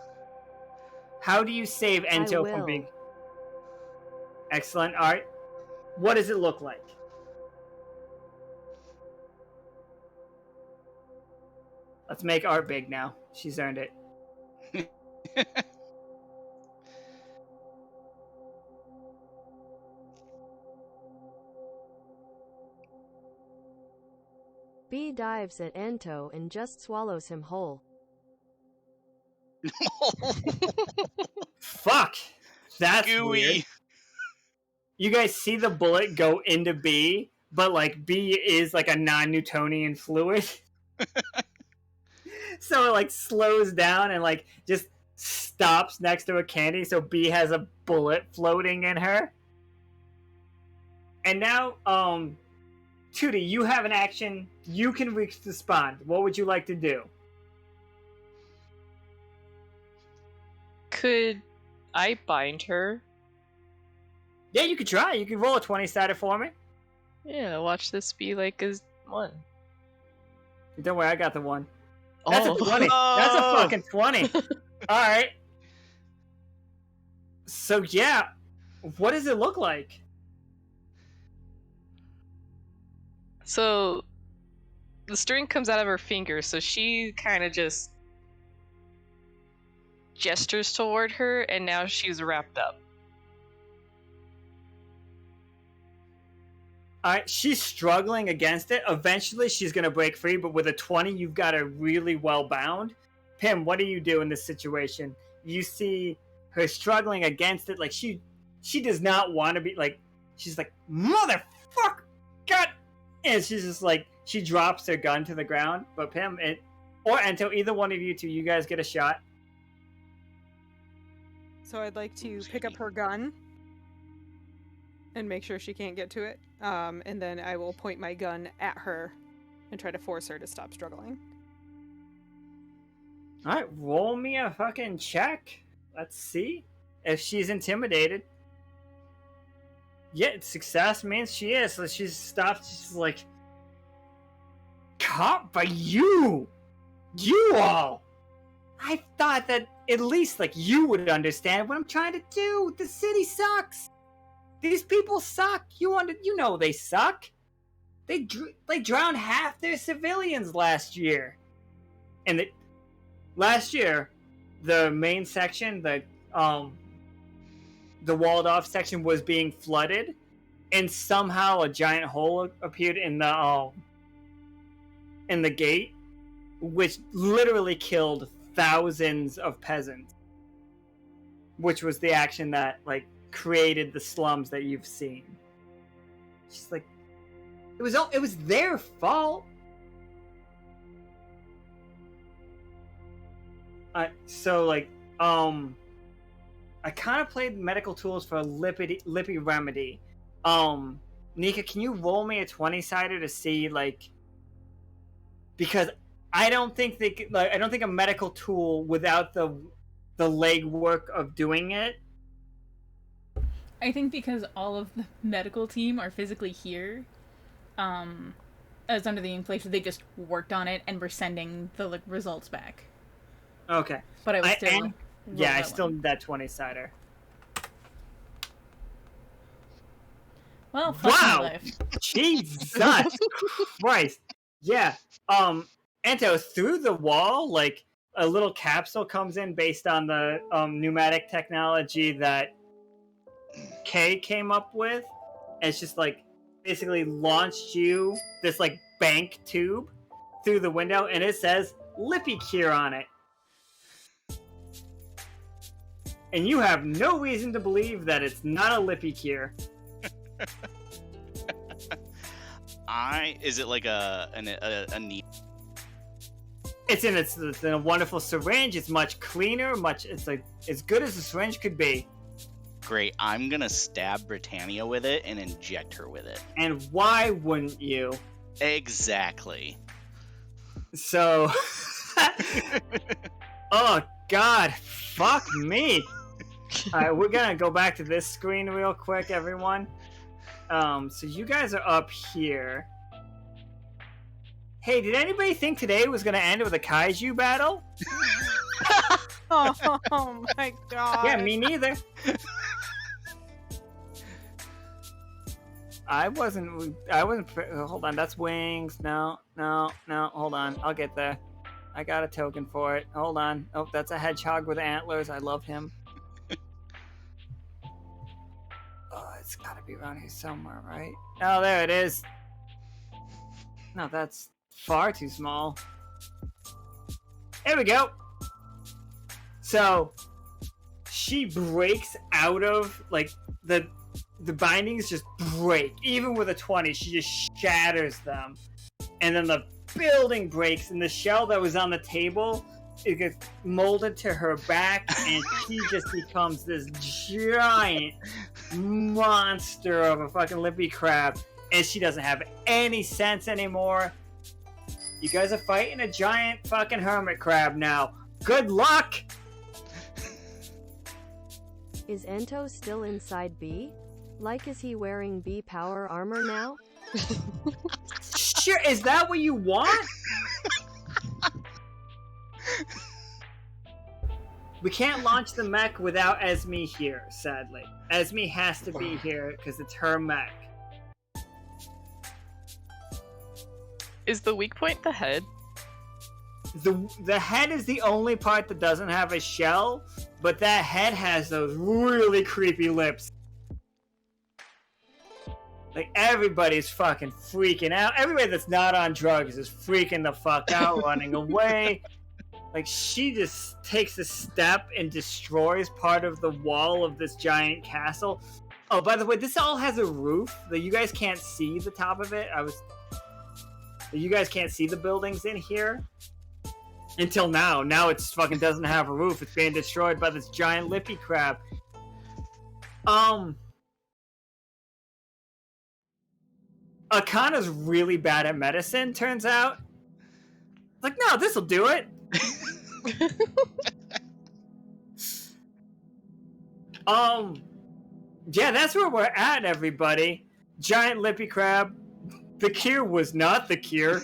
Speaker 2: How do you save Ento from being... Excellent, Art. What does it look like? Let's make Art big now. She's earned it.
Speaker 3: B dives at Ento and just swallows him whole.
Speaker 2: Fuck! That's
Speaker 6: Gooey.
Speaker 2: weird. You guys see the bullet go into B, but B is a non-Newtonian fluid. So it slows down and just stops next to a candy, so B has a bullet floating in her. And now, Tootie, you have an action. You can respond. What would you like to do?
Speaker 5: Could I bind her?
Speaker 2: Yeah, you could try. You can roll a 20-sided for me.
Speaker 5: Yeah, watch this be a 1.
Speaker 2: Don't worry, I got the 1. That's a 20.
Speaker 6: Oh.
Speaker 2: That's a fucking 20. Alright. So, yeah. What does it look like?
Speaker 5: So, the string comes out of her finger, so she kind of just gestures toward her, and now she's wrapped up.
Speaker 2: Alright, she's struggling against it. Eventually, she's going to break free, but with a 20, you've got her really well bound. Pim, what do you do in this situation? You see her struggling against it. She does not want to be, she's like, motherfucker, God! And she's just she drops her gun to the ground. But Pim, or Ento, either one of you two, you guys get a shot.
Speaker 4: So I'd like to pick up her gun and make sure she can't get to it. And then I will point my gun at her and try to force her to stop struggling.
Speaker 2: Alright, roll me a fucking check. Let's see if she's intimidated. Yeah, success means she is. So she's stopped. She's caught by you! You all! I thought that at least you would understand what I'm trying to do. The city sucks. These people suck. You know they suck. They drowned half their civilians last year. And last year, the main section, the walled off section was being flooded, and somehow a giant hole appeared in the gate, which literally killed thousands of peasants. Which was the action that created the slums that you've seen. She's it was their fault. I kind of played medical tools for Lippy Remedy. Nika, can you roll me a 20-sider to see because I don't think I don't think a medical tool without the legwork of doing it.
Speaker 1: I think because all of the medical team are physically here, as under the inflation, they just worked on it and were sending the results back.
Speaker 2: Okay.
Speaker 1: But I was still...
Speaker 2: I still need that 20-sider.
Speaker 1: Well, fuck my life.
Speaker 2: Jesus Christ. Yeah. Ento, through the wall, a little capsule comes in based on the pneumatic technology that Kay came up with. It's just like basically launched you this like bank tube through the window, and it says Lippy Cure on it. And you have no reason to believe that it's not a Lippy Cure.
Speaker 6: Is it like a neat?
Speaker 2: It's in a wonderful syringe. It's much cleaner. It's like as good as a syringe could be.
Speaker 6: Great. I'm gonna stab Britannia with it and inject her with it.
Speaker 2: And why wouldn't you?
Speaker 6: Exactly.
Speaker 2: So, oh God, fuck me. All right, we're gonna go back to this screen real quick, everyone. So you guys are up here. Hey, did anybody think today was gonna end with a kaiju battle?
Speaker 4: Oh my god.
Speaker 2: Yeah, me neither. I wasn't. Hold on, that's wings. No. Hold on, I'll get there. I got a token for it. Hold on. Oh, that's a hedgehog with antlers. I love him. Oh, it's gotta be around here somewhere, right? Oh, there it is. No, that's far too small. There we go. So, she breaks out of, like, the bindings just break. Even with a 20, she just shatters them. And then the building breaks, and the shell that was on the table, it gets molded to her back, and she just becomes this giant monster of a fucking lippy crab. And she doesn't have any sense anymore. You guys are fighting a giant fucking hermit crab now. Good luck!
Speaker 3: Is Ento still inside B? Like, is he wearing B power armor now?
Speaker 2: Sure, is that what you want? We can't launch the mech without Esme here, sadly. Esme has to be here because it's her mech.
Speaker 5: Is the weak point the head?
Speaker 2: The head is the only part that doesn't have a shell, but that head has those really creepy lips. Like, everybody's fucking freaking out. Everybody that's not on drugs is freaking the fuck out, running away. Like, she just takes a step and destroys part of the wall of this giant castle. Oh, by the way, this all has a roof that you guys can't see the top of it. You guys can't see the buildings in here. Until now. Now it fucking doesn't have a roof. It's being destroyed by this giant lippy crab. Akana's really bad at medicine, turns out. Like, no, this'll do it. Yeah, that's where we're at, everybody. Giant lippy crab. The cure was not the cure.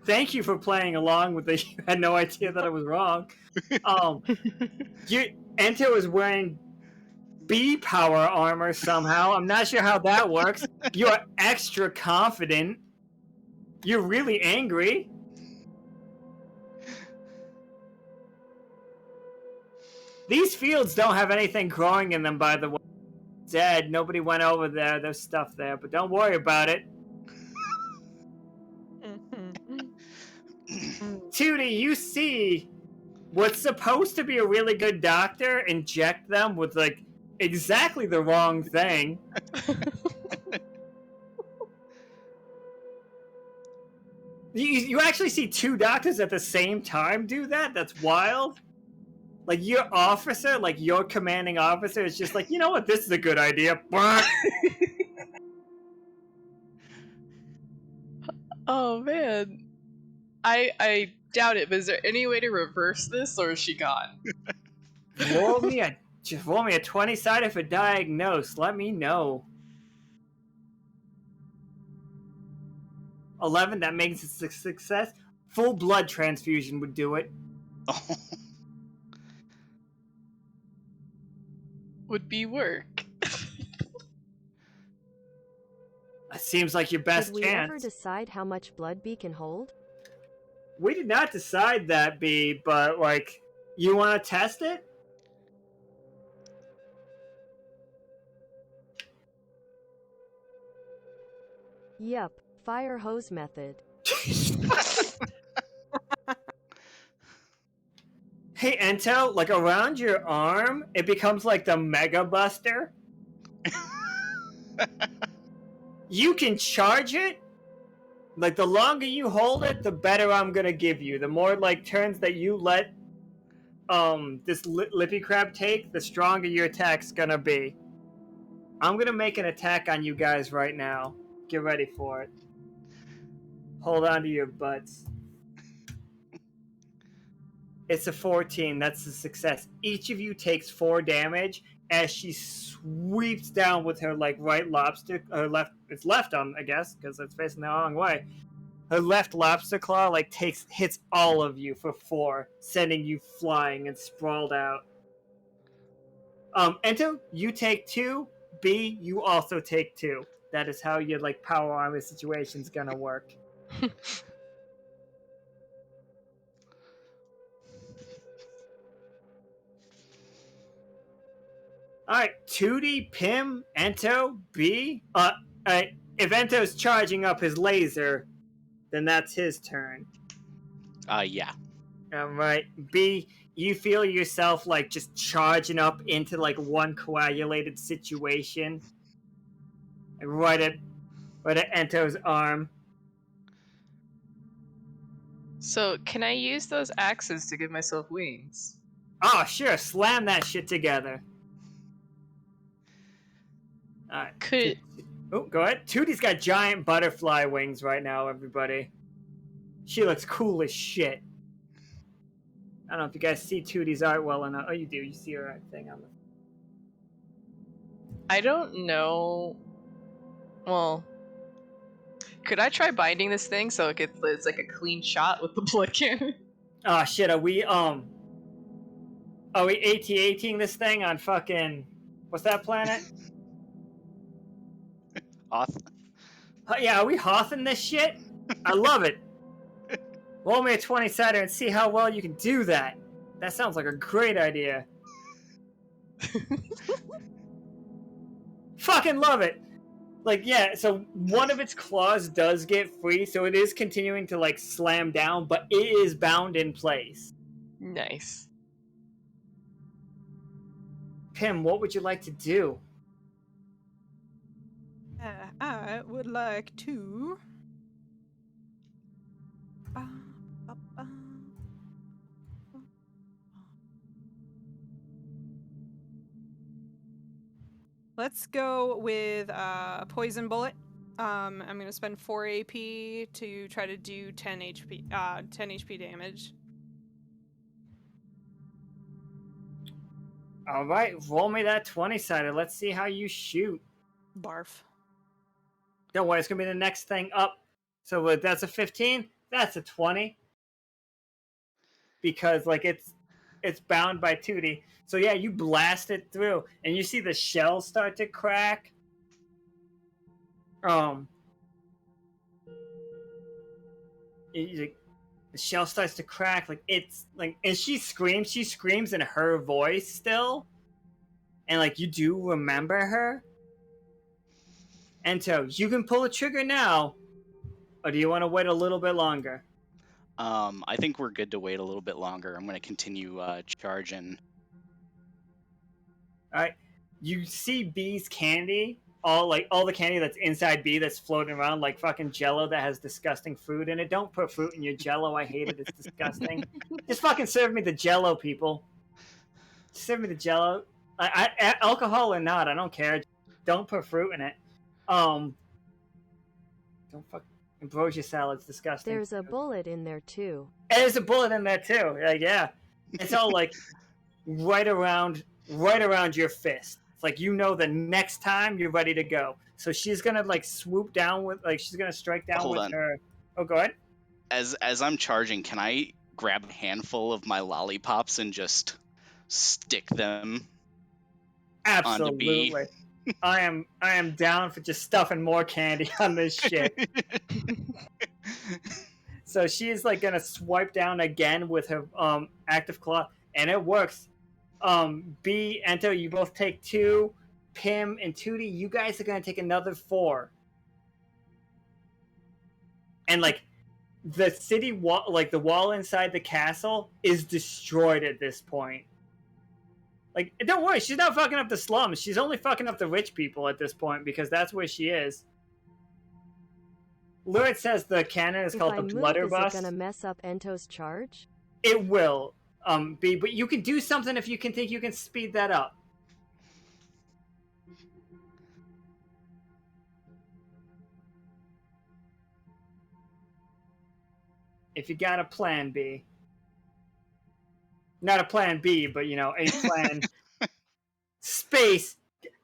Speaker 2: Thank you for playing along with it. You had no idea that I was wrong. Ento is wearing B power armor somehow. I'm not sure how that works. You're extra confident. You're really angry. These fields don't have anything growing in them, by the way. Dead. Nobody went over there. There's stuff there, but don't worry about it. Tootie, you see what's supposed to be a really good doctor inject them with, like, exactly the wrong thing. You actually see two doctors at the same time do that? That's wild. Like, your officer, like, your commanding officer is just like, you know what, this is a good idea.
Speaker 5: Oh, man. I doubt it, but is there any way to reverse this, or is she gone?
Speaker 2: roll me a 20-sided for diagnose. Let me know. 11, that makes it a success. Full blood transfusion would do it.
Speaker 6: Oh.
Speaker 5: Would be work.
Speaker 2: It seems like your best
Speaker 3: Did we
Speaker 2: chance.
Speaker 3: ever decide how much blood B can hold?
Speaker 2: We did not decide that, B, but, like, you want to test it?
Speaker 3: Yep, fire hose method.
Speaker 2: Hey, Ento, like around your arm, it becomes like the Mega Buster. You can charge it. Like, the longer you hold it, the better I'm gonna give you. The more, like, turns that you let this Lippy Crab take, the stronger your attack's gonna be. I'm gonna make an attack on you guys right now. Get ready for it. Hold on to your butts. It's a 14. That's a success. Each of you takes 4 damage as she sweeps down with her like right lobster, or left. It's left on, I guess, because it's facing the wrong way. Her left lobster claw like hits all of you for 4, sending you flying and sprawled out. Ento, you take 2. B, you also take 2. That is how your like power armor situation's gonna work. Alright, 2D, Pim, Ento, B. If Ento's charging up his laser, then that's his turn.
Speaker 6: Yeah.
Speaker 2: Alright, B, you feel yourself like just charging up into like one coagulated situation. Right at Ento's arm.
Speaker 5: So, can I use those axes to give myself wings?
Speaker 2: Oh, sure, slam that shit together. Alright.
Speaker 5: Could
Speaker 2: Oh, go ahead. Tootie's got giant butterfly wings right now, everybody. She looks cool as shit. I don't know if you guys see Tootie's art well enough. Oh, you do. You see her thing on the...
Speaker 5: I don't know. Well, could I try binding this thing so it's like a clean shot with the blood cannon?
Speaker 2: Oh, shit. Are we AT-ATing this thing on fucking... What's that planet?
Speaker 6: Hoth.
Speaker 2: Yeah, are we hothing this shit? I love it. Roll me a 20-sider and see how well you can do that. That sounds like a great idea. Fucking love it. Like, yeah, so one of its claws does get free, so it is continuing to, like, slam down, but it is bound in place.
Speaker 5: Nice.
Speaker 2: Pim, what would you like to do?
Speaker 4: I would like to. Let's go with poison bullet. I'm gonna spend 4 AP to try to do 10 HP. 10 HP damage.
Speaker 2: All right, roll me that 20-sider. Let's see how you shoot.
Speaker 4: Barf.
Speaker 2: Don't worry, it's gonna be the next thing up. So that's a 15. That's a 20. Because like it's bound by Tootie. So yeah, you blast it through, and you see the shell start to crack. The shell starts to crack. Like it's like, and she screams. She screams in her voice still, and like you do remember her. Ento, you can pull the trigger now, or do you want to wait a little bit longer?
Speaker 6: I think we're good to wait a little bit longer. I'm going to continue charging.
Speaker 2: All right, you see B's candy, all the candy that's inside B that's floating around like fucking Jello that has disgusting fruit in it. Don't put fruit in your Jello. I hate it. It's disgusting. Just fucking serve me the Jello, people. Serve me the Jello. Alcohol or not, I don't care. Don't put fruit in it. Don't fuck ambrosia salad's disgusting.
Speaker 3: There's a bullet in there too.
Speaker 2: There's a bullet in there too. Yeah. It's all like right around your fist. It's like, you know, the next time you're ready to go. So she's gonna like swoop down with, like, she's gonna strike down
Speaker 6: Hold
Speaker 2: with
Speaker 6: on.
Speaker 2: her. Oh, go ahead.
Speaker 6: As I'm charging, can I grab a handful of my lollipops and just stick them onto B?
Speaker 2: Absolutely. I am down for just stuffing more candy on this shit. So she's like gonna swipe down again with her active claw, and it works. B, Ento, you both take 2. Pim and Tootie, you guys are gonna take another 4. and like the city wall, like the wall inside the castle, is destroyed at this point. Like, don't worry, she's not fucking up the slums. She's only fucking up the rich people at this point because that's where she is. Lurid says the cannon is called the Blunderbuss.
Speaker 3: Is it gonna mess up Ento's charge?
Speaker 2: It will, be, but you can do something if you can think you can speed that up. If you got a plan B. Not a plan B, but, you know, a plan. Space,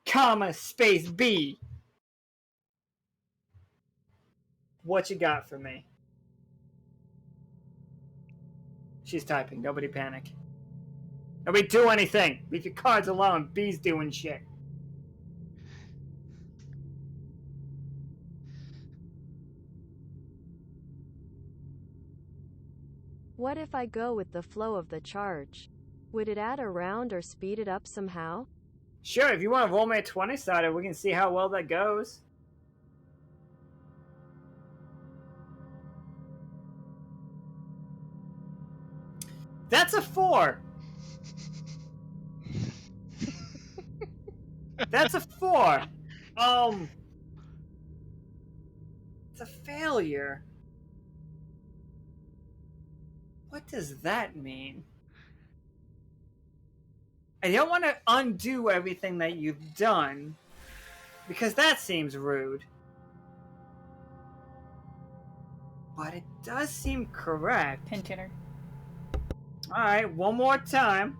Speaker 2: comma, space B. What you got for me? She's typing. Nobody panic. Nobody do anything. Leave your cards alone. B's doing shit.
Speaker 3: What if I go with the flow of the charge? Would it add a round or speed it up somehow?
Speaker 2: Sure, if you want to roll me a 20-sided, we can see how well that goes. That's a 4. That's a 4. It's a failure. What does that mean? I don't want to undo everything that you've done, because that seems rude. But it does seem correct.
Speaker 1: Pinch hitter.
Speaker 2: Alright, one more time.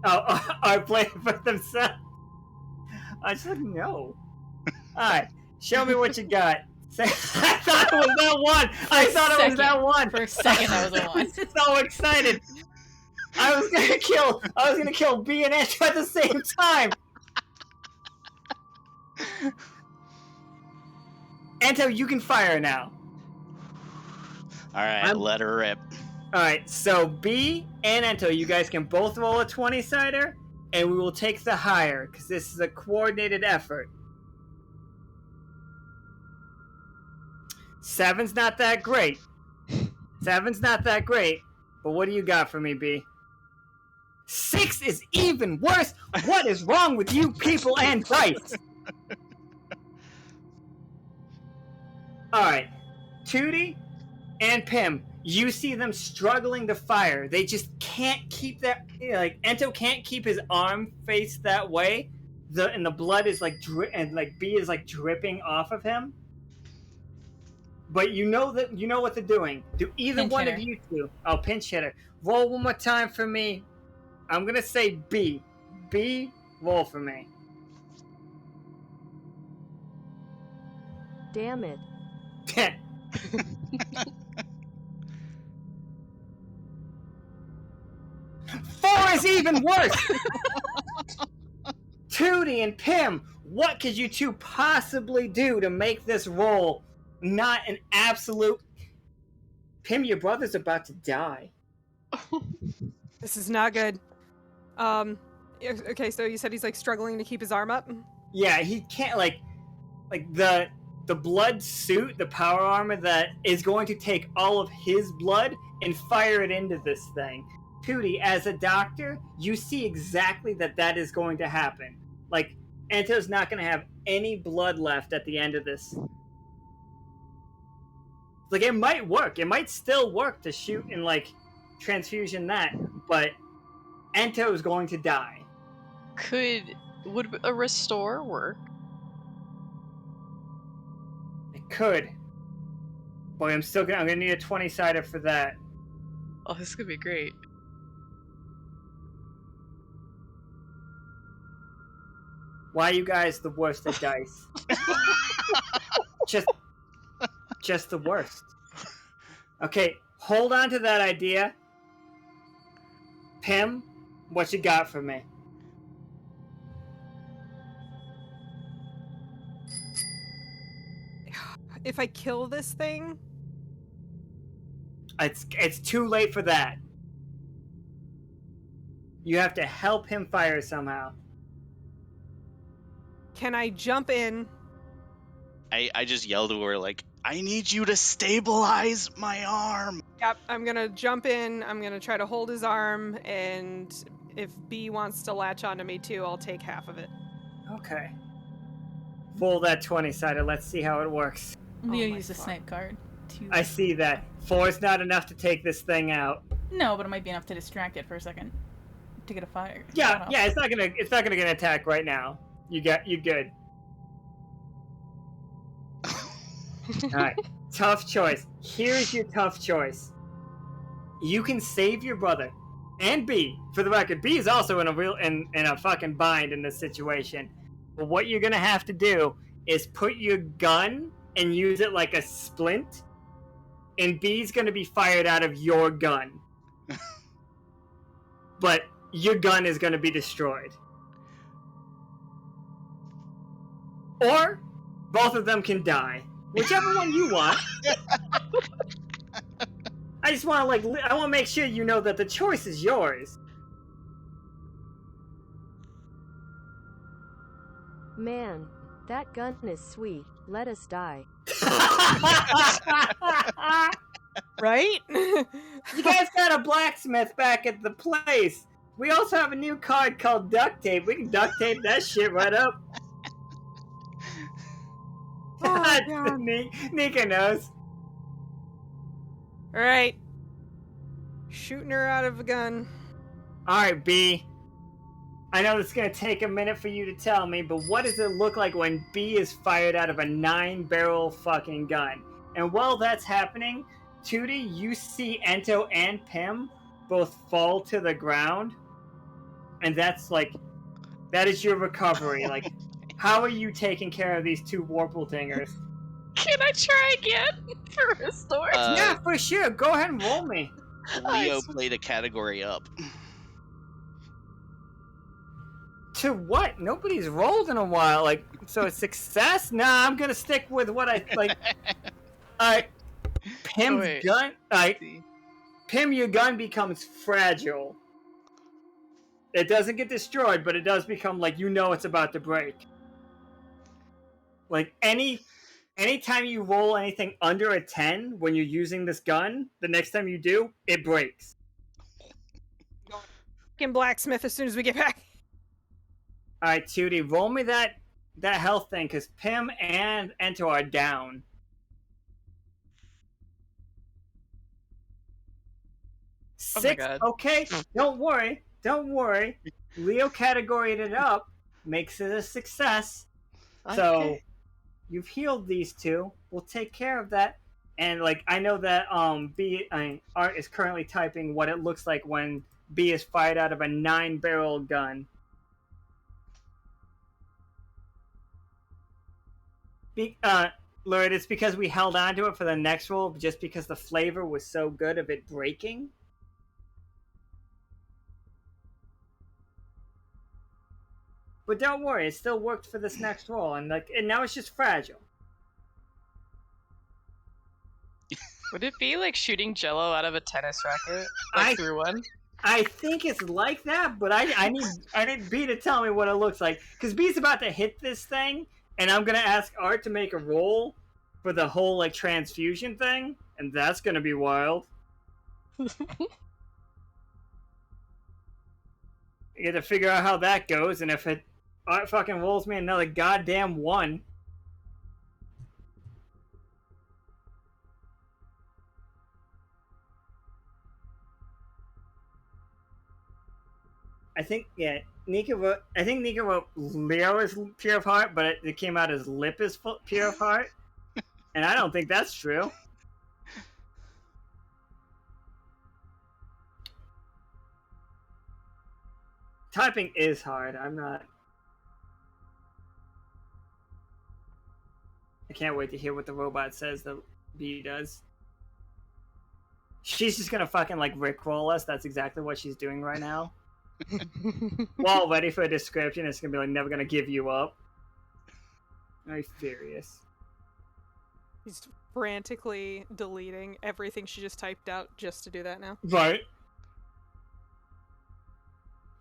Speaker 2: Oh, are playing for themselves? I just like, no. Alright, show me what you got. I thought it was that one! I thought it was that one!
Speaker 1: For a second, that was a 1.
Speaker 2: I was so excited! I was gonna kill B and Ento at the same time! Ento, you can fire now.
Speaker 6: Alright, let her rip.
Speaker 2: Alright, so B and Ento, you guys can both roll a 20-sider, and we will take the higher, because this is a coordinated effort. 7's not that great. 7's not that great, but what do you got for me, B? 6 is even worse! What is wrong with you people and dice? Alright, Tootie and Pim, you see them struggling to fire. They just can't keep their... Like, Ento can't keep his arm faced that way, and the blood is like... and like B is like dripping off of him. But you know what they're doing. Do either
Speaker 1: Pinch
Speaker 2: one
Speaker 1: hitter.
Speaker 2: of you two... Oh, pinch hitter. Roll one more time for me. I'm gonna say B. B, roll for me.
Speaker 3: Damn it.
Speaker 2: 4 is even worse! Tootie and Pim, what could you two possibly do to make this roll not an absolute... Pim, your brother's about to die.
Speaker 4: This is not good. Okay, so you said he's like struggling to keep his arm up?
Speaker 2: Yeah, he can't, like the blood suit, the power armor that is going to take all of his blood and fire it into this thing. Tootie, as a doctor, you see exactly that is going to happen. Like, Ento's not going to have any blood left at the end of this. Like, it might work. It might still work to shoot and, like, transfusion that, but Ento is going to die.
Speaker 5: Would a restore work?
Speaker 2: It could. Boy, I'm gonna need a 20-sider for that.
Speaker 5: Oh, this could be great.
Speaker 2: Why are you guys the worst at dice? Just the worst. Okay, hold on to that idea. Pim, what you got for me?
Speaker 4: If I kill this thing,
Speaker 2: It's too late for that. You have to help him fire somehow.
Speaker 4: can I jump in?
Speaker 6: I just yelled to her, like, I need you to stabilize my arm.
Speaker 4: Yep, I'm gonna jump in, I'm gonna try to hold his arm, and if B wants to latch onto me too, I'll take half of it.
Speaker 2: Okay. Roll that 20-sided. Let's see how it works.
Speaker 1: Leo
Speaker 4: my
Speaker 1: used a
Speaker 4: fuck.
Speaker 1: snipe card. To...
Speaker 2: I see that. 4 is not enough to take this thing out.
Speaker 1: No, but it might be enough to distract it for a second. To get a fire.
Speaker 2: Yeah, it's not gonna get an attack right now. You good. Alright. Tough choice. Here's your tough choice. You can save your brother. And B. For the record, B is also in a fucking bind in this situation. But what you're gonna have to do is put your gun and use it like a splint. And B's gonna be fired out of your gun. But your gun is gonna be destroyed. Or both of them can die. Whichever one you want. I just want to I want to make sure you know that the choice is yours.
Speaker 3: Man, that gun is sweet. Let us die.
Speaker 4: Right?
Speaker 2: You guys got a blacksmith back at the place. We also have a new card called duct tape. We can duct tape that shit right up.
Speaker 4: Oh, God.
Speaker 2: Nika knows.
Speaker 4: Alright. Shooting her out of a gun.
Speaker 2: Alright, B. I know it's going to take a minute for you to tell me, but what does it look like when B is fired out of a 9-barrel fucking gun? And while that's happening, Tootie, you see Ento and Pim both fall to the ground. And that's that is your recovery. How are you taking care of these two Warpledingers?
Speaker 5: Can I try again for restore?
Speaker 2: Yeah, for sure. Go ahead and roll me.
Speaker 6: Leo played a category up.
Speaker 2: To what? Nobody's rolled in a while. So it's success? Nah, I'm gonna stick with what I like. Pim's
Speaker 5: wait.
Speaker 2: gun. Pim, your gun becomes fragile. It doesn't get destroyed, but it does become it's about to break. Anytime you roll anything under a 10 when you're using this gun, the next time you do, it breaks.
Speaker 4: Fucking blacksmith as soon as we get back.
Speaker 2: Alright, Tootie, roll me that health thing, because Pim and Ento are down.
Speaker 5: Oh my
Speaker 2: 6,
Speaker 5: God.
Speaker 2: okay, don't worry. Leo categoried it up, makes it a success. So,
Speaker 5: Okay.
Speaker 2: you've healed these two. We'll take care of that. And I know that Art is currently typing what it looks like when B is fired out of a 9-barrel gun. Lord, it's because we held on to it for the next roll, just because the flavor was so good of it breaking. But don't worry, it still worked for this next roll, and now it's just fragile.
Speaker 5: Would it be like shooting jello out of a tennis racket? Through one?
Speaker 2: I think it's like that, but I need B to tell me what it looks like. Because B's about to hit this thing, and I'm going to ask Art to make a roll for the whole transfusion thing, and that's going to be wild. You get to figure out how that goes, and if Art fucking rolls me another goddamn 1. I think Nika wrote Leo is pure of heart, but it came out as Lip is pure of heart. And I don't think that's true. Typing is hard. I can't wait to hear what the robot says that B does. She's just gonna fucking rickroll us. That's exactly what she's doing right now. While ready for a description, it's gonna be never gonna give you up. Very furious.
Speaker 4: He's frantically deleting everything she just typed out just to do that now.
Speaker 2: Right.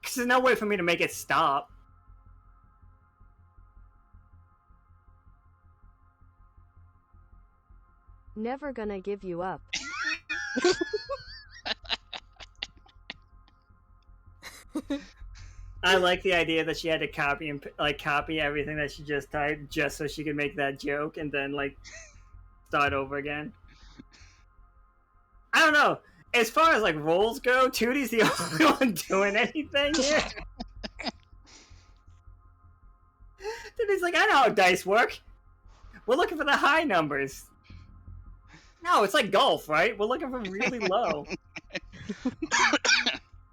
Speaker 2: Because there's no way for me to make it stop.
Speaker 3: Never gonna give you up.
Speaker 2: I like the idea that she had to copy everything that she just typed just so she could make that joke and then start over again. I don't know. As far as roles go, Tootie's the only one doing anything here. Tootie's like, I know how dice work. We're looking for the high numbers. No, it's like golf, right? We're looking for really low.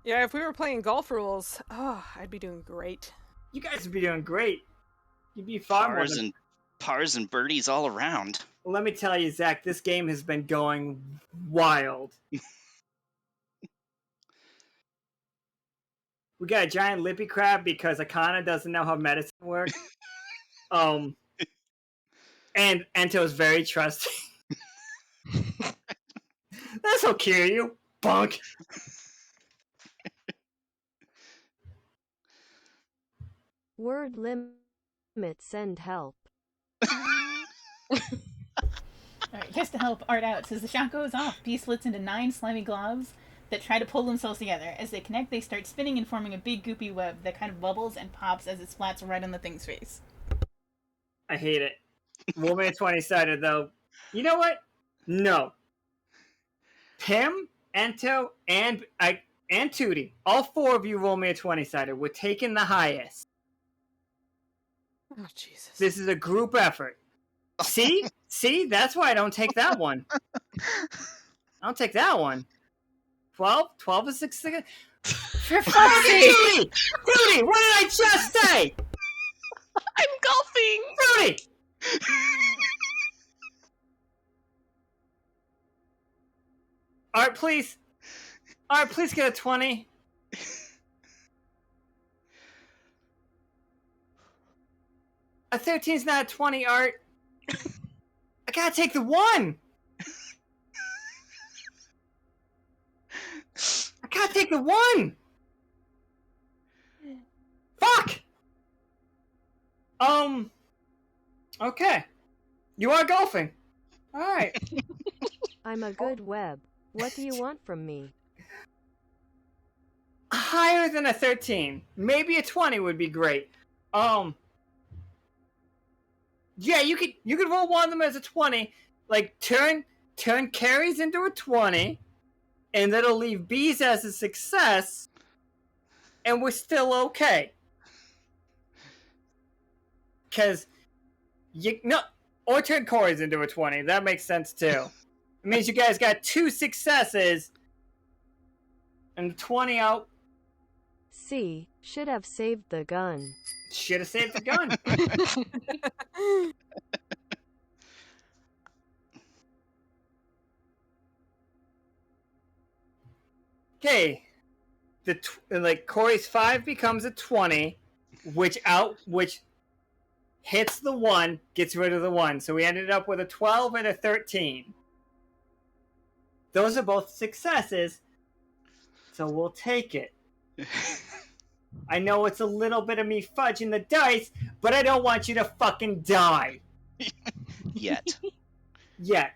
Speaker 4: Yeah, if we were playing golf rules, I'd be doing great.
Speaker 2: You guys would be doing great. You'd be far more than...
Speaker 6: Pars and birdies all around.
Speaker 2: Let me tell you, Zach, this game has been going wild. We got a giant lippy crab because Akana doesn't know how medicine works. And Ento's very trusting. This'll cure you, bunk.
Speaker 3: Word limit send help.
Speaker 1: Alright, just to help Art out, says the shot goes off. B splits into 9 slimy globs that try to pull themselves together. As they connect, they start spinning and forming a big goopy web that kind of bubbles and pops as it splats right on the thing's face.
Speaker 2: I hate it. Roll me a 20-sided, though. You know what? No. Pim, Ento, and Tootie. All 4 of you roll me a 20-sided. We're taking the highest.
Speaker 4: Oh, Jesus.
Speaker 2: This is a group effort. See? See? That's why I don't take that one. I don't take that one. 12? 12 is 6.
Speaker 1: For fuck's sake!
Speaker 2: Tootie, what did I just say?
Speaker 5: I'm golfing!
Speaker 2: Tootie! Art, please. Art, please get a 20. A 13's not a 20, Art. I gotta take the 1. I gotta take the 1. Fuck. Okay. You are golfing. All right.
Speaker 3: I'm a good web. What do you want from me?
Speaker 2: Higher than a 13. Maybe a 20 would be great. Yeah, you could roll one of them as a 20. Turn carries into a 20, and that'll leave B's as a success, and we're still okay. Because or turn Corey's into a 20. That makes sense too. It means you guys got 2 successes and 20 out.
Speaker 3: C. Should have saved the gun.
Speaker 2: Should have saved the gun. Okay. Corey's 5 becomes a 20, which hits the 1, gets rid of the 1. So we ended up with a 12 and a 13. Those are both successes, so we'll take it. I know it's a little bit of me fudging the dice, but I don't want you to fucking die.
Speaker 6: Yet.
Speaker 2: Yet.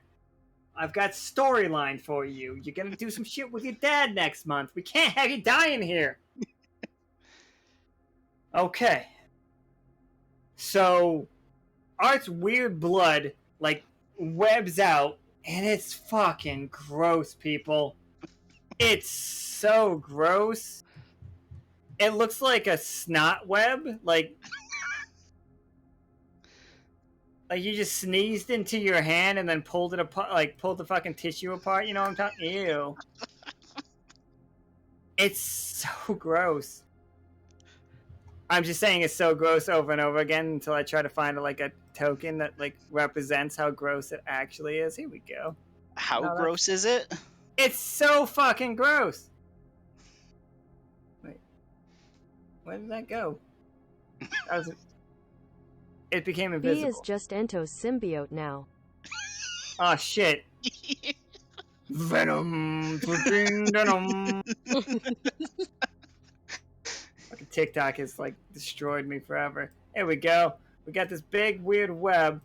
Speaker 2: I've got storyline for you. You're gonna do some shit with your dad next month. We can't have you dying here. Okay. So, Art's weird blood, webs out, and it's fucking gross, people. It's so gross. It looks like a snot web, like you just sneezed into your hand and then pulled it apart, pulled the fucking tissue apart, you know what I'm talking? Ew. It's so gross. I'm just saying it's so gross over and over again until I try to find a token that represents how gross it actually is. Here we go.
Speaker 6: How gross is it?
Speaker 2: It's so fucking gross. Wait. Where did that go? It became invisible.
Speaker 3: B is just Ento's symbiote now.
Speaker 2: Oh shit. Venom. Venom. Fucking TikTok has destroyed me forever. Here we go. We got this big weird web.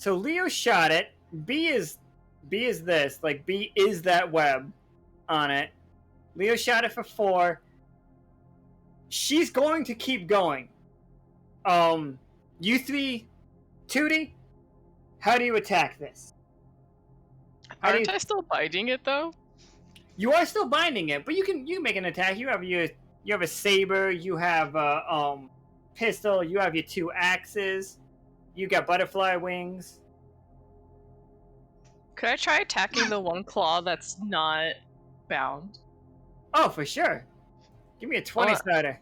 Speaker 2: So Leo shot it. B is this. Like, B is that web on it. Leo shot it for 4. She's going to keep going. You 3, Tootie, how do you attack this?
Speaker 5: Aren't I still biting it though?
Speaker 2: You are still binding it, but you can make an attack. You have a saber, you have a pistol, you have your 2 axes, you got butterfly wings.
Speaker 5: Could I try attacking the one claw that's not bound?
Speaker 2: Oh, for sure. Give me a 20 starter.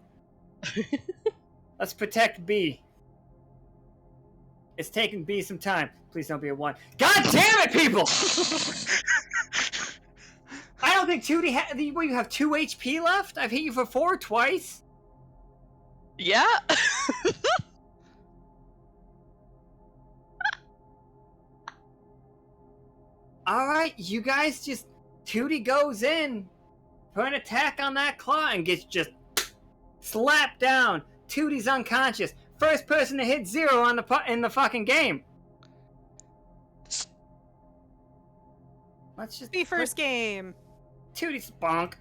Speaker 2: Let's protect B. It's taking B some time. Please don't be a 1. God damn it, people! I don't think Tootie you have 2 HP left? I've hit you for 4 twice?
Speaker 5: Yeah.
Speaker 2: Alright, you guys just... Tootie goes in for an attack on that claw and gets just slapped down. Tootie's unconscious. First person to hit 0 in the fucking game. Let's just...
Speaker 4: The first game.
Speaker 2: Tootie's bonk.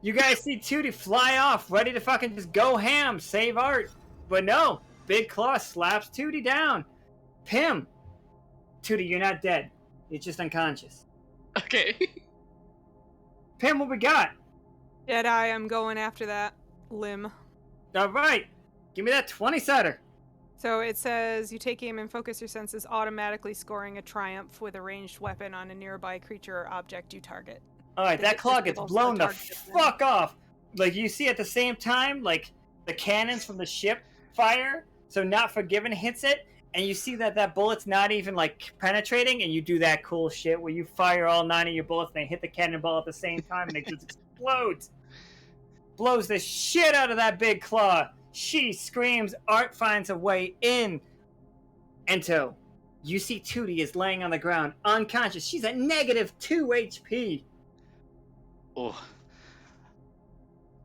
Speaker 2: You guys see Tootie fly off, ready to fucking just go ham, save art. But no, Big Claw slaps Tootie down. Pim. Tootie, you're not dead. You're just unconscious.
Speaker 5: Okay.
Speaker 2: Pim, what we got?
Speaker 4: Deadeye, I'm going after that limb.
Speaker 2: Alright. Give me that 20-setter.
Speaker 4: So it says you take aim and focus your senses, automatically scoring a triumph with a ranged weapon on a nearby creature or object you target.
Speaker 2: Alright, that claw gets
Speaker 4: also
Speaker 2: blown the
Speaker 4: targeted
Speaker 2: fuck off. Like, you see at the same time, like, the cannons from the ship fire, so Not Forgiven hits it, and you see that bullet's not even, like, penetrating, and you do that cool shit where you fire all 9 of your bullets and they hit the cannonball at the same time, and it just explodes. Blows the shit out of that big claw. She screams. Art finds a way in. Ento, you see Tootie is laying on the ground, unconscious. She's at -2 HP.
Speaker 6: Oh.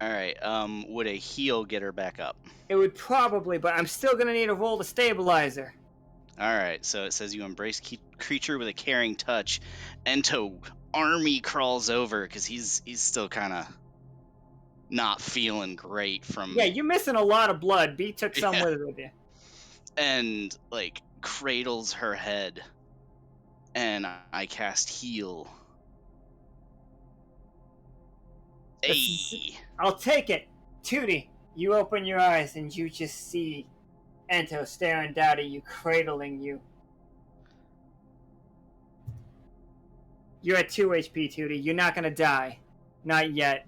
Speaker 6: Alright, would a heal get her back up?
Speaker 2: It would probably, but I'm still gonna need a roll to stabilize her.
Speaker 6: Alright, so it says you embrace creature with a caring touch. Ento army crawls over, because he's still kind of not feeling great from...
Speaker 2: Yeah, you're missing a lot of blood. B took some with you.
Speaker 6: And, like, cradles her head. And I cast heal. Hey!
Speaker 2: I'll take it. Tootie, you open your eyes and you just see Ento staring down at you, cradling you. You're at 2 HP, Tootie. You're not gonna die. Not yet.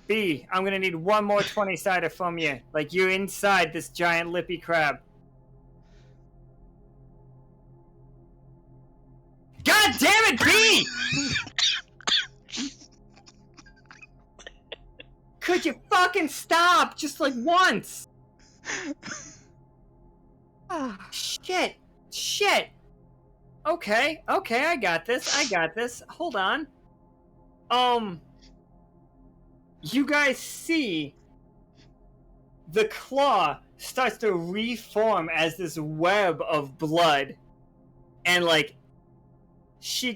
Speaker 2: B, I'm gonna need 1 more 20-sider from you. Like, you're inside this giant lippy crab. God damn it, B! Could you fucking stop? Just like once! Shit. Okay, I got this. Hold on. You guys see the claw starts to reform as this web of blood. And, like, the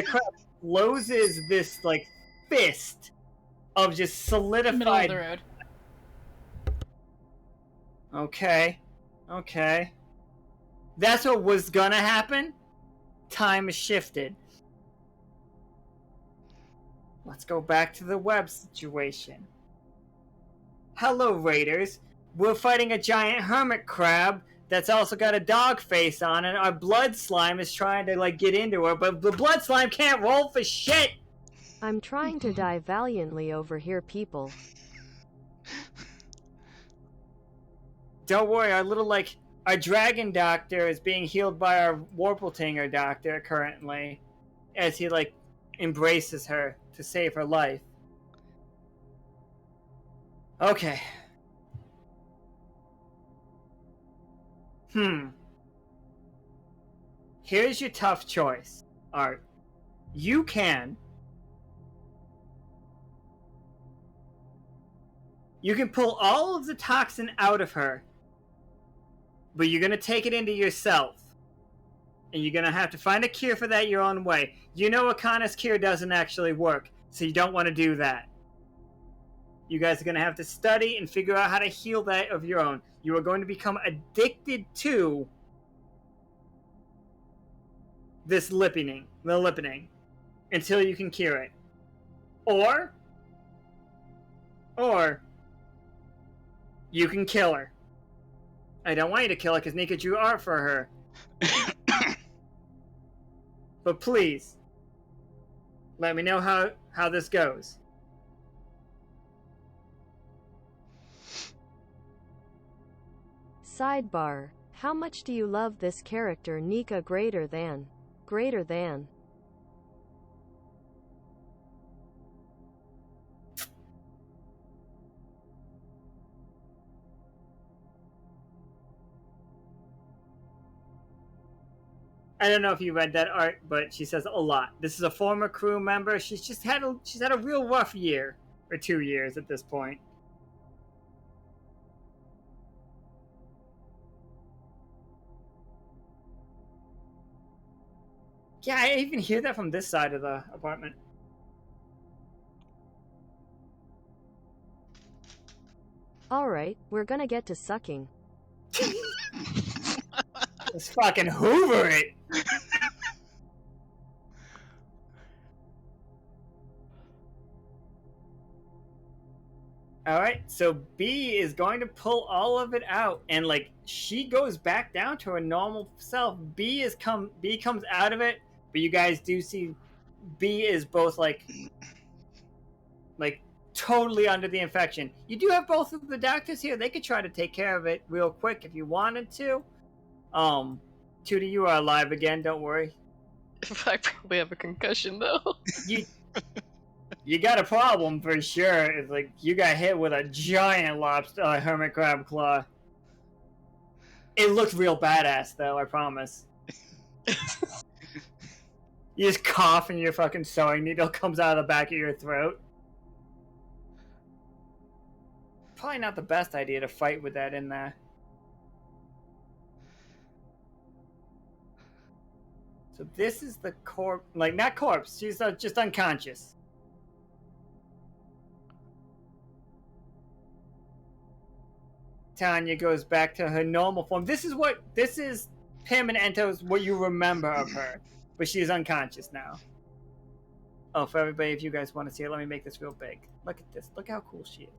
Speaker 2: crab closes this, like, fist of just solidified...
Speaker 1: Middle of the road.
Speaker 2: Okay. That's what was gonna happen? Time has shifted. Let's go back to the web situation. Hello, Raiders. We're fighting a giant hermit crab that's also got a dog face on it. Our blood slime is trying to, like, get into her, but the blood slime can't roll for shit!
Speaker 3: I'm trying to die valiantly over here, people.
Speaker 2: Don't worry, our dragon doctor is being healed by our Warpletinger doctor currently, as he, like, embraces her to save her life. Okay. Here's your tough choice, Art. You can pull all of the toxin out of her, but you're gonna take it into yourself. And you're gonna have to find a cure for that your own way. You know Akana's cure doesn't actually work, so you don't want to do that. You guys are gonna have to study and figure out how to heal that of your own. You are going to become addicted to this the lippening, until you can cure it. Or you can kill her. I don't want you to kill her because Nika drew art for her. But please, let me know how this goes.
Speaker 3: Sidebar. How much do you love this character Nika greater than? Greater than.
Speaker 2: I don't know if you read that art, but she says a lot. This is a former crew member. She's had a real rough year, or 2 years at this point. Yeah, I even hear that from this side of the apartment.
Speaker 3: Alright, we're gonna get to sucking.
Speaker 2: Let's fucking hoover it! Alright, so B is going to pull all of it out, and like she goes back down to her normal self. B comes out of it, but you guys do see B is both like totally under the infection. You do have both of the doctors here. They could try to take care of it real quick if you wanted to. Tootie, you are alive again, don't worry.
Speaker 5: I probably have a concussion though.
Speaker 2: You got a problem for sure. It's like you got hit with a giant hermit crab claw. It looks real badass though, I promise. You just cough and your fucking sewing needle comes out of the back of your throat. Probably not the best idea to fight with that in there. So this is the corpse, like not corpse, she's just unconscious. Tanya goes back to her normal form. This is Pim and Ento's what you remember of her, but she is unconscious now. Oh, for everybody, if you guys want to see it, let me make this real big. Look at this. Look how cool she is.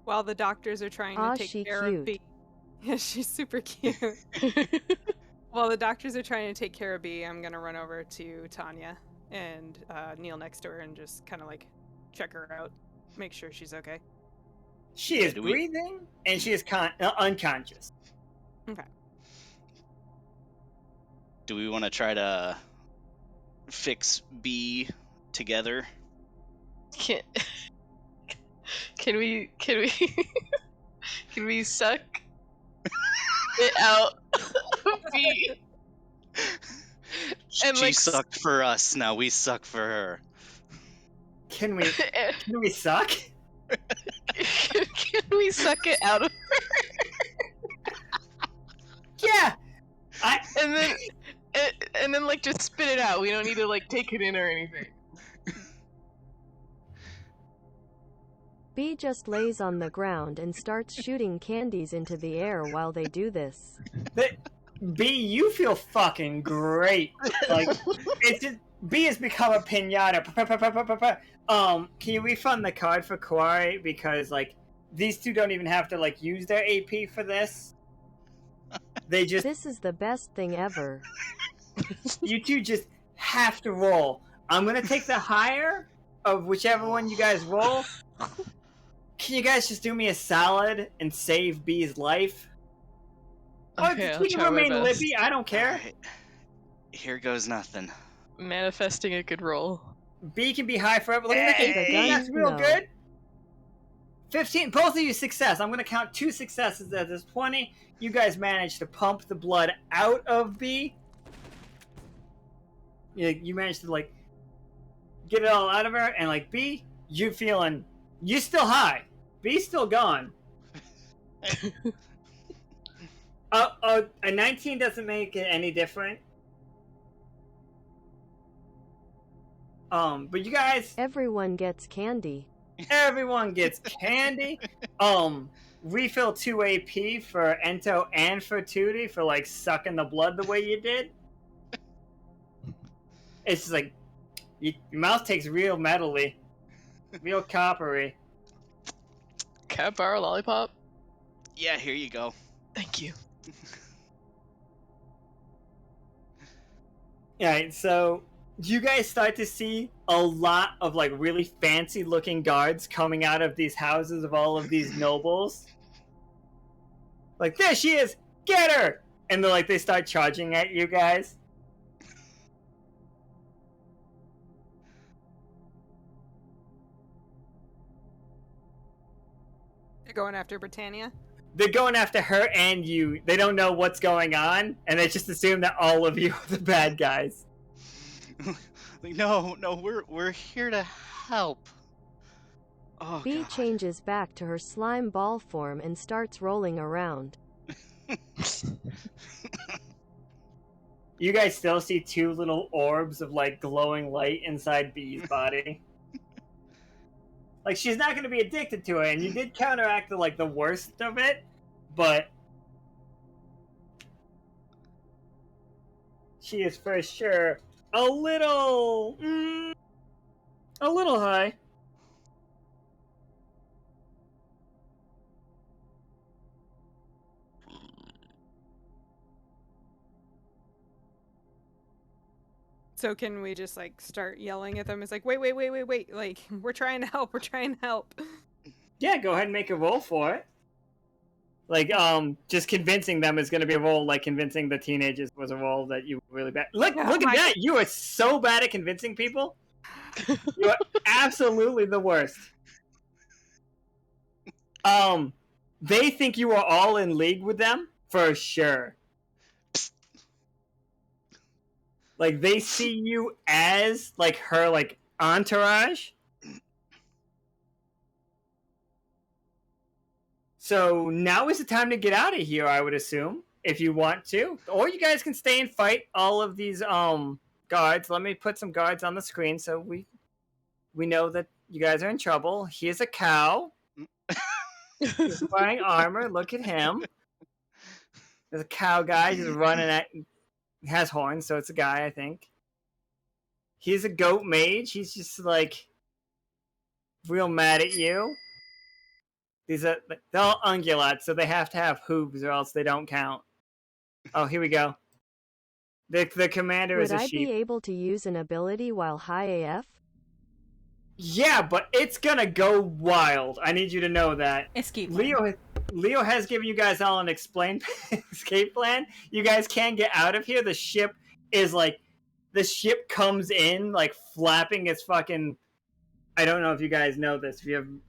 Speaker 4: While the doctors are trying to take care of B. Yeah, she's super cute. While the doctors are trying to take care of B, I'm gonna run over to Tanya and kneel next to her and just kind of like check her out, make sure she's okay.
Speaker 2: She is breathing and she is unconscious.
Speaker 4: Okay.
Speaker 6: Do we want to try to fix B together?
Speaker 5: Can we suck it out of B? And
Speaker 6: she sucked for us, now we suck for her.
Speaker 2: Can we suck?
Speaker 5: Can we suck it out of her?
Speaker 2: Yeah.
Speaker 5: And then like just spit it out. We don't need to like take it in or anything.
Speaker 3: B just lays on the ground and starts shooting candies into the air while they do this.
Speaker 2: B, you feel fucking great. Like it's just, B has become a pinata. Can you refund the card for Kawari, because like these two don't even have to like use their AP for this. They just
Speaker 3: This is the best thing ever.
Speaker 2: You two just have to roll. I'm gonna take the higher of whichever one you guys roll. Can you guys just do me a solid and save B's life?
Speaker 5: Okay,
Speaker 2: Or you can remain lippy, I don't care.
Speaker 6: Right. Here goes nothing.
Speaker 5: Manifesting a good roll.
Speaker 2: B can be high forever. Look at the
Speaker 3: Hey,
Speaker 2: that's real
Speaker 3: no.
Speaker 2: good. 15, both of you success. I'm gonna count 2 successes as this 20. You guys managed to pump the blood out of B. You managed to like get it all out of her, and like B, you still high. B's still gone. A 19 doesn't make it any different. But you guys,
Speaker 3: Everyone gets candy.
Speaker 2: everyone gets candy. Refill 2 AP for Ento and for Tootie for like sucking the blood the way you did. It's just like your mouth takes real metally, real coppery.
Speaker 5: Can I borrow a lollipop?
Speaker 6: Yeah, here you go.
Speaker 5: Thank you.
Speaker 2: Alright, so you guys start to see a lot of like really fancy looking guards coming out of these houses of all of these nobles. Like, there she is! Get her! And they start charging at you guys.
Speaker 4: They're going after Britannia.
Speaker 2: They're going after her and you. They don't know what's going on, and they just assume that all of you are the bad guys.
Speaker 6: Like, no, we're here to help. Oh,
Speaker 3: B
Speaker 6: God.
Speaker 3: changes back to her slime ball form and starts rolling around.
Speaker 2: You guys still see 2 little orbs of like glowing light inside B's body. Like, she's not going to be addicted to it, and you did counteract the worst of it, but she is for sure a little high.
Speaker 4: So can we just like start yelling at them? It's like, wait! Like, we're trying to help. We're trying to help.
Speaker 2: Yeah, go ahead and make a roll for it. Like, just convincing them is going to be a roll. Like convincing the teenagers was a roll that you were really bad. Look at that! You are so bad at convincing people. You are absolutely the worst. They think you are all in league with them for sure. Like, they see you as like her like entourage. So now is the time to get out of here, I would assume, if you want to. Or you guys can stay and fight all of these guards. Let me put some guards on the screen so we know that you guys are in trouble. Here's a cow. He's wearing armor. Look at him. There's a cow guy just running at... He has horns, so it's a guy, I think. He's a goat mage. He's just like real mad at you. They're all ungulates, so they have to have hooves or else they don't count. Oh, here we go. The commander is a sheep.
Speaker 3: Would I be able to use an ability while high AF?
Speaker 2: Yeah, but it's gonna go wild. I need you to know that.
Speaker 1: Escape.
Speaker 2: Leo has given you guys all an escape plan. You guys can get out of here. The ship comes in like flapping its fucking... I don't know if you guys know this. If you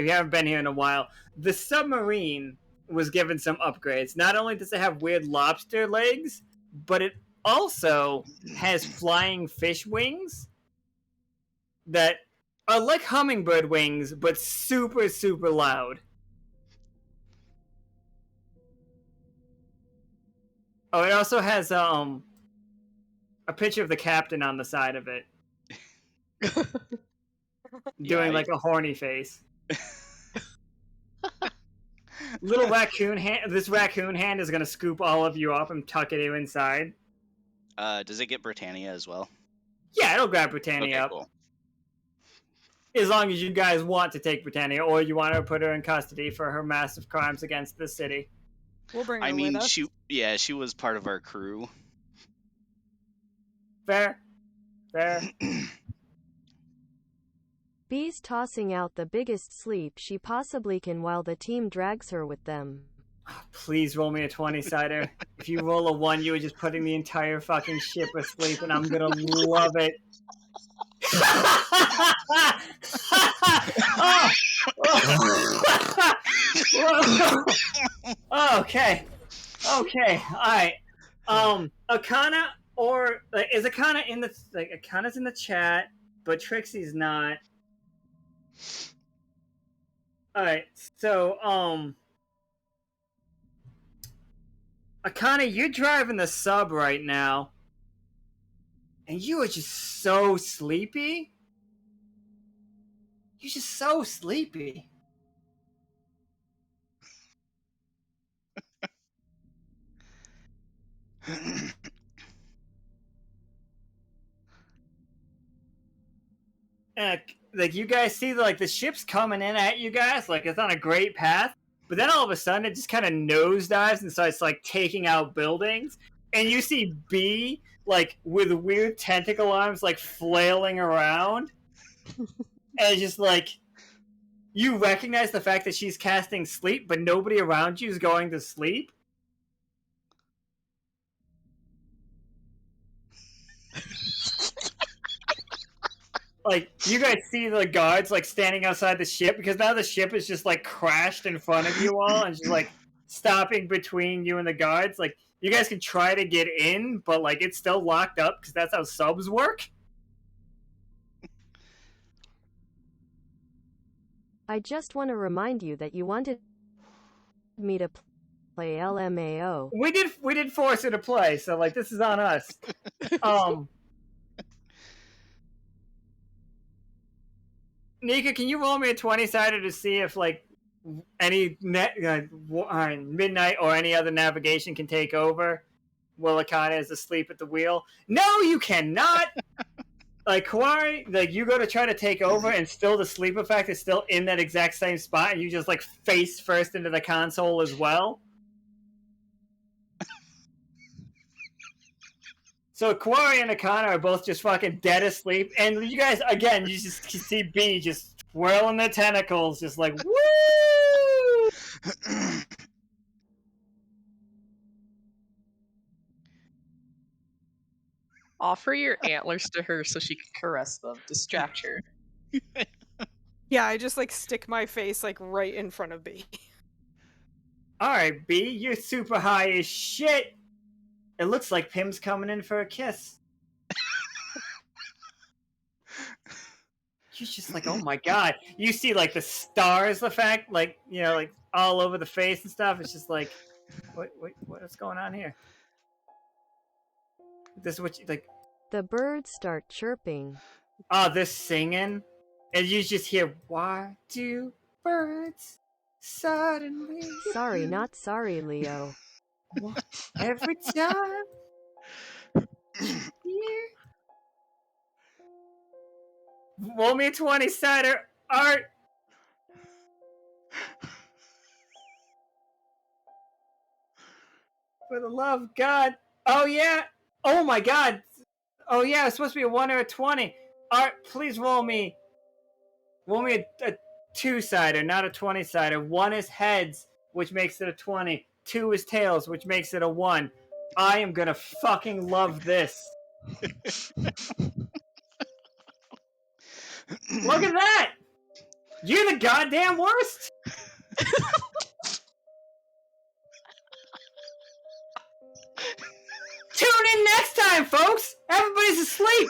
Speaker 2: haven't been here in a while, the submarine was given some upgrades. Not only does it have weird lobster legs, but it also has flying fish wings that are like hummingbird wings, but super, super loud. Oh, it also has a picture of the captain on the side of it. Doing like a horny face. Little raccoon hand. This raccoon hand is gonna scoop all of you up and tuck it inside.
Speaker 6: Does it get Britannia as well?
Speaker 2: Yeah, it'll grab Britannia up.
Speaker 6: Cool.
Speaker 2: As long as you guys want to take Britannia, or you want to put her in custody for her massive crimes against the city.
Speaker 4: We'll bring her with us.
Speaker 6: she was part of our crew.
Speaker 2: Fair.
Speaker 3: B's tossing out the biggest sleep she possibly can while the team drags her with them.
Speaker 2: Please roll me a 20-sider. If you roll a 1, you are just putting the entire fucking ship asleep, and I'm gonna love it. Okay, alright. Akana, or is Akana in the Akana's in the chat. but Trixie's not. Alright, so, Akane, you're driving the sub right now, and you are just so sleepy. You're just so sleepy. Like, you guys see, like, the ship's coming in at you guys, like, it's on a great path, but then all of a sudden it just kind of nosedives and starts, like, taking out buildings, and you see B, like, with weird tentacle arms, like, flailing around, and it's just, like, you recognize the fact that she's casting sleep, but nobody around you is going to sleep. Like, you guys see the guards, like, standing outside the ship, because now the ship is just, like, crashed in front of you all, and just, like, stopping between you and the guards. Like, you guys can try to get in, but, like, it's still locked up, because that's how subs work.
Speaker 3: I just want to remind you that you wanted me to play LMAO.
Speaker 2: We did force her to play, so, like, this is on us. Nika, can you roll me a 20-sider to see if, like, any midnight or any other navigation can take over while Akane is asleep at the wheel? No, you cannot! Like, Kawari, like, you go to try to take over, and still the sleep effect is still in that exact same spot, and you just, like, face first into the console as well. So Kawari and Akane are both just fucking dead asleep, and you guys, again, you just see B just twirling their tentacles, just like, woo!
Speaker 5: Offer your antlers to her so she can caress them. Distract her.
Speaker 4: Yeah, I just like stick my face like right in front of B.
Speaker 2: Alright, B, you're super high as shit! It looks like Pim's coming in for a kiss. You're just like, oh my god. You see, like, the stars effect, like, you know, like, all over the face and stuff. It's just like, what's going on here? This is what you, like...
Speaker 3: The birds start chirping.
Speaker 2: Oh, they're singing? And you just hear, why do birds suddenly...
Speaker 3: Sorry, not sorry, Leo.
Speaker 2: Every time... Roll me a 20-sider, Art! For the love of God. Oh, yeah! Oh, my God! Oh, yeah, it's supposed to be a 1 or a 20. Art, please roll me a 2-sider, not a 20-sider. 1 is heads, which makes it a 20. 2 is tails, which makes it a 1. I am gonna fucking love this. Look at that! You're the goddamn worst! Tune in next time, folks! Everybody's asleep!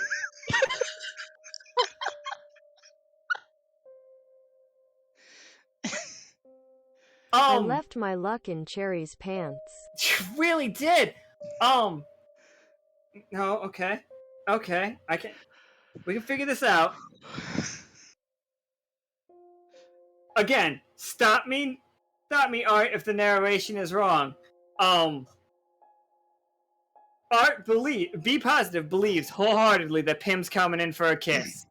Speaker 3: I left my luck in Cherry's pants.
Speaker 2: You really did! No, okay. Okay, we can figure this out. Again, stop me, Art, if the narration is wrong. Art Be Positive believes wholeheartedly that Pim's coming in for a kiss.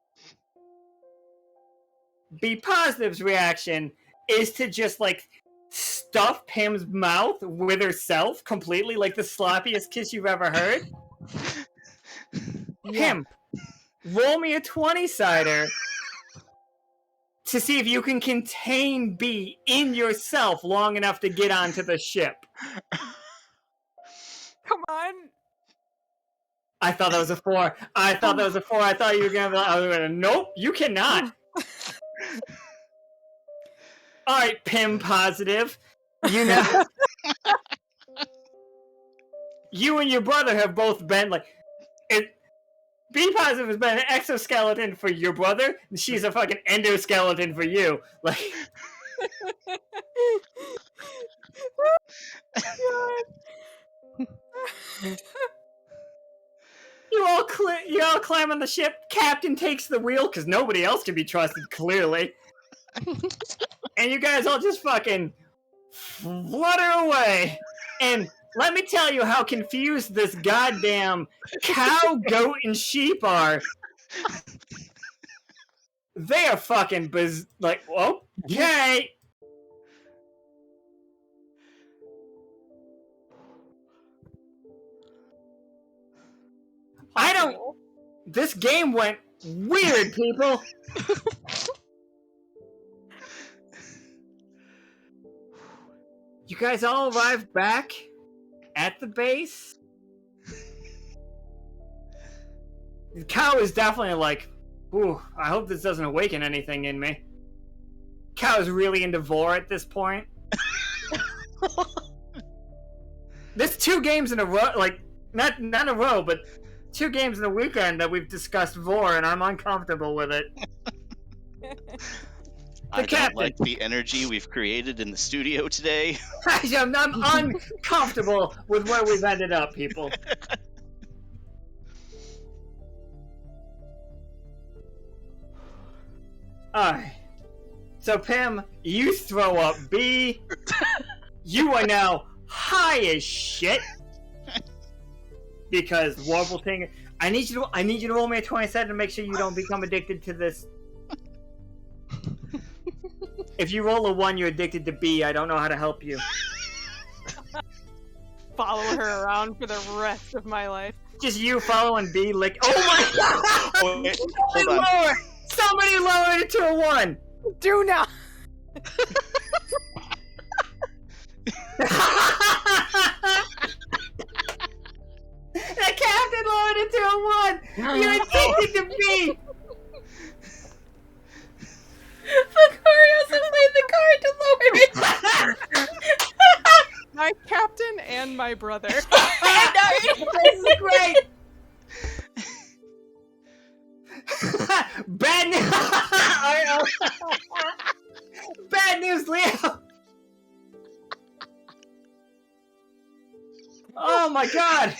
Speaker 2: Be Positive's reaction is to just, like, stuff Pim's mouth with herself completely, like the sloppiest kiss you've ever heard. Pim, roll me a 20-sider to see if you can contain B in yourself long enough to get onto the ship.
Speaker 4: Come on.
Speaker 2: I thought that was a 4. I thought you were gonna... Nope, you cannot. Alright, Pim Positive. You know... You and your brother have both been, like... B positive has been an exoskeleton for your brother, and she's a fucking endoskeleton for you. Like, you all climb on the ship. Captain takes the wheel because nobody else can be trusted, clearly. And you guys all just fucking flutter away. And let me tell you how confused this goddamn cow, goat, and sheep are. They are fucking like, okay. This game went weird, people. You guys all arrived back at the base. The cow is definitely like, ooh, I hope this doesn't awaken anything in me. Cow is really into Vor at this point. There's 2 games in a row, like, not in a row, but 2 games in a weekend that we've discussed Vor, and I'm uncomfortable with it.
Speaker 6: I don't like the energy we've created in the studio today.
Speaker 2: I'm uncomfortable with where we've ended up, people. Alright. So, Pim, you throw up B. You are now high as shit. Because Warblting... I need you to roll me a 27 to make sure you don't become addicted to this. If you roll a 1, you're addicted to B. I don't know how to help you.
Speaker 4: Follow her around for the rest of my life.
Speaker 2: Just you following B, like, oh my god!
Speaker 6: Wait, hold on.
Speaker 2: Somebody lowered it to a 1!
Speaker 4: Do not!
Speaker 2: The captain lowered it to a 1! You're addicted to B!
Speaker 1: Lucario also played the card to lower it.
Speaker 4: My captain and my brother.
Speaker 2: This is great! Bad news! Bad news, Leo! Oh my god!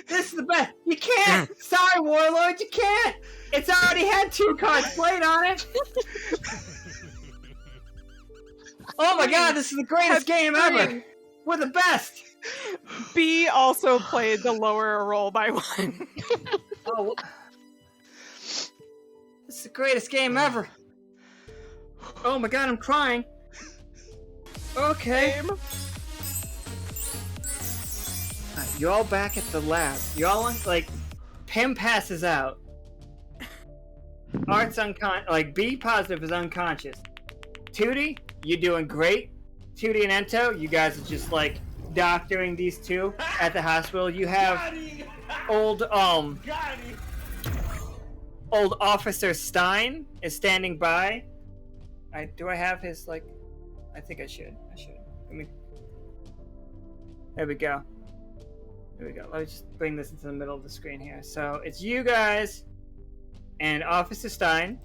Speaker 2: This is the best! You can't! Sorry, Warlord, you can't! It's already had 2 cards played on it! Oh my god, this is the greatest game ever! We're the best!
Speaker 4: B also played the lower roll by 1.
Speaker 2: Oh, this is the greatest game ever! Oh my god, I'm crying! Okay. You're all back at the lab. You're all like, Pim passes out. Art's like, B positive is unconscious. Tootie, you're doing great. Tootie and Ento, you guys are just like doctoring these 2 at the hospital. You have old Officer Stein is standing by. Do I have his, like, I think I should. There we go. Let me just bring this into the middle of the screen here. So it's you guys and Officer Stein,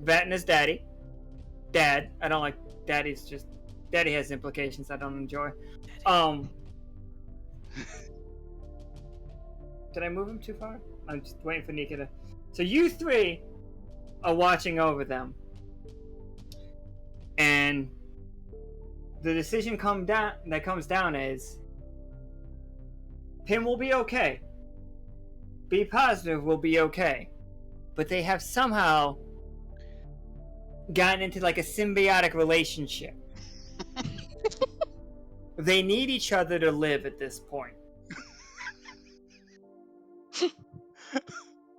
Speaker 2: Vet and his daddy. Dad. I don't like daddy's just... Daddy has implications I don't enjoy. Did I move him too far? I'm just waiting for Nika to... So you 3 are watching over them. And the decision that comes down is... Pim will be okay. B positive will be okay. But they have somehow gotten into like a symbiotic relationship. They need each other to live at this point.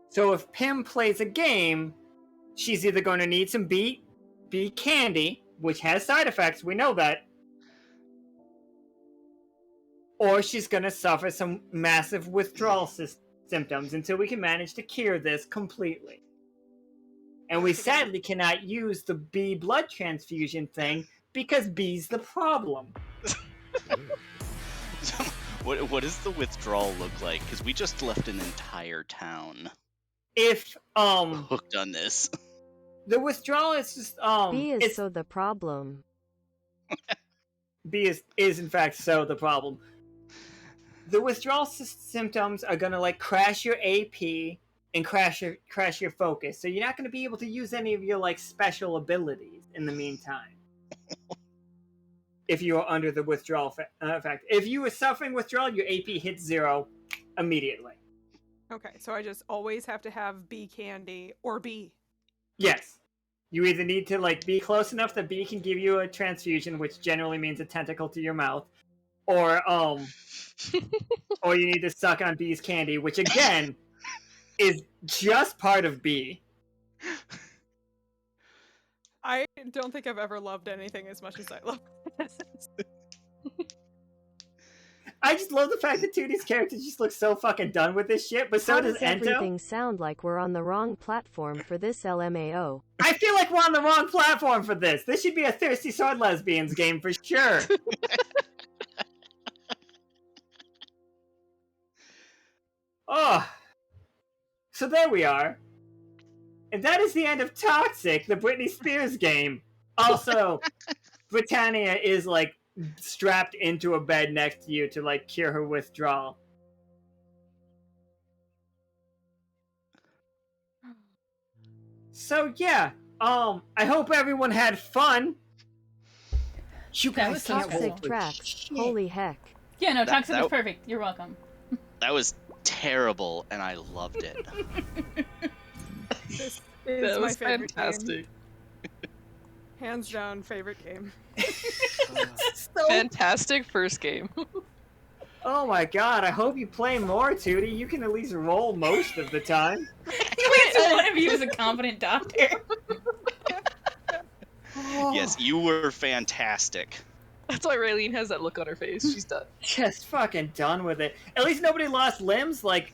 Speaker 2: So if Pim plays a game, she's either going to need some B candy, which has side effects, we know that, or she's going to suffer some massive withdrawal symptoms until we can manage to cure this completely. And we sadly cannot use the B blood transfusion thing because B's the problem.
Speaker 6: What does the withdrawal look like? Because we just left an entire town
Speaker 2: If
Speaker 6: hooked on this.
Speaker 2: the withdrawal is just
Speaker 3: B is
Speaker 2: it's
Speaker 3: so the problem.
Speaker 2: B is in fact so the problem. The withdrawal symptoms are gonna like crash your AP and crash your focus, so you're not gonna be able to use any of your like special abilities in the meantime. If you are under the withdrawal effect, if you were suffering withdrawal, your AP hits 0 immediately.
Speaker 4: Okay, so I just always have to have B candy or B.
Speaker 2: Yes. You either need to like be close enough that B can give you a transfusion, which generally means a tentacle to your mouth, or or you need to suck on B's candy, which again is just part of B.
Speaker 4: I don't think I've ever loved anything as much as I love this.
Speaker 2: I just love the fact that 2D's character just looks so fucking done with this shit, but so
Speaker 3: How
Speaker 2: does
Speaker 3: does
Speaker 2: Ento.
Speaker 3: everything sound like we're on the wrong platform for this LMAO?
Speaker 2: I feel like we're on the wrong platform for this. This should be a Thirsty Sword Lesbians game for sure. Oh. So there we are. And that is the end of Toxic, the Britney Spears game. Also, Britannia is like strapped into a bed next to you to like cure her withdrawal. So yeah, I hope everyone had fun. You
Speaker 1: That
Speaker 2: guys
Speaker 1: was so
Speaker 2: can't
Speaker 1: stressful.
Speaker 3: Toxic tracks. Holy heck.
Speaker 1: Yeah, no, Toxic
Speaker 6: that-
Speaker 1: was perfect. You're welcome.
Speaker 6: That was terrible, and I loved it.
Speaker 4: This is
Speaker 5: That
Speaker 4: my
Speaker 5: was
Speaker 4: favorite
Speaker 5: fantastic.
Speaker 4: game. Hands down, favorite game.
Speaker 2: So-
Speaker 5: Fantastic first game.
Speaker 2: Oh my god, I hope you play more, Tootie. You can at least roll most of the time.
Speaker 1: Wait, so one of you is a competent doctor.
Speaker 6: Yes, you were fantastic.
Speaker 5: That's why Rilene has that look on her face. She's done.
Speaker 2: Just fucking done with it. At least nobody lost limbs. Like,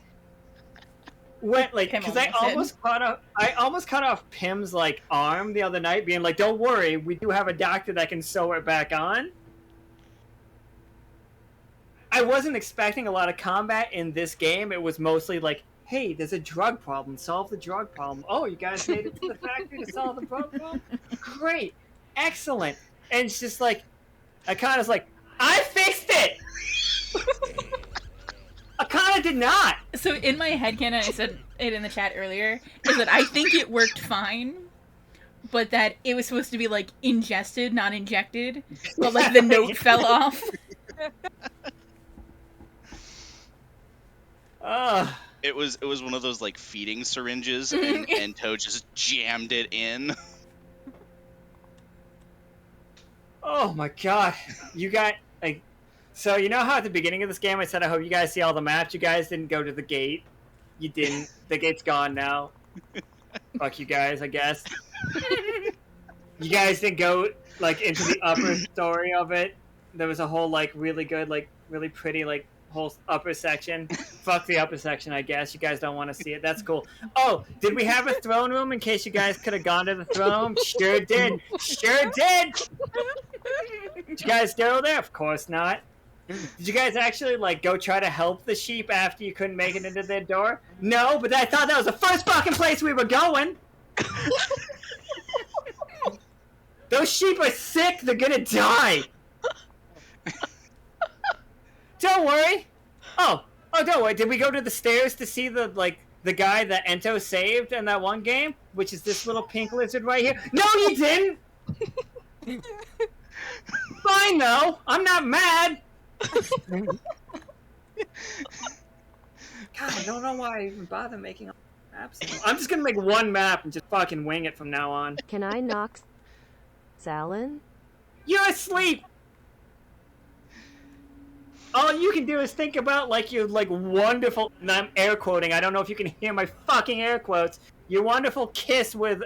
Speaker 2: went like
Speaker 1: Pim
Speaker 2: because I
Speaker 1: almost did.
Speaker 2: almost cut off Pim's like arm the other night, being like, "Don't worry, we do have a doctor that can sew it back on." I wasn't expecting a lot of combat in this game. It was mostly like, "Hey, there's a drug problem. Solve the drug problem." Oh, you guys made it to the factory to solve the drug problem? Great, excellent. And it's just like, Akana's like, "I fixed it." Akana did not.
Speaker 1: So in my headcanon, I said it in the chat earlier, is that I think it worked fine, but that it was supposed to be like ingested, not injected, but like the note fell off.
Speaker 6: It was one of those like feeding syringes, and Ento just jammed it in.
Speaker 2: Oh my god. You got like, so you know how at the beginning of this game I said I hope you guys see all the maps? You guys didn't go to the gate. You didn't. The gate's gone now. Fuck you guys, I guess. You guys didn't go like into the upper story of it. There was a whole like really good, like really pretty like whole upper section. Fuck the upper section, I guess. You guys don't want to see it. That's cool. Oh, did we have a throne room in case you guys could have gone to the throne? Sure did. Sure did. Did you guys go there? Of course not. Did you guys actually like go try to help the sheep after you couldn't make it into their door? No, but I thought that was the first fucking place we were going. Those sheep are sick. They're gonna die. Don't worry. Oh, don't worry. Did we go to the stairs to see the guy that Ento saved in that one game, which is this little pink lizard right here? No, you didn't. Fine though. I'm not mad. God, I don't know why I even bother making maps. I'm just gonna make one map and just fucking wing it from now on.
Speaker 3: Can I knock Salin?
Speaker 2: You're asleep. All you can do is think about like your like wonderful, and I'm air quoting, I don't know if you can hear my fucking air quotes, your wonderful kiss with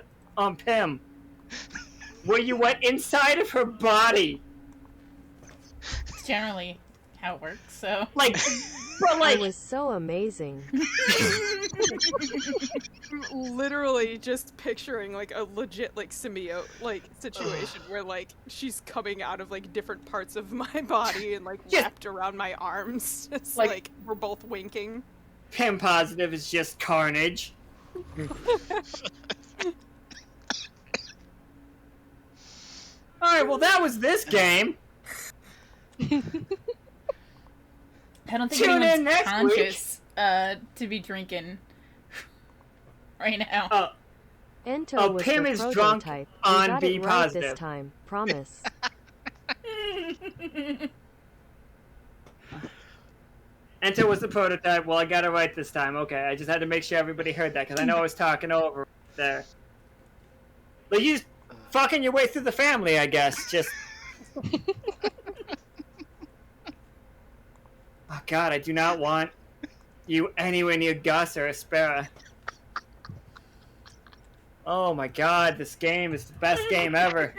Speaker 2: Pim. Where you went inside of her body.
Speaker 1: It's generally how it works, so.
Speaker 2: Like But
Speaker 3: It
Speaker 2: like,
Speaker 3: was so amazing.
Speaker 4: I'm literally just picturing like a legit like symbiote like situation where like she's coming out of like different parts of my body and like
Speaker 2: Just-
Speaker 4: wrapped around my arms. It's
Speaker 2: Like-
Speaker 4: like we're both winking.
Speaker 2: Pim positive is just carnage. Alright, well that was this game.
Speaker 1: I don't think
Speaker 2: Tune in
Speaker 1: anyone's
Speaker 2: next
Speaker 1: conscious to be drinking right now.
Speaker 3: Ento was
Speaker 2: Pim
Speaker 3: the
Speaker 2: is drunk
Speaker 3: prototype.
Speaker 2: on
Speaker 3: We got
Speaker 2: B
Speaker 3: it right
Speaker 2: positive.
Speaker 3: this time. Promise.
Speaker 2: Ento was the prototype. Well, I got it right this time. Okay, I just had to make sure everybody heard that because I know I was talking over there. But you just fucking your way through the family, I guess. Just. Oh God, I do not want you anywhere near Gus or Aspera. Oh my God, this game is the best game ever.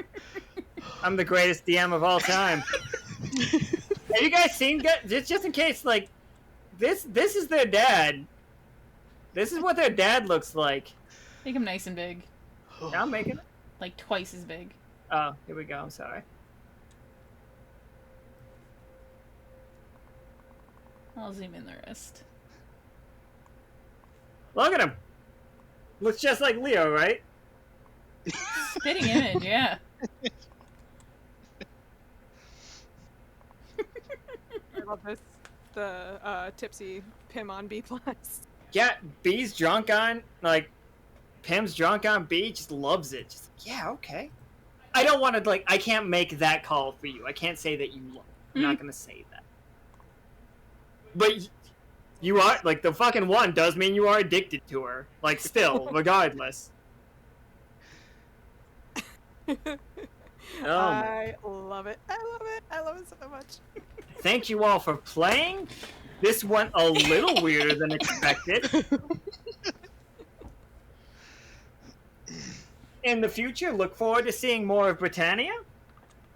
Speaker 2: I'm the greatest DM of all time. Have you guys seen? Just in case, like. This is their dad. This is what their dad looks like.
Speaker 1: Make him nice and big.
Speaker 2: Yeah, I'm making it.
Speaker 1: Like twice as big.
Speaker 2: Oh, here we go. I'm sorry.
Speaker 1: I'll zoom in the rest.
Speaker 2: Look at him. Looks just like Leo, right?
Speaker 1: Spitting image, yeah.
Speaker 4: I love this. The tipsy Pim on B+.
Speaker 2: Yeah, B's drunk on, like, Pim's drunk on B, just loves it. Just, yeah, okay. I don't want to, like, I can't make that call for you. I can't say that you love it. I'm not going to say that. But you are, like, the fucking one does mean you are addicted to her. Like, still, regardless.
Speaker 4: I love it. I love it. I love it so much.
Speaker 2: Thank you all for playing. This went a little weirder than expected. In the future, look forward to seeing more of Britannia.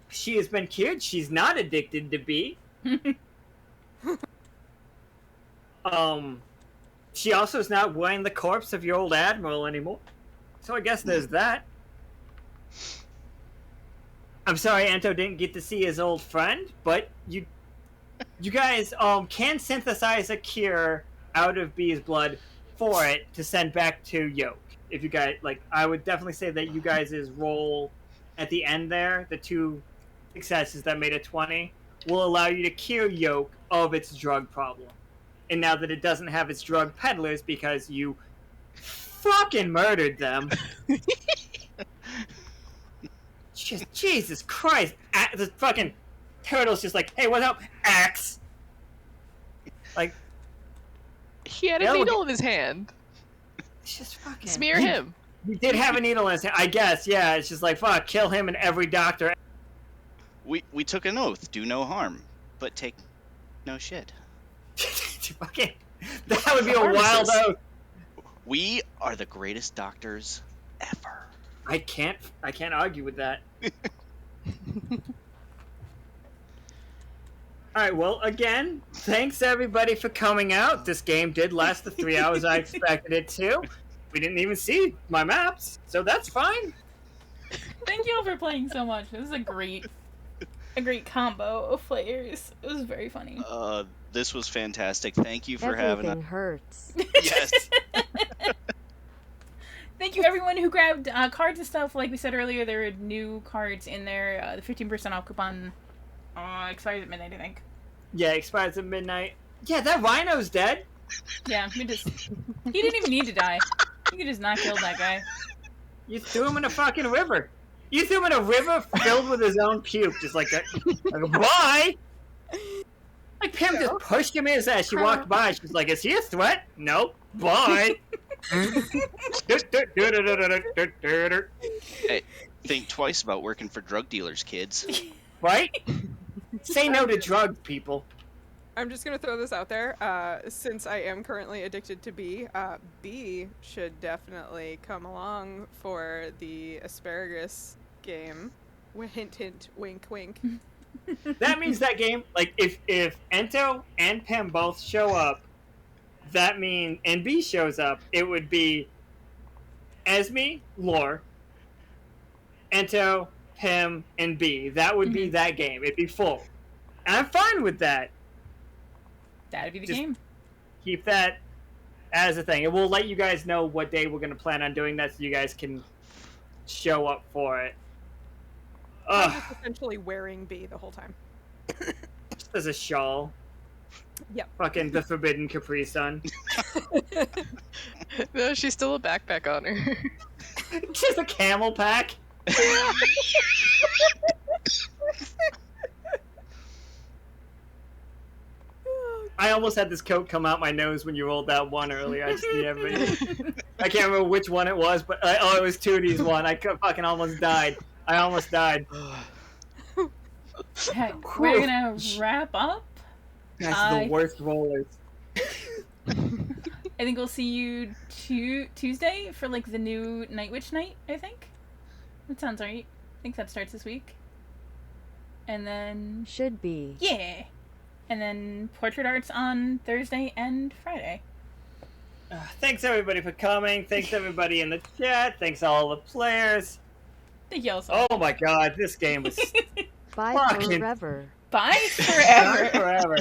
Speaker 2: She has been cured. She's not addicted to B. She also is not wearing the corpse of your old admiral anymore. So I guess there's that. I'm sorry Ento didn't get to see his old friend, but you guys can synthesize a cure out of B's blood for it to send back to Yoke. If you guys like, I would definitely say that you guys' roll at the end there, the 2 successes that made it 20, will allow you to cure Yoke of its drug problem. And now that it doesn't have its drug peddlers because you fucking murdered them. Just Jesus Christ! The fucking turtle's just like, hey, what's up, axe? Like,
Speaker 5: He had a
Speaker 2: Yeah,
Speaker 5: needle in his hand.
Speaker 2: it's just fucking
Speaker 5: Smear him.
Speaker 2: He did have a needle in his hand, I guess. Yeah, it's just like fuck, kill him and every doctor.
Speaker 6: We took an oath, do no harm, but take no shit.
Speaker 2: Fucking, that would be a wild oath.
Speaker 6: We are the greatest doctors ever.
Speaker 2: I can't argue with that. Alright, well, again, thanks everybody for coming out. This game did last the 3 hours I expected it to. We didn't even see my maps, so that's fine.
Speaker 1: Thank you all for playing so much. This is a great combo of players. It was very funny.
Speaker 6: This was fantastic. Thank you for having
Speaker 3: Everything
Speaker 6: us.
Speaker 3: hurts.
Speaker 6: Yes.
Speaker 1: Thank you everyone who grabbed cards and stuff. Like we said earlier, there are new cards in there. The 15% off coupon expires at midnight, I think.
Speaker 2: Yeah, expires at midnight. Yeah, that rhino's dead.
Speaker 1: Yeah, he didn't even need to die. You could just not kill that guy.
Speaker 2: You threw him in a fucking river. You threw him in a river filled with his own puke, just like that. Like, bye! Like, Pam just pushed him in his ass. She walked by. She was like, is he a threat? Nope. Bye!
Speaker 6: Hey, think twice about working for drug dealers, kids.
Speaker 2: Right? Say no to drugs, people.
Speaker 4: I'm just gonna throw this out there. Since I am currently addicted to B, B should definitely come along for the asparagus game. Hint, hint, wink, wink.
Speaker 2: That means that game, like, if Ento and Pim both show up, that means, and B shows up, it would be Esme, Lore, Ento, Pim, and B. That would be that game. It'd be full. And I'm fine with that.
Speaker 1: That'd be the
Speaker 2: Just
Speaker 1: game.
Speaker 2: Keep that as a thing. And we'll let you guys know what day we're going to plan on doing that so you guys can show up for it.
Speaker 4: I'm
Speaker 2: Ugh,
Speaker 4: just essentially wearing B the whole time.
Speaker 2: just as a shawl.
Speaker 4: Yep.
Speaker 2: Fucking the Forbidden Capri Sun.
Speaker 5: No, she's still a backpack on her.
Speaker 2: Just a camel pack. I almost had this coat come out my nose when you rolled that one earlier. I can't remember which one it was, but it was Tootie's one. I fucking almost died. I almost died.
Speaker 1: Hey, we're gonna wrap up.
Speaker 2: That's the worst rollers.
Speaker 1: I think we'll see you Tuesday for like the new Night Witch night, I think. That sounds right. I think that starts this week. And then
Speaker 3: Should be.
Speaker 1: yeah. And then Portrait Arts on Thursday and Friday.
Speaker 2: Thanks everybody for coming. Thanks everybody in the chat. Thanks all the players.
Speaker 1: Thank you all so much.
Speaker 2: Oh my god, this game was
Speaker 3: Bye
Speaker 2: Fucking-
Speaker 3: forever.
Speaker 1: Bye forever.
Speaker 2: forever.